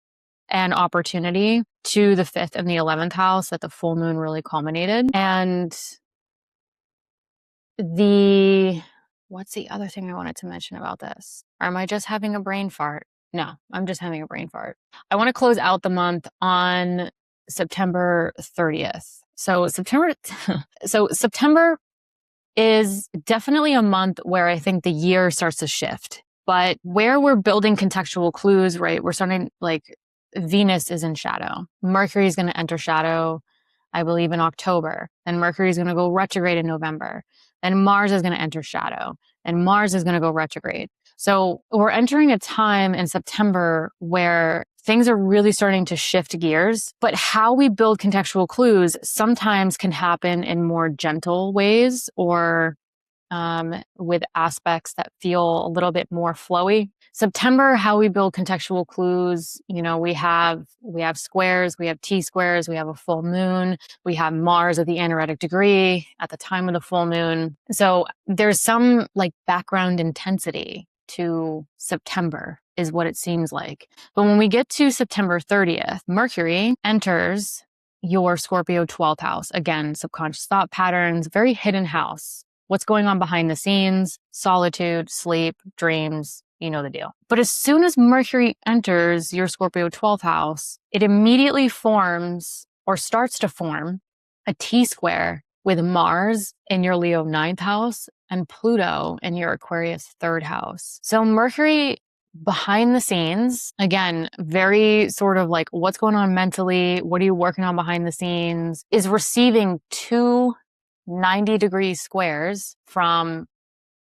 Speaker 1: and opportunity to the 5th and the 11th house that the full moon really culminated. And what's the other thing I wanted to mention about this? Or am I just having a brain fart? No, I'm just having a brain fart. I want to close out the month on September 30th. So September is definitely a month where I think the year starts to shift. But where we're building contextual clues, right? We're starting like Venus is in shadow. Mercury is going to enter shadow, I believe, in October. Then Mercury is going to go retrograde in November. Then Mars is going to enter shadow. And Mars is going to go retrograde. So we're entering a time in September where things are really starting to shift gears. But how we build contextual clues sometimes can happen in more gentle ways or with aspects that feel a little bit more flowy. September, how we build contextual clues. We have squares, we have T-squares, we have a full moon, we have Mars at the anaretic degree at the time of the full moon. So there's some like background intensity to September is what it seems like. But when we get to September 30th, Mercury enters your Scorpio 12th house. Again, subconscious thought patterns, very hidden house. What's going on behind the scenes, solitude, sleep, dreams, you know the deal. But as soon as Mercury enters your Scorpio 12th house, it immediately forms or starts to form a T-square with Mars in your Leo 9th house and Pluto in your Aquarius 3rd house. So Mercury behind the scenes, again, very sort of like what's going on mentally, what are you working on behind the scenes, is receiving two 90-degree squares from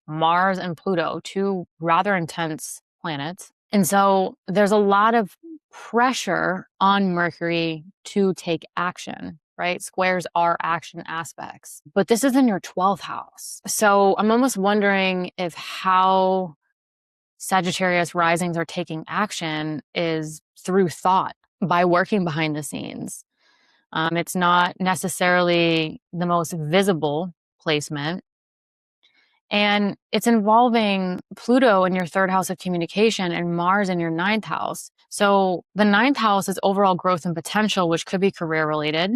Speaker 1: Mars and Pluto, two rather intense planets. And so there's a lot of pressure on Mercury to take action, right? Squares are action aspects, but this is in your 12th house. So I'm almost wondering if how Sagittarius risings are taking action is through thought, by working behind the scenes. It's not necessarily the most visible placement. And it's involving Pluto in your 3rd house of communication and Mars in your 9th house. So the 9th house is overall growth and potential, which could be career related.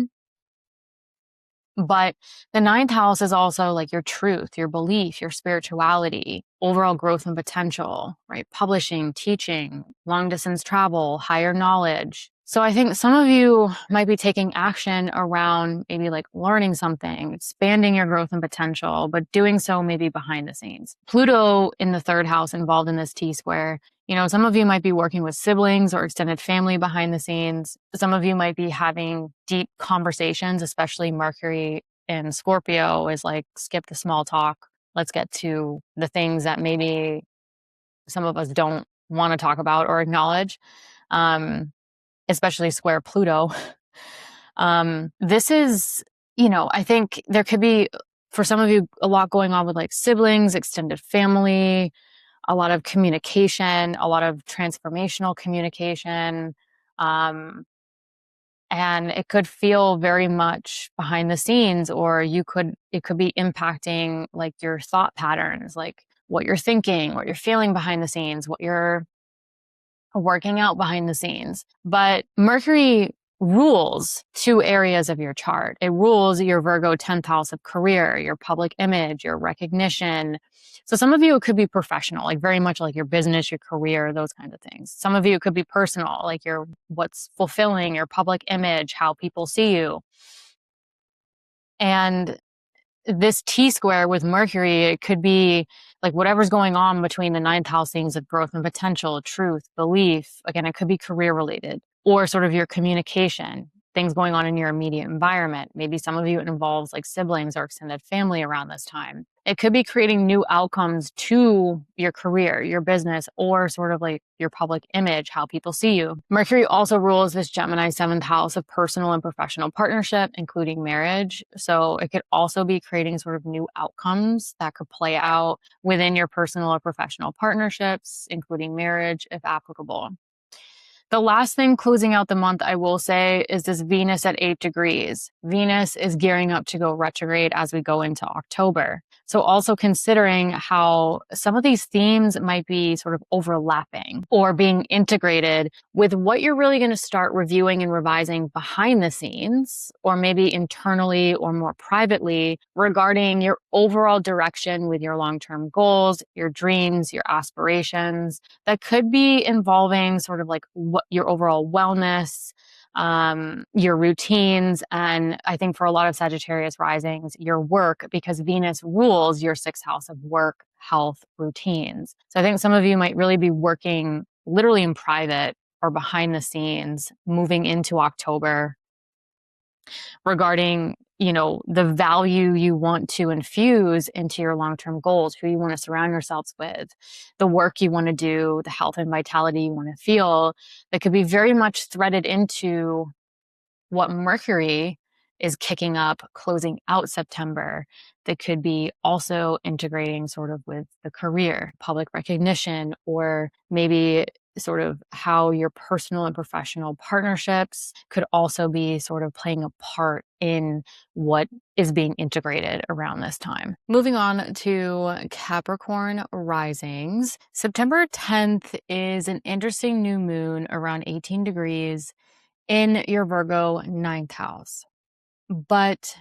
Speaker 1: But the 9th house is also like your truth, your belief, your spirituality, overall growth and potential, right? Publishing, teaching, long distance travel, higher knowledge. So I think some of you might be taking action around maybe like learning something, expanding your growth and potential, but doing so maybe behind the scenes. Pluto in the 3rd house involved in this T-square. Some of you might be working with siblings or extended family behind the scenes. Some of you might be having deep conversations, especially Mercury in Scorpio is like, skip the small talk. Let's get to the things that maybe some of us don't want to talk about or acknowledge, especially square Pluto. This is, I think there could be, for some of you, a lot going on with like siblings, extended family, a lot of communication, a lot of transformational communication. And it could feel very much behind the scenes, or it could be impacting like your thought patterns, like what you're thinking, what you're feeling behind the scenes, what you're working out behind the scenes. But Mercury rules 2 areas of your chart. It rules your Virgo 10th house of career, your public image, your recognition. So some of you, it could be professional, like very much like your business, your career, those kinds of things. Some of you, it could be personal, like what's fulfilling your public image, how people see you. And this T-square with Mercury, it could be like whatever's going on between the 9th house things of growth and potential, truth, belief. Again, it could be career related, or sort of your communication, things going on in your immediate environment. Maybe some of you, it involves like siblings or extended family around this time. It could be creating new outcomes to your career, your business, or sort of like your public image, how people see you. Mercury also rules this Gemini 7th house of personal and professional partnership, including marriage. So it could also be creating sort of new outcomes that could play out within your personal or professional partnerships, including marriage, if applicable. The last thing closing out the month, I will say, is this Venus at 8 degrees. Venus is gearing up to go retrograde as we go into October. So also considering how some of these themes might be sort of overlapping or being integrated with what you're really going to start reviewing and revising behind the scenes, or maybe internally or more privately, regarding your overall direction with your long-term goals, your dreams, your aspirations, that could be involving sort of like what your overall wellness, your routines, and I think for a lot of Sagittarius risings, your work, because Venus rules your 6th house of work, health, routines. So I think some of you might really be working literally in private or behind the scenes moving into October regarding, the value you want to infuse into your long-term goals, who you want to surround yourselves with, the work you want to do, the health and vitality you want to feel, that could be very much threaded into what Mercury is kicking up, closing out September, that could be also integrating sort of with the career, public recognition, or maybe sort of how your personal and professional partnerships could also be sort of playing a part in what is being integrated around this time. Moving on to Capricorn risings. September 10th is an interesting new moon around 18 degrees in your Virgo ninth house. But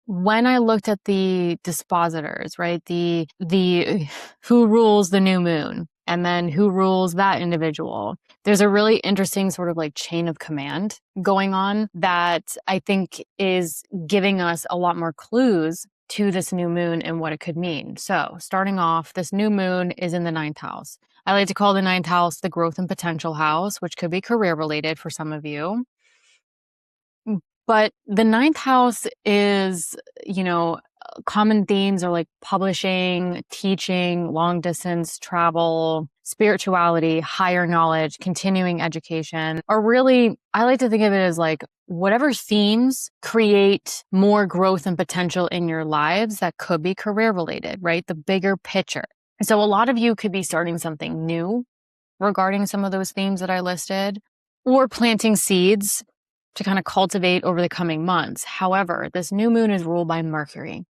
Speaker 1: when I looked at the dispositors, right, the who rules the new moon and then who rules that individual, there's a really interesting sort of like chain of command going on that I think is giving us a lot more clues to this new moon and what it could mean. So starting off, this new moon is in the ninth house. I like to call the ninth house the growth and potential house, which could be career related for some of you. But the ninth house is, common themes are like publishing, teaching, long distance travel, spirituality, higher knowledge, continuing education, or really, I like to think of it as like whatever themes create more growth and potential in your lives that could be career related, right? The bigger picture. So a lot of you could be starting something new regarding some of those themes that I listed, or planting seeds to kind of cultivate over the coming months. However, this new moon is ruled by Mercury.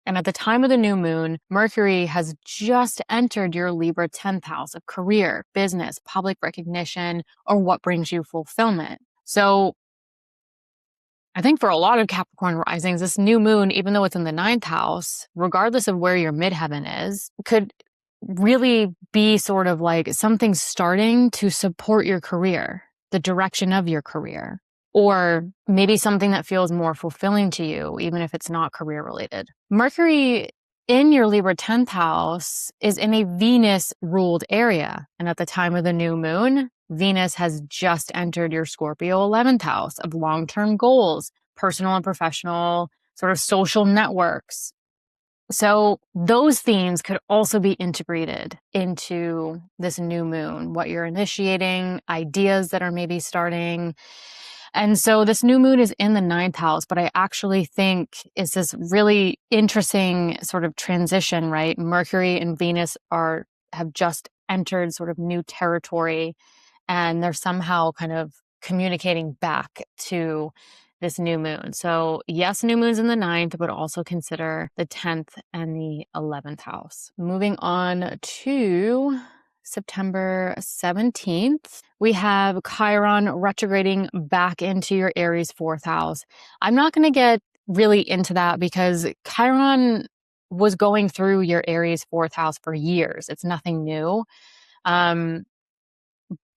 Speaker 1: And at the time of the new moon, Mercury has just entered your Libra 10th house of career, business, public recognition, or what brings you fulfillment. So I think for a lot of Capricorn risings, this new moon, even though it's in the ninth house, regardless of where your midheaven is, could really be sort of like something starting to support your career, the direction of your career, or maybe something that feels more fulfilling to you, even if it's not career related. Mercury in your Libra 10th house is in a Venus ruled area. And at the time of the new moon, Venus has just entered your Scorpio 11th house of long-term goals, personal and professional, sort of social networks. So those themes could also be integrated into this new moon, what you're initiating, ideas that are maybe starting. And so this new moon is in the ninth house, but I actually think it's this really interesting sort of transition, right? Mercury and Venus have just entered sort of new territory, and they're somehow kind of communicating back to this new moon. So yes, new moon's in the ninth, but also consider the 10th and the 11th house. Moving on to September 17th, we have Chiron retrograding back into your Aries 4th house. I'm not going to get really into that because Chiron was going through your Aries 4th house for years. It's nothing new.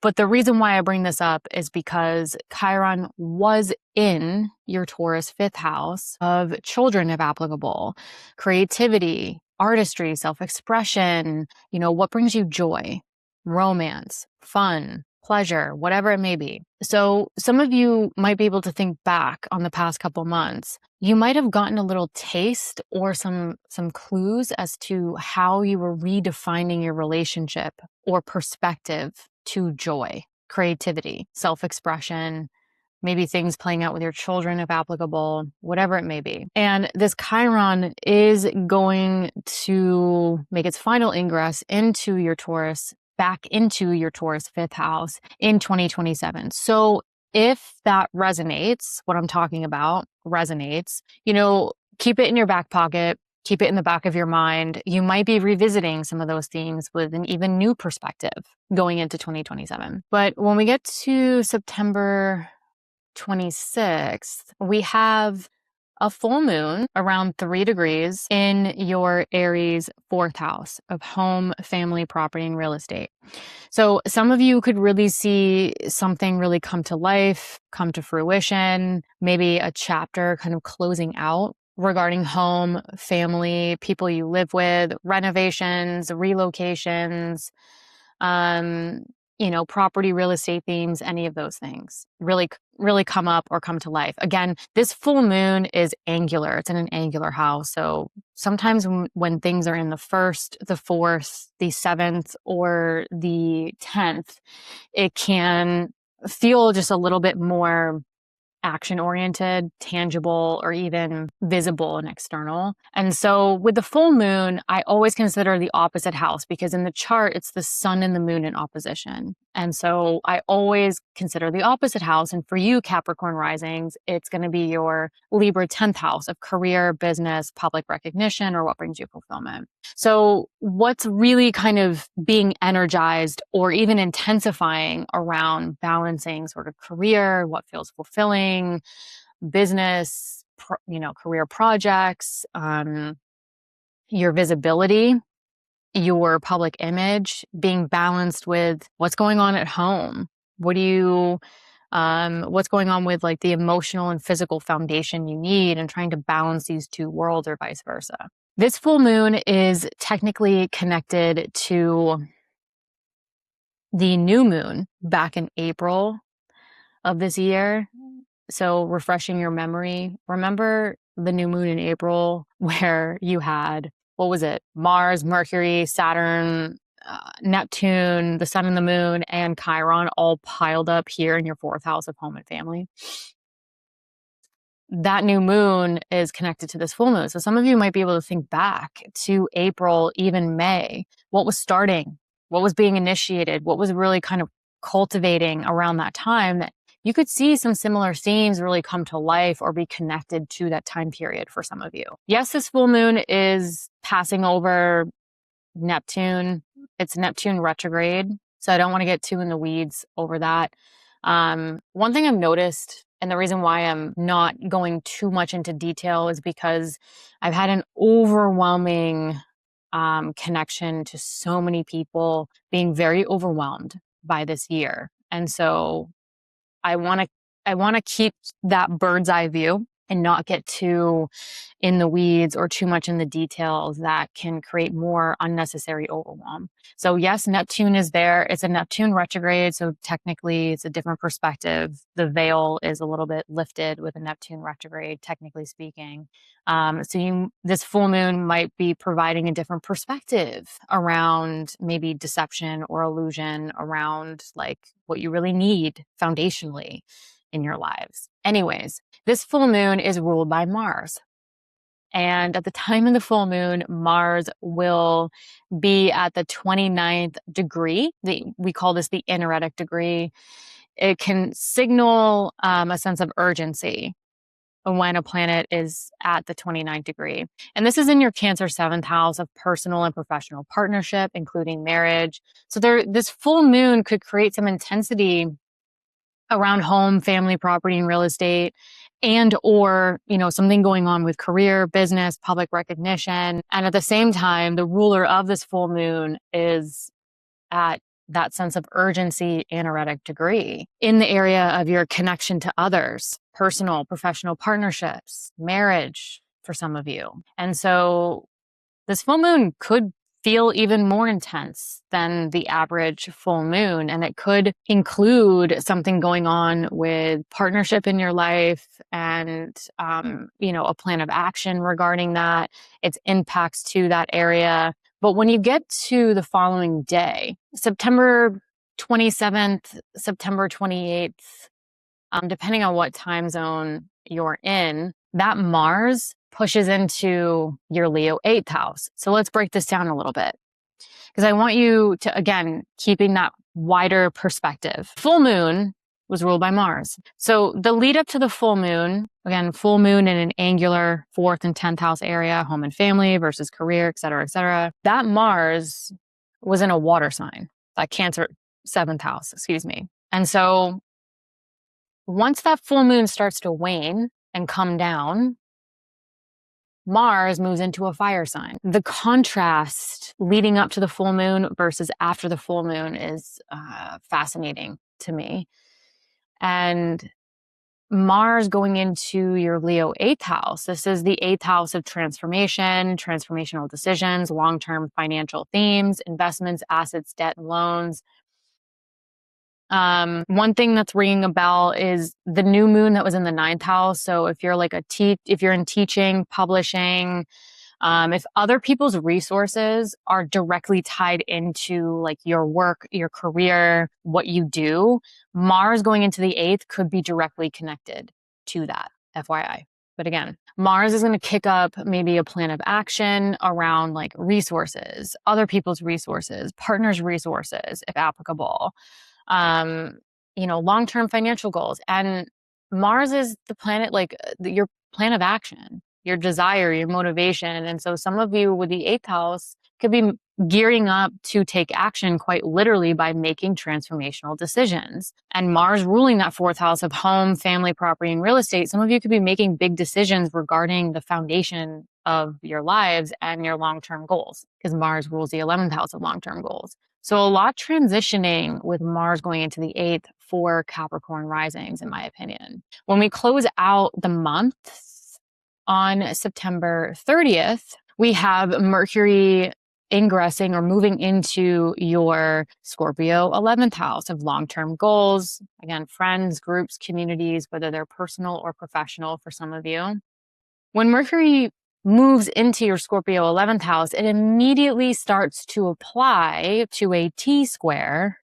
Speaker 1: But the reason why I bring this up is because Chiron was in your Taurus 5th house of children, if applicable, creativity, artistry, self-expression, what brings you joy, romance, fun, pleasure, whatever it may be. So some of you might be able to think back on the past couple months. You might have gotten a little taste or some clues as to how you were redefining your relationship or perspective to joy, creativity, self-expression, maybe things playing out with your children if applicable, whatever it may be. And this Chiron is going to make its final ingress into your Taurus, back into your Taurus 5th house in 2027. So if that resonates, what I'm talking about resonates, keep it in your back pocket. Keep it in the back of your mind. You might be revisiting some of those themes with an even new perspective going into 2027. But when we get to September 26th, we have a full moon around 3 degrees in your Aries 4th house of home, family, property, and real estate. So some of you could really see something really come to life, come to fruition, maybe a chapter kind of closing out regarding home, family, people you live with, renovations, relocations, property, real estate themes, any of those things really come up or come to life. Again, this full moon is angular. It's in an angular house. So sometimes when things are in the 1st, the 4th, the 7th, or the 10th, it can feel just a little bit more action-oriented, tangible, or even visible and external. And so with the full moon, I always consider the opposite house because in the chart, it's the sun and the moon in opposition. And so I always consider the opposite house. And for you, Capricorn risings, it's going to be your Libra 10th house of career, business, public recognition, or what brings you fulfillment. So what's really kind of being energized or even intensifying around balancing sort of career, what feels fulfilling, business, career projects, your visibility, your public image being balanced with what's going on at home. What's going on with like the emotional and physical foundation you need, and trying to balance these two worlds or vice versa. This full moon is technically connected to the new moon back in April of this year. So refreshing your memory, remember the new moon in April where you had, what was it? Mars, Mercury, Saturn, Neptune, the sun and the moon, and Chiron all piled up here in your 4th house of home and family. That new moon is connected to this full moon. So some of you might be able to think back to April, even May. What was starting? What was being initiated? What was really kind of cultivating around that time that you could see some similar themes really come to life or be connected to that time period for some of you. Yes, this full moon is passing over Neptune. It's Neptune retrograde. So I don't want to get too in the weeds over that. One thing I've noticed, and the reason why I'm not going too much into detail, is because I've had an overwhelming connection to so many people being very overwhelmed by this year. And so I want to keep that bird's eye view and not get too in the weeds or too much in the details that can create more unnecessary overwhelm. So yes, Neptune is there. It's a Neptune retrograde. So technically it's a different perspective. The veil is a little bit lifted with a Neptune retrograde, technically speaking. This full moon might be providing a different perspective around maybe deception or illusion around like what you really need foundationally in your lives. Anyways, this full moon is ruled by Mars. And at the time of the full moon, Mars will be at the 29th degree. We call this the anaretic degree. It can signal a sense of urgency when a planet is at the 29th degree. And this is in your Cancer 7th house of personal and professional partnership, including marriage. So this full moon could create some intensity around home, family, property, and real estate, and or, something going on with career, business, public recognition. And at the same time, the ruler of this full moon is at that sense of urgency, anaretic degree in the area of your connection to others, personal, professional partnerships, marriage for some of you. And so this full moon could feel even more intense than the average full moon. And it could include something going on with partnership in your life and, a plan of action regarding that, its impacts to that area. But when you get to the following day, September 27th, September 28th, depending on what time zone you're in, that Mars pushes into your Leo 8th house. So let's break this down a little bit because I want you to, again, keeping that wider perspective. Full moon was ruled by Mars. So the lead up to the full moon, again, full moon in an angular 4th and 10th house area, home and family versus career, et cetera, et cetera. That Mars was in a water sign, that Cancer 7th house, And so once that full moon starts to wane and come down, Mars moves into a fire sign. The contrast leading up to the full moon versus after the full moon is fascinating to me. And Mars going into your Leo 8th house. This is the 8th house of transformation, transformational decisions, long-term financial themes, investments, assets, debt, and loans. One thing that's ringing a bell is the new moon that was in the 9th house. So if you're if you're in teaching, publishing, if other people's resources are directly tied into like your work, your career, what you do, Mars going into the 8th could be directly connected to that, FYI. But again, Mars is going to kick up maybe a plan of action around like resources, other people's resources, partners' resources, if applicable, long-term financial goals. And Mars is the planet, like your plan of action, your desire, your motivation. And so some of you with the 8th house could be gearing up to take action quite literally by making transformational decisions. And Mars ruling that 4th house of home, family, property, and real estate, some of you could be making big decisions regarding the foundation of your lives and your long-term goals, because Mars rules the 11th house of long-term goals. So a lot transitioning with Mars going into the 8th for Capricorn risings, in my opinion. When we close out the month on September 30th, we have Mercury ingressing or moving into your Scorpio 11th house of long-term goals. Again, friends, groups, communities, whether they're personal or professional for some of you. When Mercury moves into your Scorpio 11th house, it immediately starts to apply to a T-square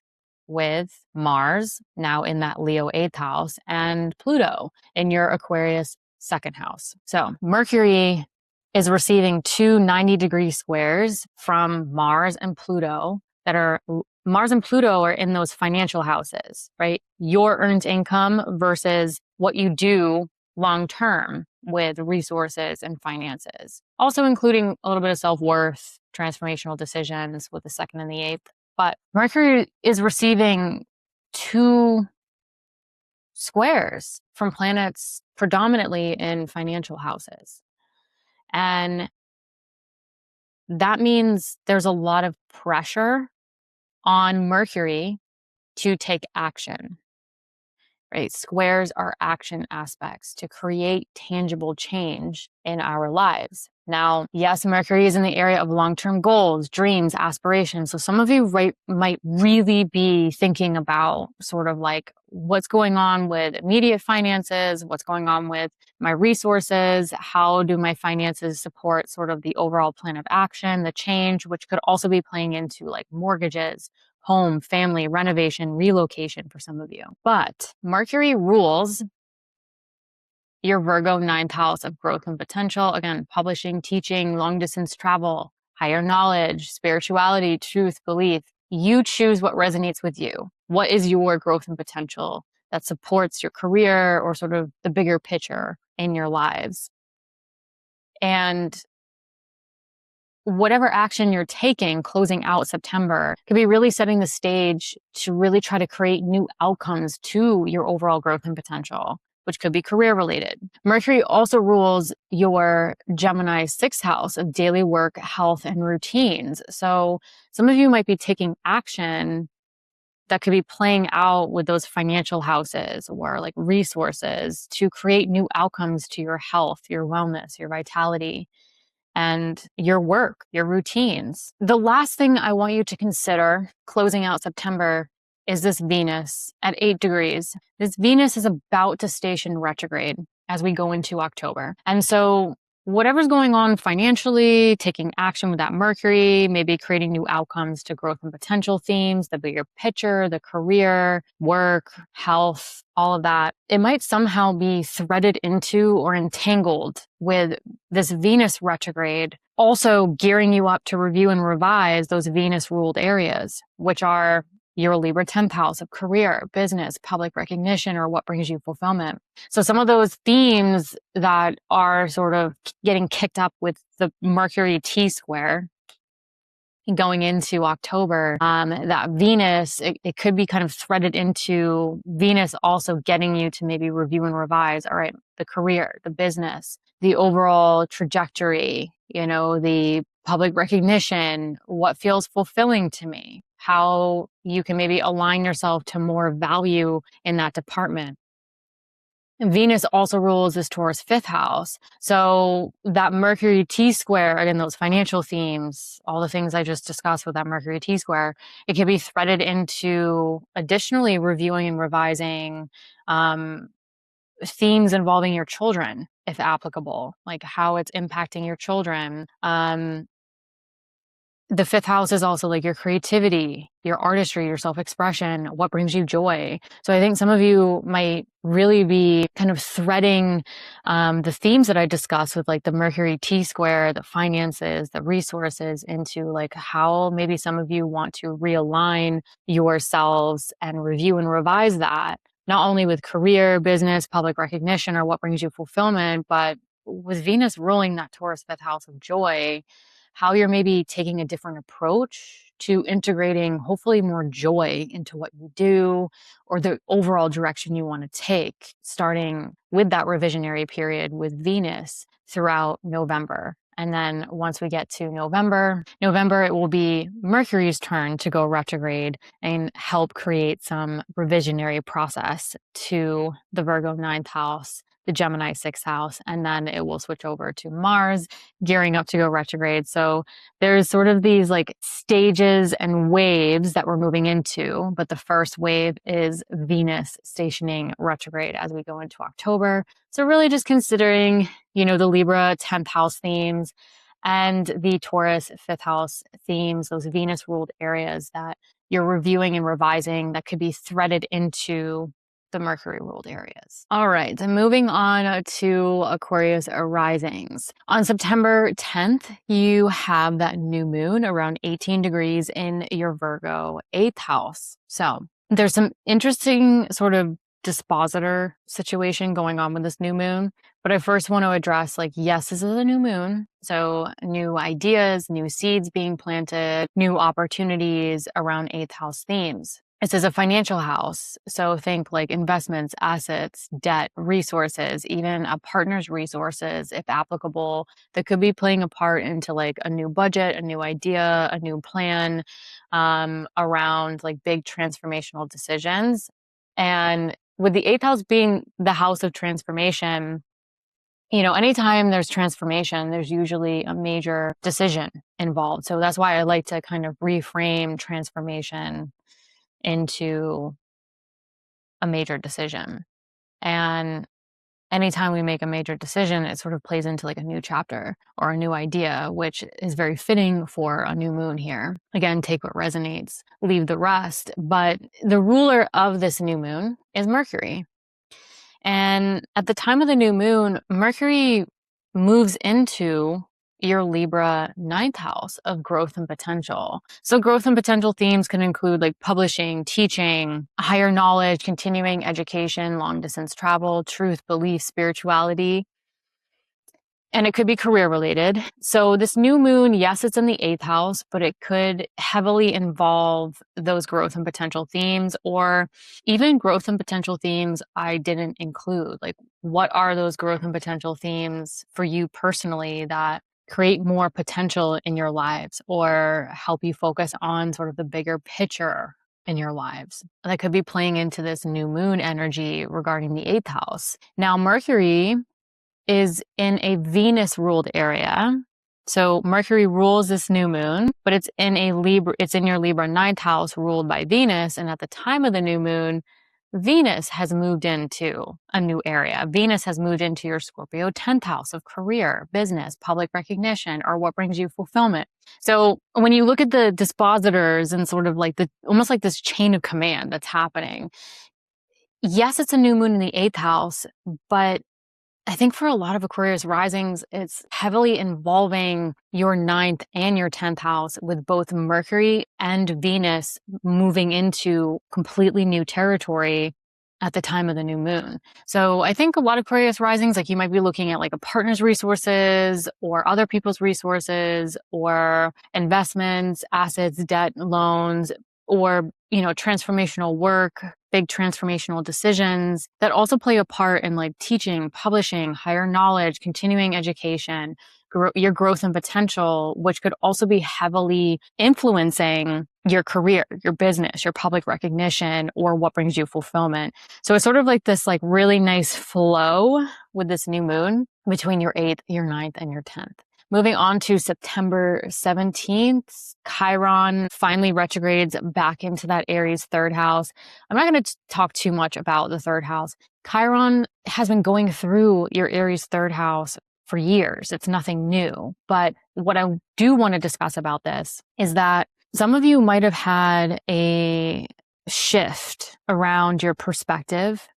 Speaker 1: with Mars, now in that Leo 8th house, and Pluto in your Aquarius 2nd house. So Mercury is receiving two 90-degree squares from Mars and Pluto Mars and Pluto are in those financial houses, right? Your earned income versus what you do long-term with resources and finances. Also including a little bit of self-worth, transformational decisions with the 2nd and the 8th. But Mercury is receiving two squares from planets predominantly in financial houses. And that means there's a lot of pressure on Mercury to take action, right? Squares are action aspects to create tangible change in our lives. Now, yes, Mercury is in the area of long-term goals, dreams, aspirations. So some of you might really be thinking about sort of like what's going on with immediate finances, what's going on with my resources, how do my finances support sort of the overall plan of action, the change, which could also be playing into like mortgages, home, family, renovation, relocation for some of you. But Mercury rules your Virgo 9th house of growth and potential. Again, publishing, teaching, long distance travel, higher knowledge, spirituality, truth, belief. You choose what resonates with you. What is your growth and potential that supports your career or sort of the bigger picture in your lives? And whatever action you're taking closing out September could be really setting the stage to really try to create new outcomes to your overall growth and potential, which could be career related. Mercury also rules your Gemini 6th house of daily work, health, and routines. So some of you might be taking action that could be playing out with those financial houses or like resources to create new outcomes to your health, your wellness, your vitality, and your work, your routines. The last thing I want you to consider closing out September is this Venus at 8 degrees. This Venus is about to station retrograde as we go into October. And so whatever's going on financially, taking action with that Mercury, maybe creating new outcomes to growth and potential themes, the bigger picture, the career, work, health, all of that, it might somehow be threaded into or entangled with this Venus retrograde, also gearing you up to review and revise those Venus ruled areas, which are your Libra 10th house of career, business, public recognition, or what brings you fulfillment. So some of those themes that are sort of getting kicked up with the Mercury T-square going into October, that Venus, it could be kind of threaded into Venus also getting you to maybe review and revise, all right, the career, the business, the overall trajectory, the public recognition, what feels fulfilling to me, how you can maybe align yourself to more value in that department. And Venus also rules this Taurus 5th house. So that Mercury T-square, again, those financial themes, all the things I just discussed with that Mercury T-square, it can be threaded into additionally reviewing and revising themes involving your children, if applicable, like how it's impacting your children. the fifth house is also like your creativity, your artistry, your self-expression, what brings you joy. So I think some of you might really be kind of threading the themes that I discussed with like the Mercury T-square, the finances, the resources, into like how maybe some of you want to realign yourselves and review and revise that, not only with career, business, public recognition, or what brings you fulfillment, but with Venus ruling that Taurus fifth house of joy, how you're maybe taking a different approach to integrating hopefully more joy into what you do, or the overall direction you want to take, starting with that revisionary period with Venus throughout November. And then once we get to November, it will be Mercury's turn to go retrograde and help create some revisionary process to the Virgo ninth house, the Gemini sixth house, and then it will switch over to Mars gearing up to go retrograde. So there's sort of these like stages and waves that we're moving into, but the first wave is Venus stationing retrograde as we go into October. So really just considering, the Libra 10th house themes and the Taurus 5th house themes, those Venus ruled areas that you're reviewing and revising that could be threaded into the Mercury ruled areas. All right, so moving on to Aquarius risings. On September 10th, you have that new moon around 18 degrees in your Virgo 8th house. So there's some interesting sort of dispositor situation going on with this new moon. But I first want to address, yes, this is a new moon. So new ideas, new seeds being planted, new opportunities around 8th house themes. This is a financial house. So think like investments, assets, debt, resources, even a partner's resources, if applicable, that could be playing a part into like a new budget, a new idea, a new plan around like big transformational decisions. And with the 8th house being the house of transformation, anytime there's transformation, there's usually a major decision involved. So that's why I like to kind of reframe transformation into a major decision. And anytime we make a major decision, it sort of plays into like a new chapter or a new idea, which is very fitting for a new moon here. Again, take what resonates, leave the rest. But the ruler of this new moon is Mercury. And at the time of the new moon, Mercury moves into your Libra ninth house of growth and potential. So growth and potential themes can include like publishing, teaching, higher knowledge, continuing education, long distance travel, truth, belief, spirituality. And it could be career related. So this new moon, yes, it's in the 8th house, but it could heavily involve those growth and potential themes, or even growth and potential themes I didn't include. Like, what are those growth and potential themes for you personally that create more potential in your lives or help you focus on sort of the bigger picture in your lives? That could be playing into this new moon energy regarding the 8th house. Now, Mercury is in a Venus ruled area. So Mercury rules this new moon, but it's in your Libra ninth house ruled by Venus. And at the time of the new moon, Venus has moved into a new area. Venus has moved into your Scorpio 10th house of career, business, public recognition, or what brings you fulfillment. So when you look at the dispositors and sort of like almost like this chain of command that's happening, yes, it's a new moon in the 8th house, but I think for a lot of Aquarius risings, it's heavily involving your 9th and your 10th house, with both Mercury and Venus moving into completely new territory at the time of the new moon. So I think a lot of Aquarius risings, like you might be looking at like a partner's resources or other people's resources or investments, assets, debt, loans, or, transformational work, big transformational decisions that also play a part in like teaching, publishing, higher knowledge, continuing education, your growth and potential, which could also be heavily influencing your career, your business, your public recognition, or what brings you fulfillment. So it's sort of like this like really nice flow with this new moon between your 8th, your 9th, and your 10th. Moving on to September 17th, Chiron finally retrogrades back into that Aries 3rd house. I'm not going to talk too much about the 3rd house. Chiron has been going through your Aries 3rd house for years. It's nothing new. But what I do want to discuss about this is that some of you might have had a shift around your perspective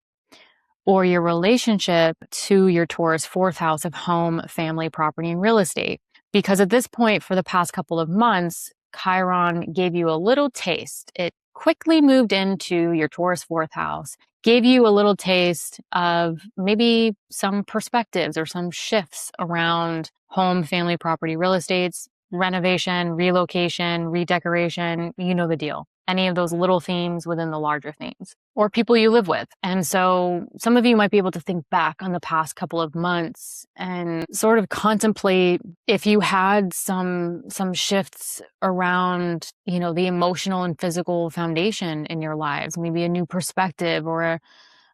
Speaker 1: or your relationship to your Taurus fourth house of home, family, property, and real estate. Because at this point, for the past couple of months, Chiron gave you a little taste. It quickly moved into your Taurus fourth house, gave you a little taste of maybe some perspectives or some shifts around home, family, property, real estates, renovation, relocation, redecoration, you know the deal. Any of those little themes within the larger themes, or people you live with. And so some of you might be able to think back on the past couple of months and sort of contemplate if you had some shifts around, you know, the emotional and physical foundation in your lives, maybe a new perspective or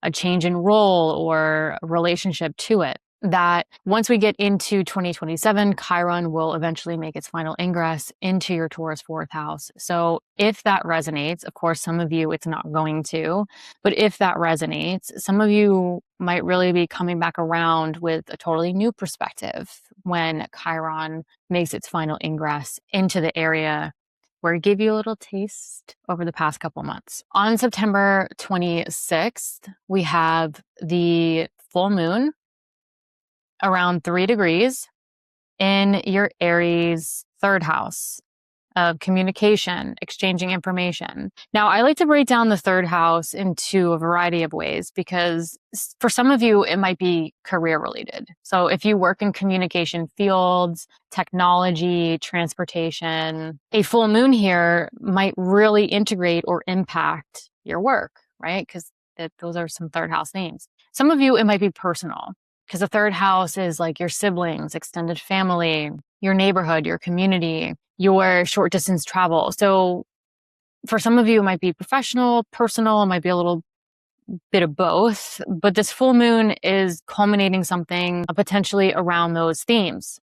Speaker 1: a change in role or a relationship to it. That once we get into 2027, Chiron will eventually make its final ingress into your Taurus fourth house. So if that resonates, of course, some of you it's not going to, but if that resonates, some of you might really be coming back around with a totally new perspective when Chiron makes its final ingress into the area where it gave you a little taste over the past couple months. On September 26th, we have the full moon around 3 degrees in your Aries third house of communication, exchanging information. Now, I like to break down the third house into a variety of ways because for some of you, it might be career related. So if you work in communication fields, technology, transportation, a full moon here might really integrate or impact your work, right? Because those are some third house themes. Some of you, it might be personal. Because the third house is like your siblings, extended family, your neighborhood, your community, your short distance travel. So for some of you, it might be professional, personal, it might be a little bit of both. But this full moon is culminating something potentially around those themes.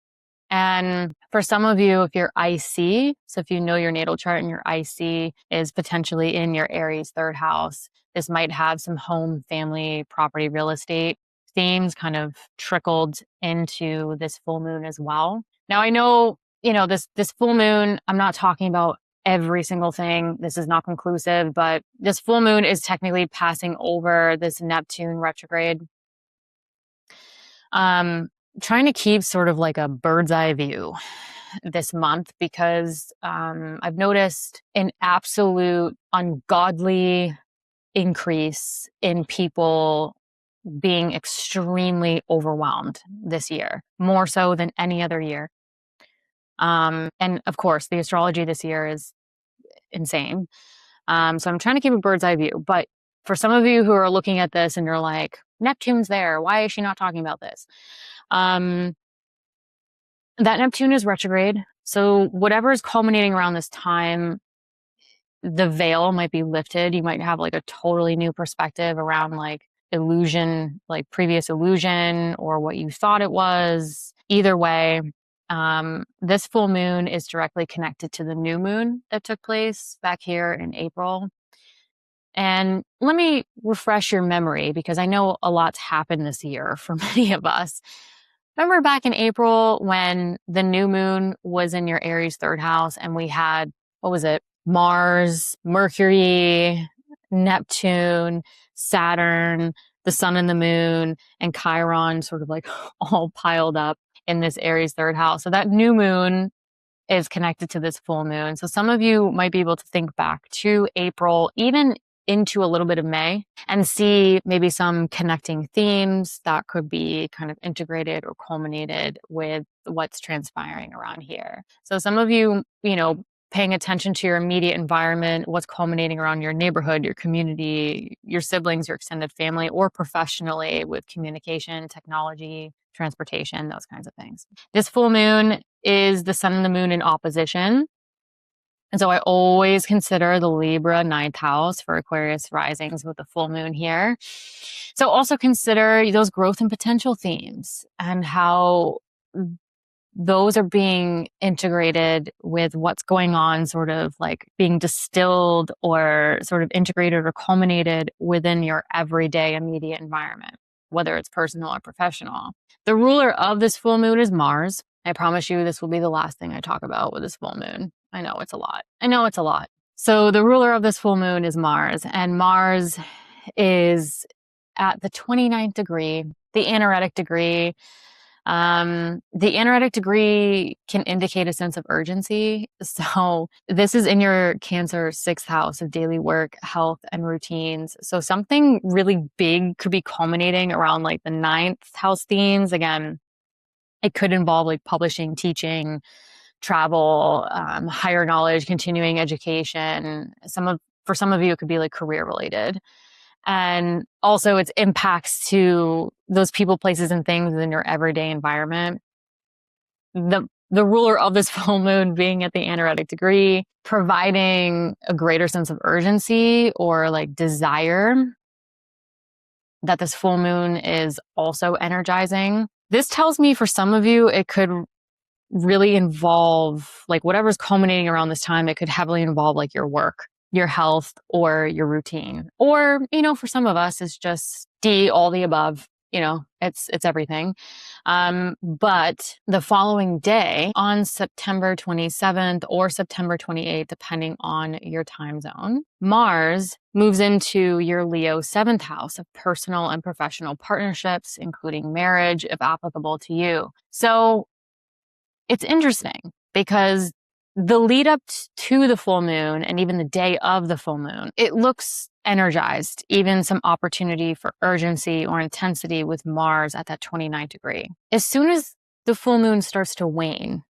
Speaker 1: And for some of you, if you're IC, so if you know your natal chart and your IC is potentially in your Aries third house, this might have some home, family, property, real estate themes kind of trickled into this full moon as well. Now I know, you know, this full moon, I'm not talking about every single thing. This is not conclusive, but this full moon is technically passing over this Neptune retrograde. Trying to keep sort of like a bird's eye view this month because I've noticed an absolute ungodly increase in people being extremely overwhelmed this year, more so than any other year. And of course, the astrology this year is insane. So I'm trying to keep a bird's eye view. But for some of you who are looking at this and you're like, Neptune's there, why is she not talking about this? That Neptune is retrograde. So whatever is culminating around this time, the veil might be lifted. You might have like a totally new perspective around like illusion, like previous illusion or what you thought it was. Either way, this full moon is directly connected to the new moon that took place back here in April. And let me refresh your memory because I know a lot's happened this year for many of us. Remember back in April when the new moon was in your Aries third house and we had, what was it? Mars, Mercury, Neptune, Saturn, the sun and the moon, and Chiron sort of like all piled up in this Aries third house. So that new moon is connected to this full moon. So some of you might be able to think back to April, even into a little bit of May, and see maybe some connecting themes that could be kind of integrated or culminated with what's transpiring around here. So some of you, you know, paying attention to your immediate environment, what's culminating around your neighborhood, your community, your siblings, your extended family, or professionally with communication, technology, transportation, those kinds of things. This full moon is the sun and the moon in opposition. And so I always consider the Libra ninth house for Aquarius risings with the full moon here. So also consider those growth and potential themes and how those are being integrated with what's going on, sort of like being distilled or sort of integrated or culminated within your everyday immediate environment. whether it's personal or professional. The ruler of this full moon is Mars. I promise you this will be the last thing I talk about with this full moon. I know it's a lot. So the ruler of this full moon is Mars, and Mars is at the 29th degree, the anaretic degree. The anaretic degree can indicate a sense of urgency. So this is in your Cancer 6th house of daily work, health, and routines. So something really big could be culminating around like the 9th house themes. Again, it could involve like publishing, teaching, travel, higher knowledge, continuing education. For some of you, it could be like career related. And also its impacts to those people, places, and things in your everyday environment. The ruler of this full moon being at the anaretic degree, providing a greater sense of urgency or like desire that this full moon is also energizing. This tells me for some of you, it could really involve like whatever's culminating around this time. It could heavily involve like your work, your health, or your routine. Or, for some of us, it's just all the above. It's everything. But the following day on September 27th or September 28th, depending on your time zone, Mars moves into your Leo 7th house of personal and professional partnerships, including marriage, if applicable to you. So it's interesting because the lead up to the full moon and even the day of the full moon, it looks energized, even some opportunity for urgency or intensity with Mars at that 29th degree. As soon as the full moon starts to wane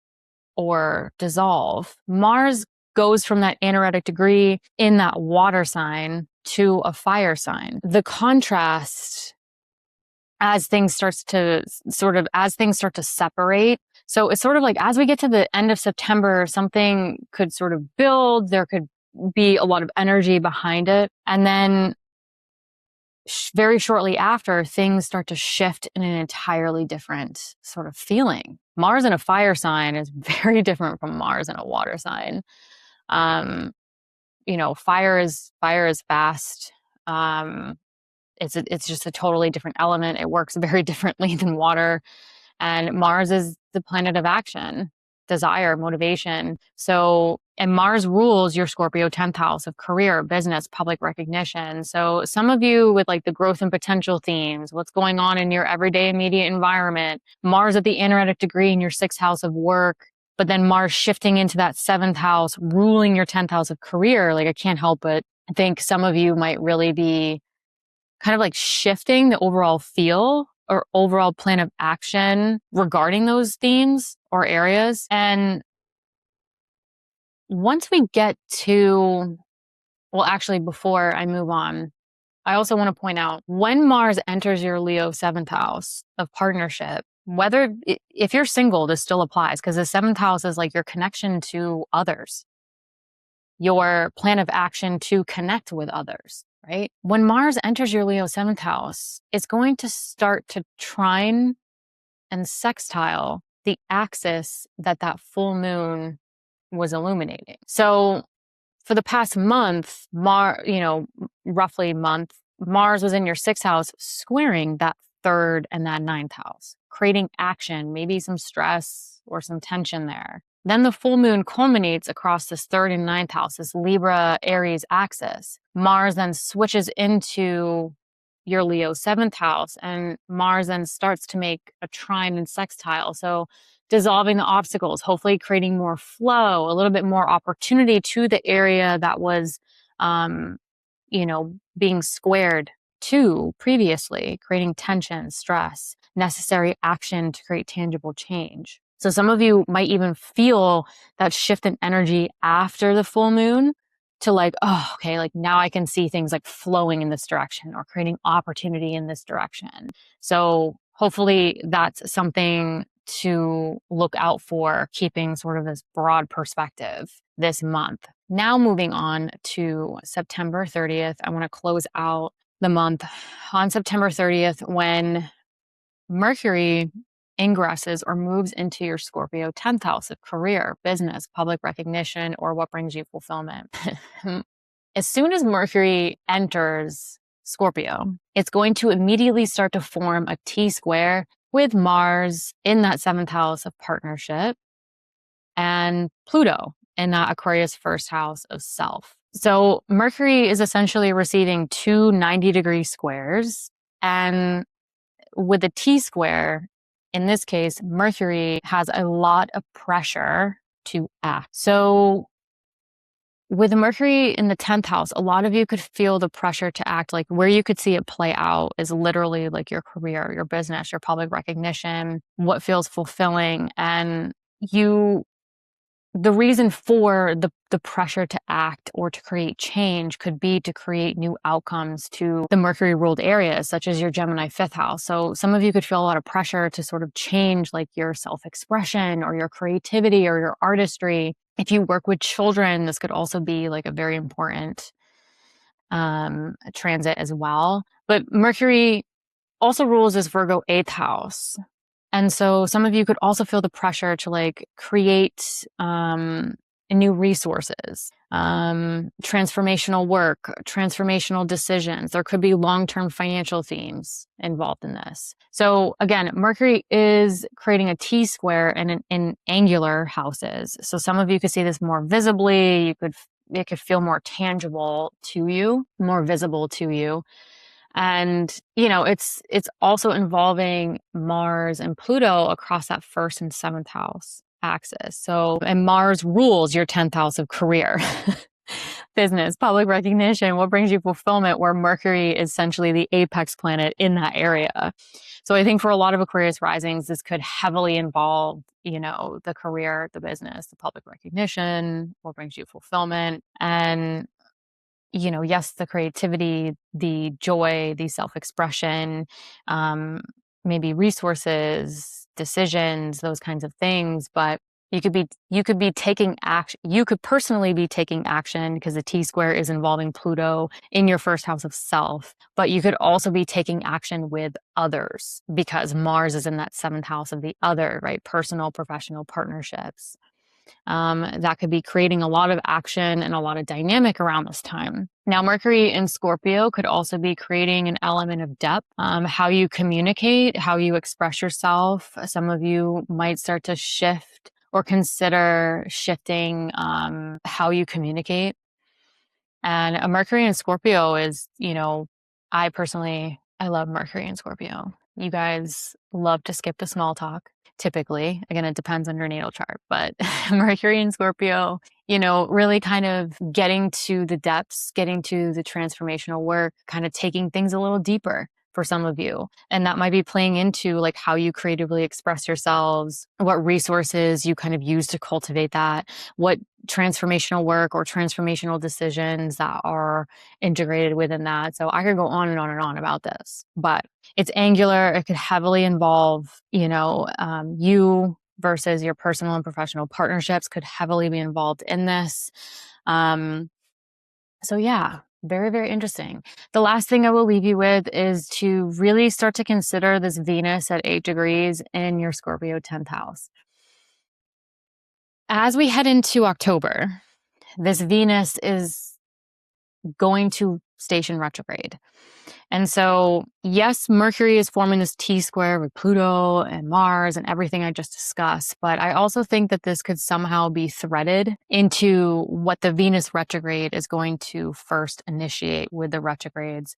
Speaker 1: or dissolve, Mars goes from that anaretic degree in that water sign to a fire sign. The contrast as things start to separate. So it's sort of like as we get to the end of September, something could sort of build. There could be a lot of energy behind it. And then very shortly after, things start to shift in an entirely different sort of feeling. Mars in a fire sign is very different from Mars in a water sign. Fire is fast. It's just a totally different element. It works very differently than water. And Mars is the planet of action, desire, motivation. And Mars rules your Scorpio 10th house of career, business, public recognition. So some of you with like the growth and potential themes, what's going on in your everyday immediate environment, Mars at the anaretic degree in your 6th house of work, but then Mars shifting into that 7th house, ruling your 10th house of career. Like I can't help but think some of you might really be kind of like shifting the overall feel or overall plan of action regarding those themes or areas. And once we get to, actually, before I move on, I also want to point out when Mars enters your Leo 7th house of partnership, if you're single, this still applies because the 7th house is like your connection to others, your plan of action to connect with others. Right? When Mars enters your Leo 7th house, it's going to start to trine and sextile the axis that full moon was illuminating. So for the past month, roughly month, Mars was in your 6th house, squaring that 3rd and that 9th house, creating action, maybe some stress or some tension there. Then the full moon culminates across this 3rd and 9th house, this Libra Aries axis. Mars then switches into your Leo 7th house, and Mars then starts to make a trine and sextile. So dissolving the obstacles, hopefully creating more flow, a little bit more opportunity to the area that was, being squared to previously, creating tension, stress, necessary action to create tangible change. So some of you might even feel that shift in energy after the full moon to like, oh, okay, like now I can see things like flowing in this direction or creating opportunity in this direction. So hopefully that's something to look out for, keeping sort of this broad perspective this month. Now moving on to September 30th, I want to close out the month on September 30th when Mercury ingresses or moves into your Scorpio 10th house of career, business, public recognition, or what brings you fulfillment. As soon as Mercury enters Scorpio, it's going to immediately start to form a T-square with Mars in that 7th house of partnership and Pluto in that Aquarius first house of self. So Mercury is essentially receiving two 90-degree squares. And with a T-square, in this case, Mercury has a lot of pressure to act. So with Mercury in the 10th house, a lot of you could feel the pressure to act. Like where you could see it play out is literally like your career, your business, your public recognition, what feels fulfilling. And the reason for the pressure to act or to create change could be to create new outcomes to the Mercury ruled areas, such as your Gemini 5th house. So some of you could feel a lot of pressure to sort of change like your self-expression or your creativity or your artistry. If you work with children, this could also be like a very important transit as well. But Mercury also rules this Virgo 8th house. And so some of you could also feel the pressure to like create new resources, transformational work, transformational decisions. There could be long-term financial themes involved in this. So again, Mercury is creating a T-square in angular houses. So some of you could see this more visibly. It could feel more tangible to you, more visible to you. And, it's also involving Mars and Pluto across that 1st and 7th house axis. So, and Mars rules your 10th house of career, business, public recognition, what brings you fulfillment, where Mercury is essentially the apex planet in that area. So I think for a lot of Aquarius risings, this could heavily involve, the career, the business, the public recognition, what brings you fulfillment. And yes, the creativity, the joy, the self-expression, maybe resources, decisions, those kinds of things. But you could be taking action. You could personally be taking action because the T-square is involving Pluto in your 1st house of self. But you could also be taking action with others because Mars is in that 7th house of the other, right? Personal, professional partnerships. That could be creating a lot of action and a lot of dynamic around this time. Now, Mercury in Scorpio could also be creating an element of depth, how you communicate, how you express yourself. Some of you might start to shift or consider shifting how you communicate. And a Mercury in Scorpio is, I love Mercury in Scorpio. You guys love to skip the small talk. Typically, again, it depends on your natal chart, but Mercury in Scorpio, really kind of getting to the depths, getting to the transformational work, kind of taking things a little deeper for some of you. And that might be playing into like how you creatively express yourselves, what resources you kind of use to cultivate that, what transformational work or transformational decisions that are integrated within that. So I could go on and on and on about this, but it's angular. It could heavily involve, you versus your personal and professional partnerships could heavily be involved in this. So yeah, very, very interesting. The last thing I will leave you with is to really start to consider this Venus at 8 degrees in your Scorpio 10th house. As we head into October, this Venus is going to station retrograde. And so, yes, Mercury is forming this T-square with Pluto and Mars and everything I just discussed. But I also think that this could somehow be threaded into what the Venus retrograde is going to first initiate with the retrogrades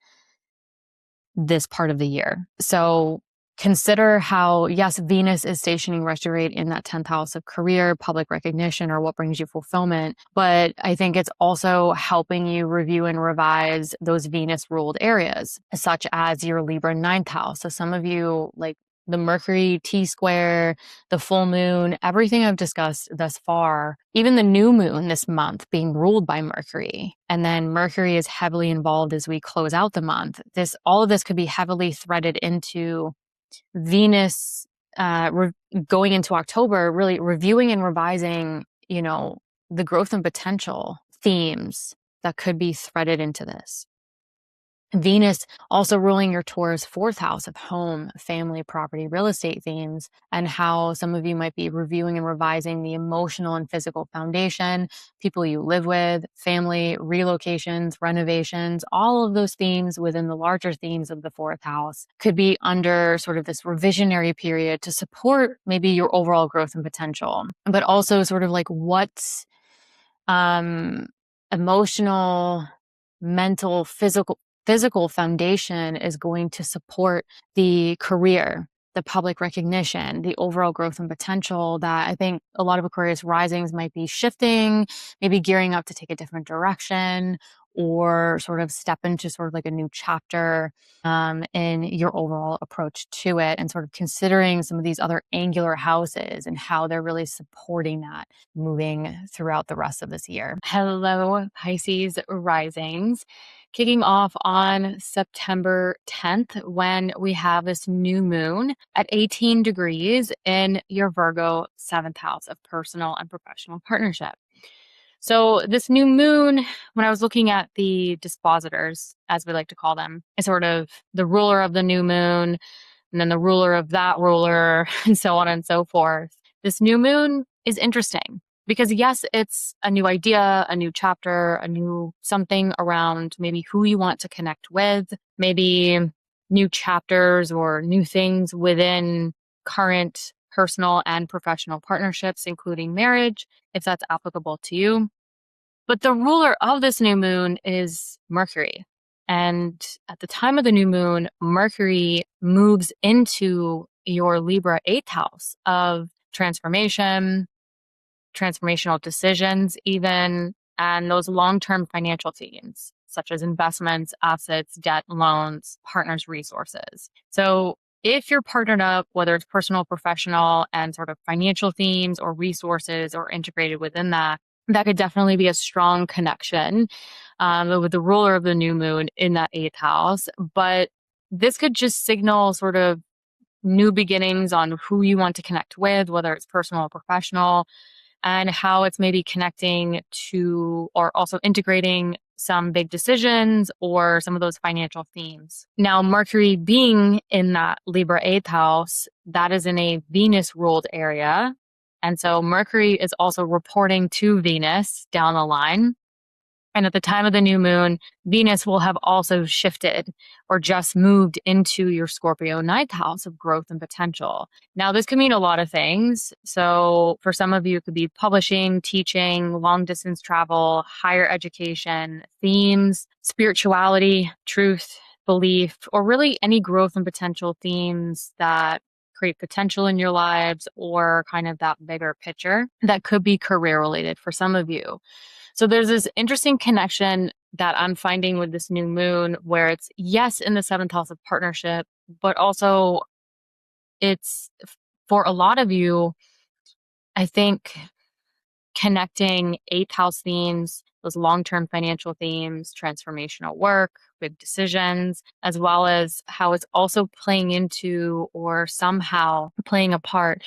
Speaker 1: this part of the year. So consider how, yes, Venus is stationing retrograde in that 10th house of career, public recognition, or what brings you fulfillment. But I think it's also helping you review and revise those Venus ruled areas, such as your Libra 9th house. So some of you, like the Mercury T-square, the full moon, everything I've discussed thus far, even the new moon this month being ruled by Mercury. And then Mercury is heavily involved as we close out the month. All of this could be heavily threaded into Venus going into October, really reviewing and revising, the growth and potential themes that could be threaded into this. Venus also ruling your Taurus fourth house of home, family, property, real estate themes, and how some of you might be reviewing and revising the emotional and physical foundation, people you live with, family, relocations, renovations, all of those themes within the larger themes of the fourth house could be under sort of this revisionary period to support maybe your overall growth and potential, but also sort of like what's emotional, mental, physical foundation is going to support the career, the public recognition, the overall growth and potential that I think a lot of Aquarius risings might be shifting, maybe gearing up to take a different direction or sort of step into sort of like a new chapter in your overall approach to it, and sort of considering some of these other angular houses and how they're really supporting that moving throughout the rest of this year. Hello, Pisces risings. Kicking off on September 10th when we have this new moon at 18 degrees in your Virgo 7th house of personal and professional partnership. So this new moon, when I was looking at the dispositors, as we like to call them, is sort of the ruler of the new moon, and then the ruler of that ruler, and so on and so forth. This new moon is interesting because, yes, it's a new idea, a new chapter, a new something around maybe who you want to connect with, maybe new chapters or new things within current personal and professional partnerships, including marriage, if that's applicable to you. But the ruler of this new moon is Mercury. And at the time of the new moon, Mercury moves into your Libra 8th house of transformation, transformational decisions, even, and those long-term financial themes, such as investments, assets, debt, loans, partners, resources. So if you're partnered up, whether it's personal, professional, and sort of financial themes or resources or integrated within that, that could definitely be a strong connection with the ruler of the new moon in that 8th house. But this could just signal sort of new beginnings on who you want to connect with, whether it's personal or professional, and how it's maybe connecting to or also integrating some big decisions or some of those financial themes. Now, Mercury being in that Libra 8th house, that is in a Venus ruled area. And so Mercury is also reporting to Venus down the line. And at the time of the new moon, Venus will have also shifted or just moved into your Scorpio 9th house of growth and potential. Now, this could mean a lot of things. So for some of you, it could be publishing, teaching, long distance travel, higher education, themes, spirituality, truth, belief, or really any growth and potential themes that create potential in your lives, or kind of that bigger picture that could be career related for some of you. So there's this interesting connection that I'm finding with this new moon where it's, yes, in the 7th house of partnership, but also it's, for a lot of you, I think, connecting 8th house themes, those long-term financial themes, transformational work, big decisions, as well as how it's also playing into or somehow playing a part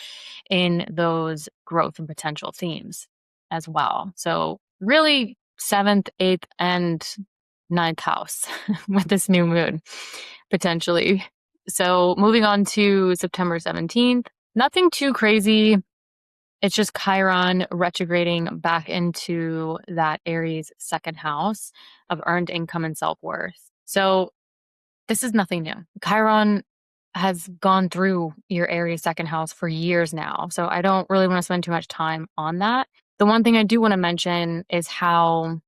Speaker 1: in those growth and potential themes as well. So really 7th, 8th, and 9th house with this new moon, potentially. So moving on to September 17th, nothing too crazy. It's just Chiron retrograding back into that Aries 2nd house of earned income and self-worth. So this is nothing new. Chiron has gone through your Aries 2nd house for years now. So I don't really want to spend too much time on that. The one thing I do want to mention is how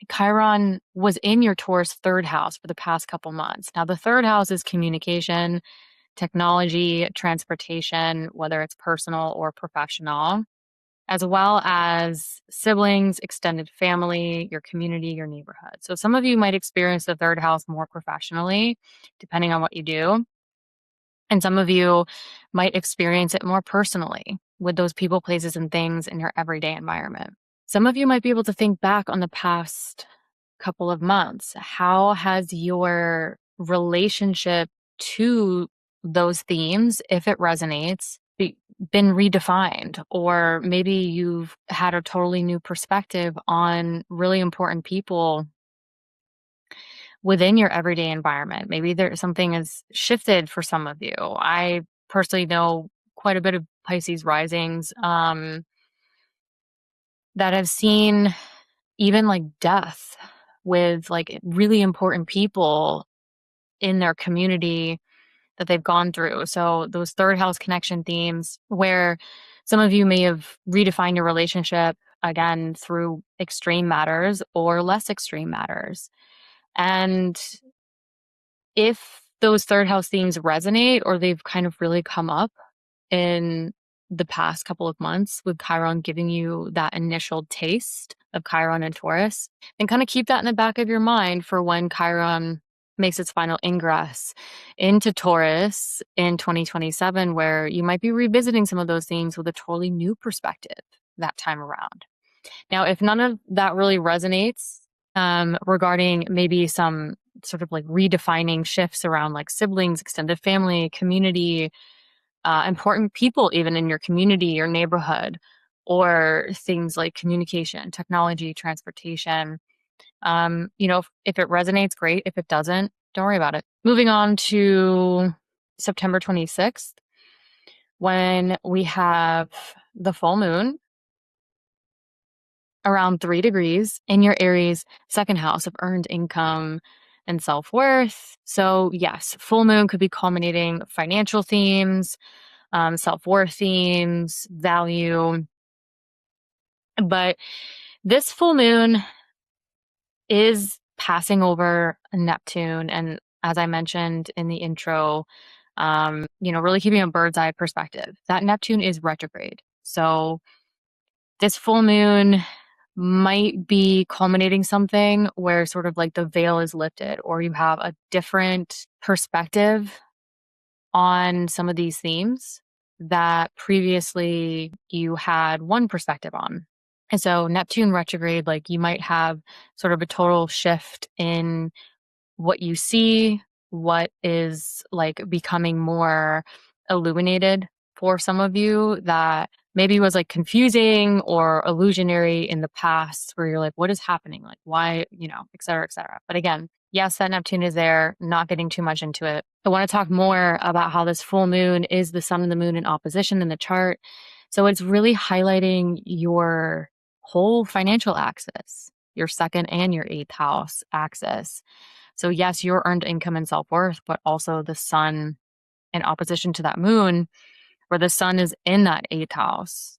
Speaker 1: Chiron was in your Taurus 3rd house for the past couple months. Now, the 3rd house is communication, technology, transportation, whether it's personal or professional, as well as siblings, extended family, your community, your neighborhood. So some of you might experience the 3rd house more professionally, depending on what you do. And some of you might experience it more personally with those people, places, and things in your everyday environment. Some of you might be able to think back on the past couple of months. How has your relationship to those themes, if it resonates, been redefined? Or maybe you've had a totally new perspective on really important people within your everyday environment. Maybe something has shifted for some of you. I personally know quite a bit of Pisces risings that have seen even like death with like really important people in their community that they've gone through. So those third house connection themes where some of you may have redefined your relationship again through extreme matters or less extreme matters. And if those third house themes resonate or they've kind of really come up in the past couple of months with Chiron giving you that initial taste of Chiron and Taurus, then kind of keep that in the back of your mind for when Chiron makes its final ingress into Taurus in 2027, where you might be revisiting some of those themes with a totally new perspective that time around. Now, if none of that really resonates, regarding maybe some sort of like redefining shifts around like siblings, extended family, community, important people even in your community or neighborhood, or things like communication, technology, transportation. If it resonates, great. If it doesn't, don't worry about it. Moving on to September 26th, when we have the full moon around 3 degrees in your Aries second house of earned income and self-worth. So yes, full moon could be culminating financial themes, self-worth themes, value. But this full moon is passing over Neptune. And as I mentioned in the intro, really keeping a bird's eye perspective. That Neptune is retrograde. So this full moon might be culminating something where sort of like the veil is lifted, or you have a different perspective on some of these themes that previously you had one perspective on. And so Neptune retrograde, like you might have sort of a total shift in what you see, what is like becoming more illuminated for some of you that maybe was like confusing or illusionary in the past, where you're like, what is happening? Like, why, et cetera, et cetera. But again, yes, that Neptune is there, not getting too much into it. I want to talk more about how this full moon is the sun and the moon in opposition in the chart. So it's really highlighting your whole financial axis, your second and your eighth house axis. So yes, your earned income and self-worth, but also the sun in opposition to that moon, where the sun is in that eighth house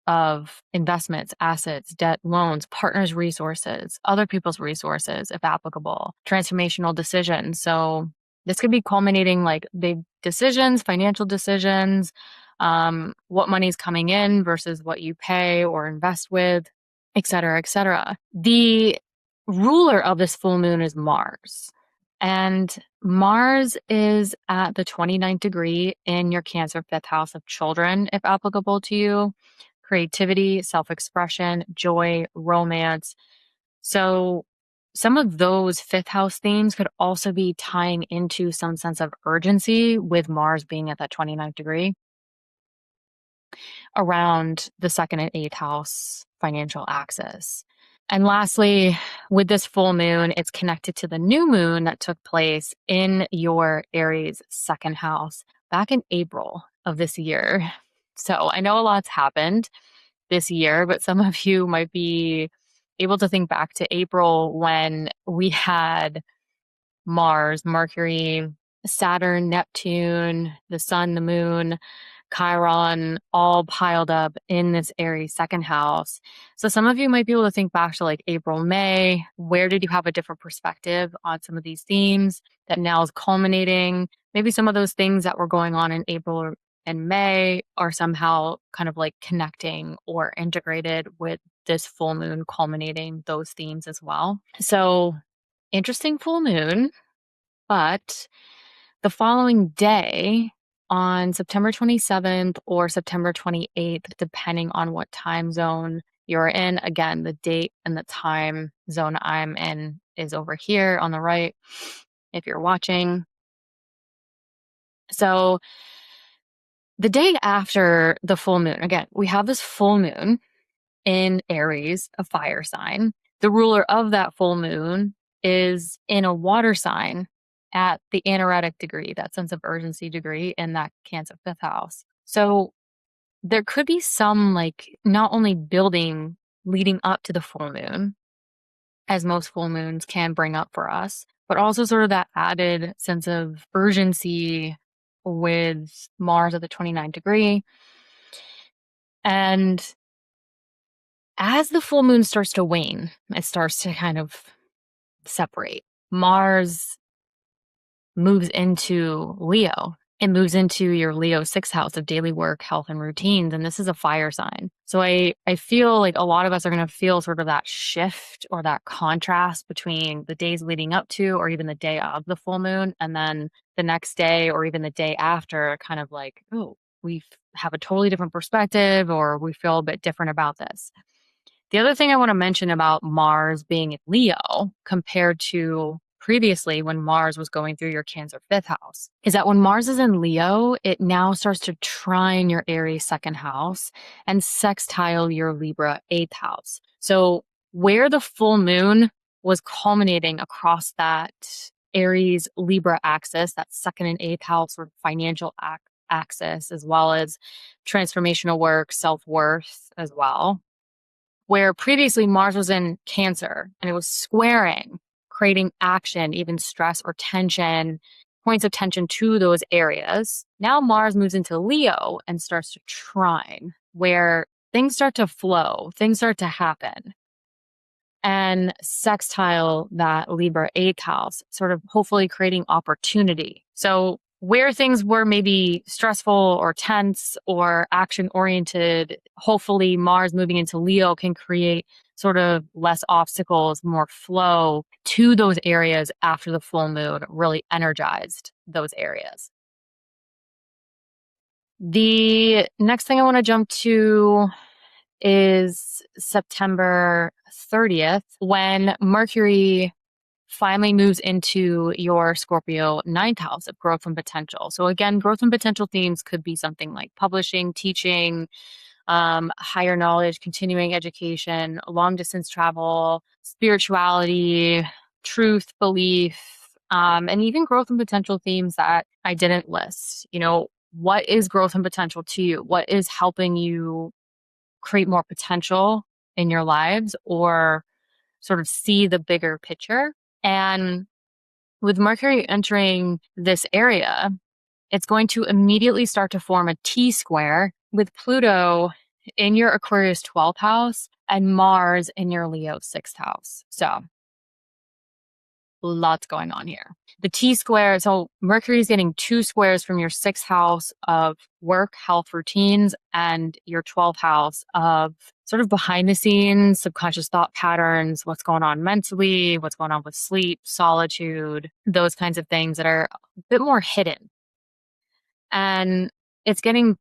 Speaker 1: of investments, assets, debt, loans, partners' resources, other people's resources, if applicable, transformational decisions. So this could be culminating like big decisions, financial decisions, what money's coming in versus what you pay or invest with, et cetera, et cetera. The ruler of this full moon is Mars. And Mars is at the 29th degree in your Cancer fifth house of children, if applicable to you, creativity, self-expression, joy, romance. So some of those fifth house themes could also be tying into some sense of urgency with Mars being at that 29th degree around the second and eighth house financial axis. And lastly, with this full moon, it's connected to the new moon that took place in your Aries second house back in April of this year. So I know a lot's happened this year, but some of you might be able to think back to April when we had Mars, Mercury, Saturn, Neptune, the sun, the moon, Chiron, all piled up in this Aries second house. So some of you might be able to think back to like April, May. Where did you have a different perspective on some of these themes that now is culminating? Maybe some of those things that were going on in April and May are somehow kind of like connecting or integrated with this full moon culminating those themes as well. So interesting full moon, but the following day, on September 27th or September 28th, depending on what time zone you're in. Again, the date and the time zone I'm in is over here on the right if you're watching. So the day after the full moon, again, we have this full moon in Aries, a fire sign. The ruler of that full moon is in a water sign at the anaretic degree, that sense of urgency degree in that Cancer 5th house. So there could be some like not only building leading up to the full moon, as most full moons can bring up for us, but also sort of that added sense of urgency with Mars at the 29th degree. And as the full moon starts to wane, it starts to kind of separate. Mars moves into Leo. It moves into your Leo 6th house of daily work, health, and routines. And this is a fire sign. So I feel like a lot of us are going to feel sort of that shift or that contrast between the days leading up to or even the day of the full moon. And then the next day or even the day after, kind of like, oh, we have a totally different perspective or we feel a bit different about this. The other thing I want to mention about Mars being in Leo compared to previously when Mars was going through your Cancer 5th house is that when Mars is in Leo, it now starts to trine your Aries 2nd house and sextile your Libra 8th house. So where the full moon was culminating across that Aries Libra axis, that 2nd and 8th house or financial axis, as well as transformational work, self-worth as well, where previously Mars was in Cancer and it was squaring, creating action, even stress or tension, points of tension to those areas. Now Mars moves into Leo and starts to trine, where things start to flow, things start to happen, and sextile that Libra 8th house, sort of hopefully creating opportunity. So where things were maybe stressful or tense or action oriented, hopefully Mars moving into Leo can create sort of less obstacles, more flow to those areas after the full moon really energized those areas. The next thing I want to jump to is September 30th, when Mercury finally moves into your Scorpio 9th house of growth and potential. So again, growth and potential themes could be something like publishing, teaching, higher knowledge, continuing education, long distance travel, spirituality, truth, belief, and even growth and potential themes that I didn't list. You know, what is growth and potential to you? What is helping you create more potential in your lives or sort of see the bigger picture? And with Mercury entering this area, it's going to immediately start to form a T square with Pluto in your Aquarius 12th house and Mars in your Leo 6th house. So lots going on here. The T square, so Mercury is getting 2 squares from your 6th house of work, health, routines, and your 12th house of sort of behind the scenes, subconscious thought patterns, what's going on mentally, what's going on with sleep, solitude, those kinds of things that are a bit more hidden. And it's getting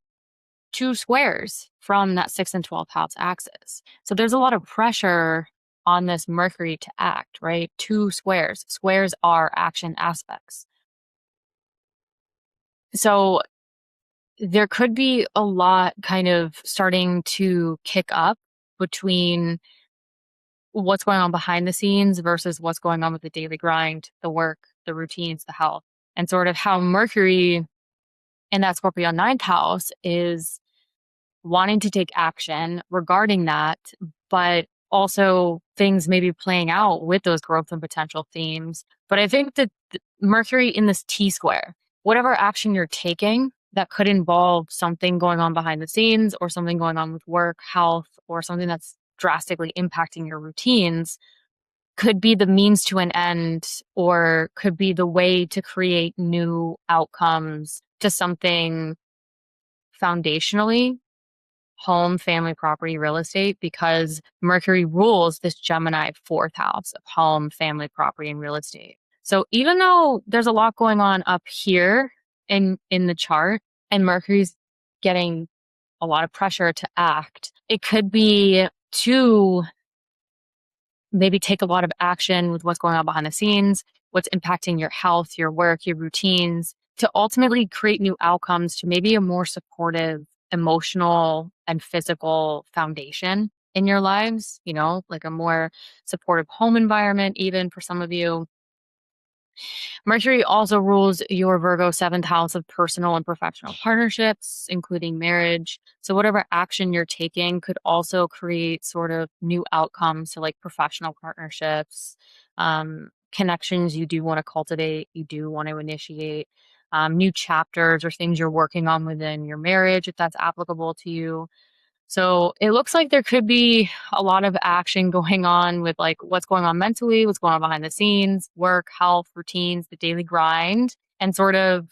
Speaker 1: 2 squares from that 6th and 12th house axis. So there's a lot of pressure on this Mercury to act, right? 2 squares. Squares are action aspects. So there could be a lot kind of starting to kick up between what's going on behind the scenes versus what's going on with the daily grind, the work, the routines, the health, and sort of how Mercury in that Scorpio 9th house is wanting to take action regarding that, but also things maybe playing out with those growth and potential themes. But I think that Mercury in this T square, whatever action you're taking that could involve something going on behind the scenes or something going on with work, health, or something that's drastically impacting your routines, could be the means to an end or could be the way to create new outcomes to something foundationally home, family, property, real estate, because Mercury rules this Gemini 4th house of home, family, property, and real estate. So even though there's a lot going on up here in the chart and Mercury's getting a lot of pressure to act, it could be to maybe take a lot of action with what's going on behind the scenes, what's impacting your health, your work, your routines, to ultimately create new outcomes to maybe a more supportive emotional and physical foundation in your lives, you know, like a more supportive home environment, even for some of you. Mercury also rules your Virgo seventh house of personal and professional partnerships, including marriage. So, whatever action you're taking could also create sort of new outcomes to like professional partnerships, connections you do want to cultivate, you do want to initiate, new chapters or things you're working on within your marriage, if that's applicable to you. So it looks like there could be a lot of action going on with like what's going on mentally, what's going on behind the scenes, work, health, routines, the daily grind, and sort of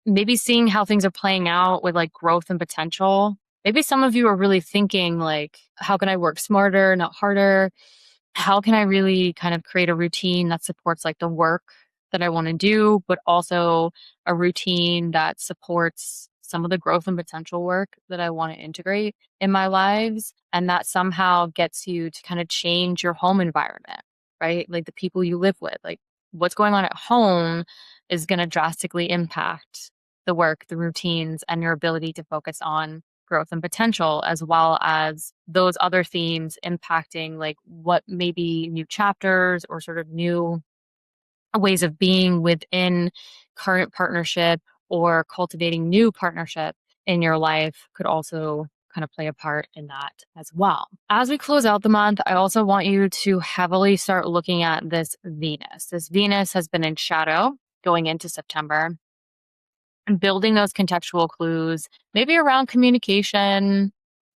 Speaker 1: maybe seeing how things are playing out with like growth and potential. Maybe some of you are really thinking like, how can I work smarter, not harder? How can I really kind of create a routine that supports like the work that I want to do, but also a routine that supports some of the growth and potential work that I want to integrate in my lives. And that somehow gets you to kind of change your home environment, right? Like the people you live with, like what's going on at home is going to drastically impact the work, the routines, and your ability to focus on growth and potential, as well as those other themes impacting like what maybe new chapters or sort of new ways of being within current partnership or cultivating new partnership in your life could also kind of play a part in that as well. As we close out the month, I also want you to heavily start looking at this Venus. This Venus has been in shadow going into September, and building those contextual clues, maybe around communication,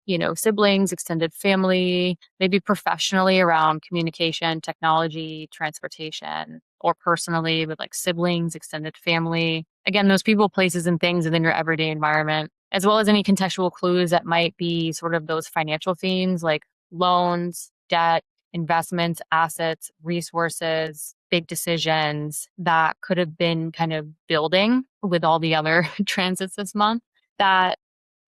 Speaker 1: you know, siblings, extended family, maybe professionally around communication, technology, transportation, or personally with like siblings, extended family. Again, those people, places, and things within your everyday environment, as well as any contextual clues that might be sort of those financial themes like loans, debt, investments, assets, resources, big decisions that could have been kind of building with all the other transits this month. That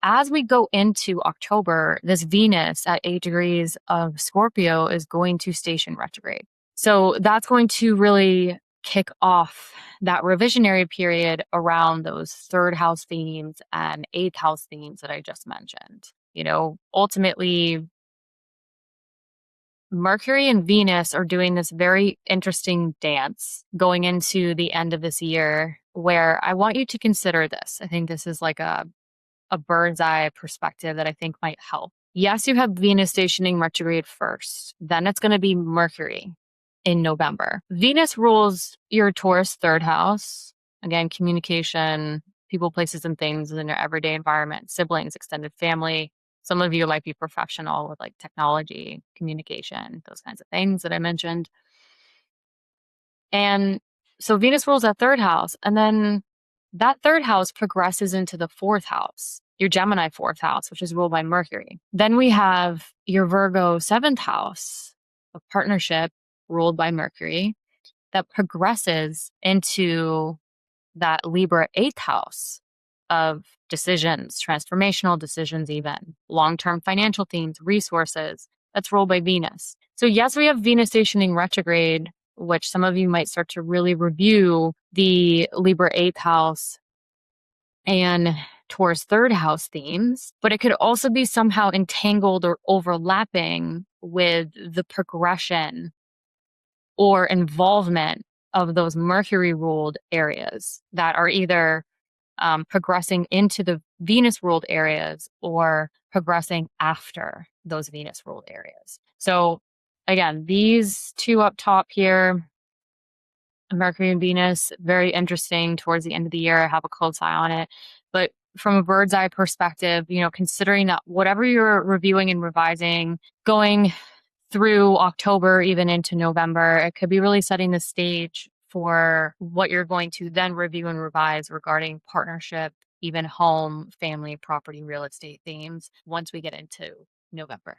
Speaker 1: as we go into October, this Venus at 8 degrees of Scorpio is going to station retrograde. So that's going to really kick off that revisionary period around those third house themes and eighth house themes that I just mentioned. You know, ultimately, Mercury and Venus are doing this very interesting dance going into the end of this year, where I want you to consider this. I think this is like a bird's eye perspective that I think might help. Yes, you have Venus stationing retrograde first. Then it's going to be Mercury in November. Venus rules your Taurus third house. Again, communication, people, places, and things in your everyday environment, siblings, extended family. Some of you might be professional with like technology, communication, those kinds of things that I mentioned. And so Venus rules that third house. And then that third house progresses into the fourth house, your Gemini fourth house, which is ruled by Mercury. Then we have your Virgo seventh house of partnership, ruled by Mercury, that progresses into that Libra eighth house of decisions, transformational decisions, even long-term financial themes, resources. That's ruled by Venus. So yes, we have Venus stationing retrograde, which some of you might start to really review the Libra eighth house and Taurus third house themes, but it could also be somehow entangled or overlapping with the progression or involvement of those Mercury ruled areas that are either progressing into the Venus ruled areas or progressing after those Venus ruled areas. So again, these two up top here, Mercury and Venus, very interesting towards the end of the year. I have a close eye on it. But from a bird's eye perspective, you know, considering that whatever you're reviewing and revising, going through October, even into November, it could be really setting the stage for what you're going to then review and revise regarding partnership, even home, family, property, real estate themes once we get into November.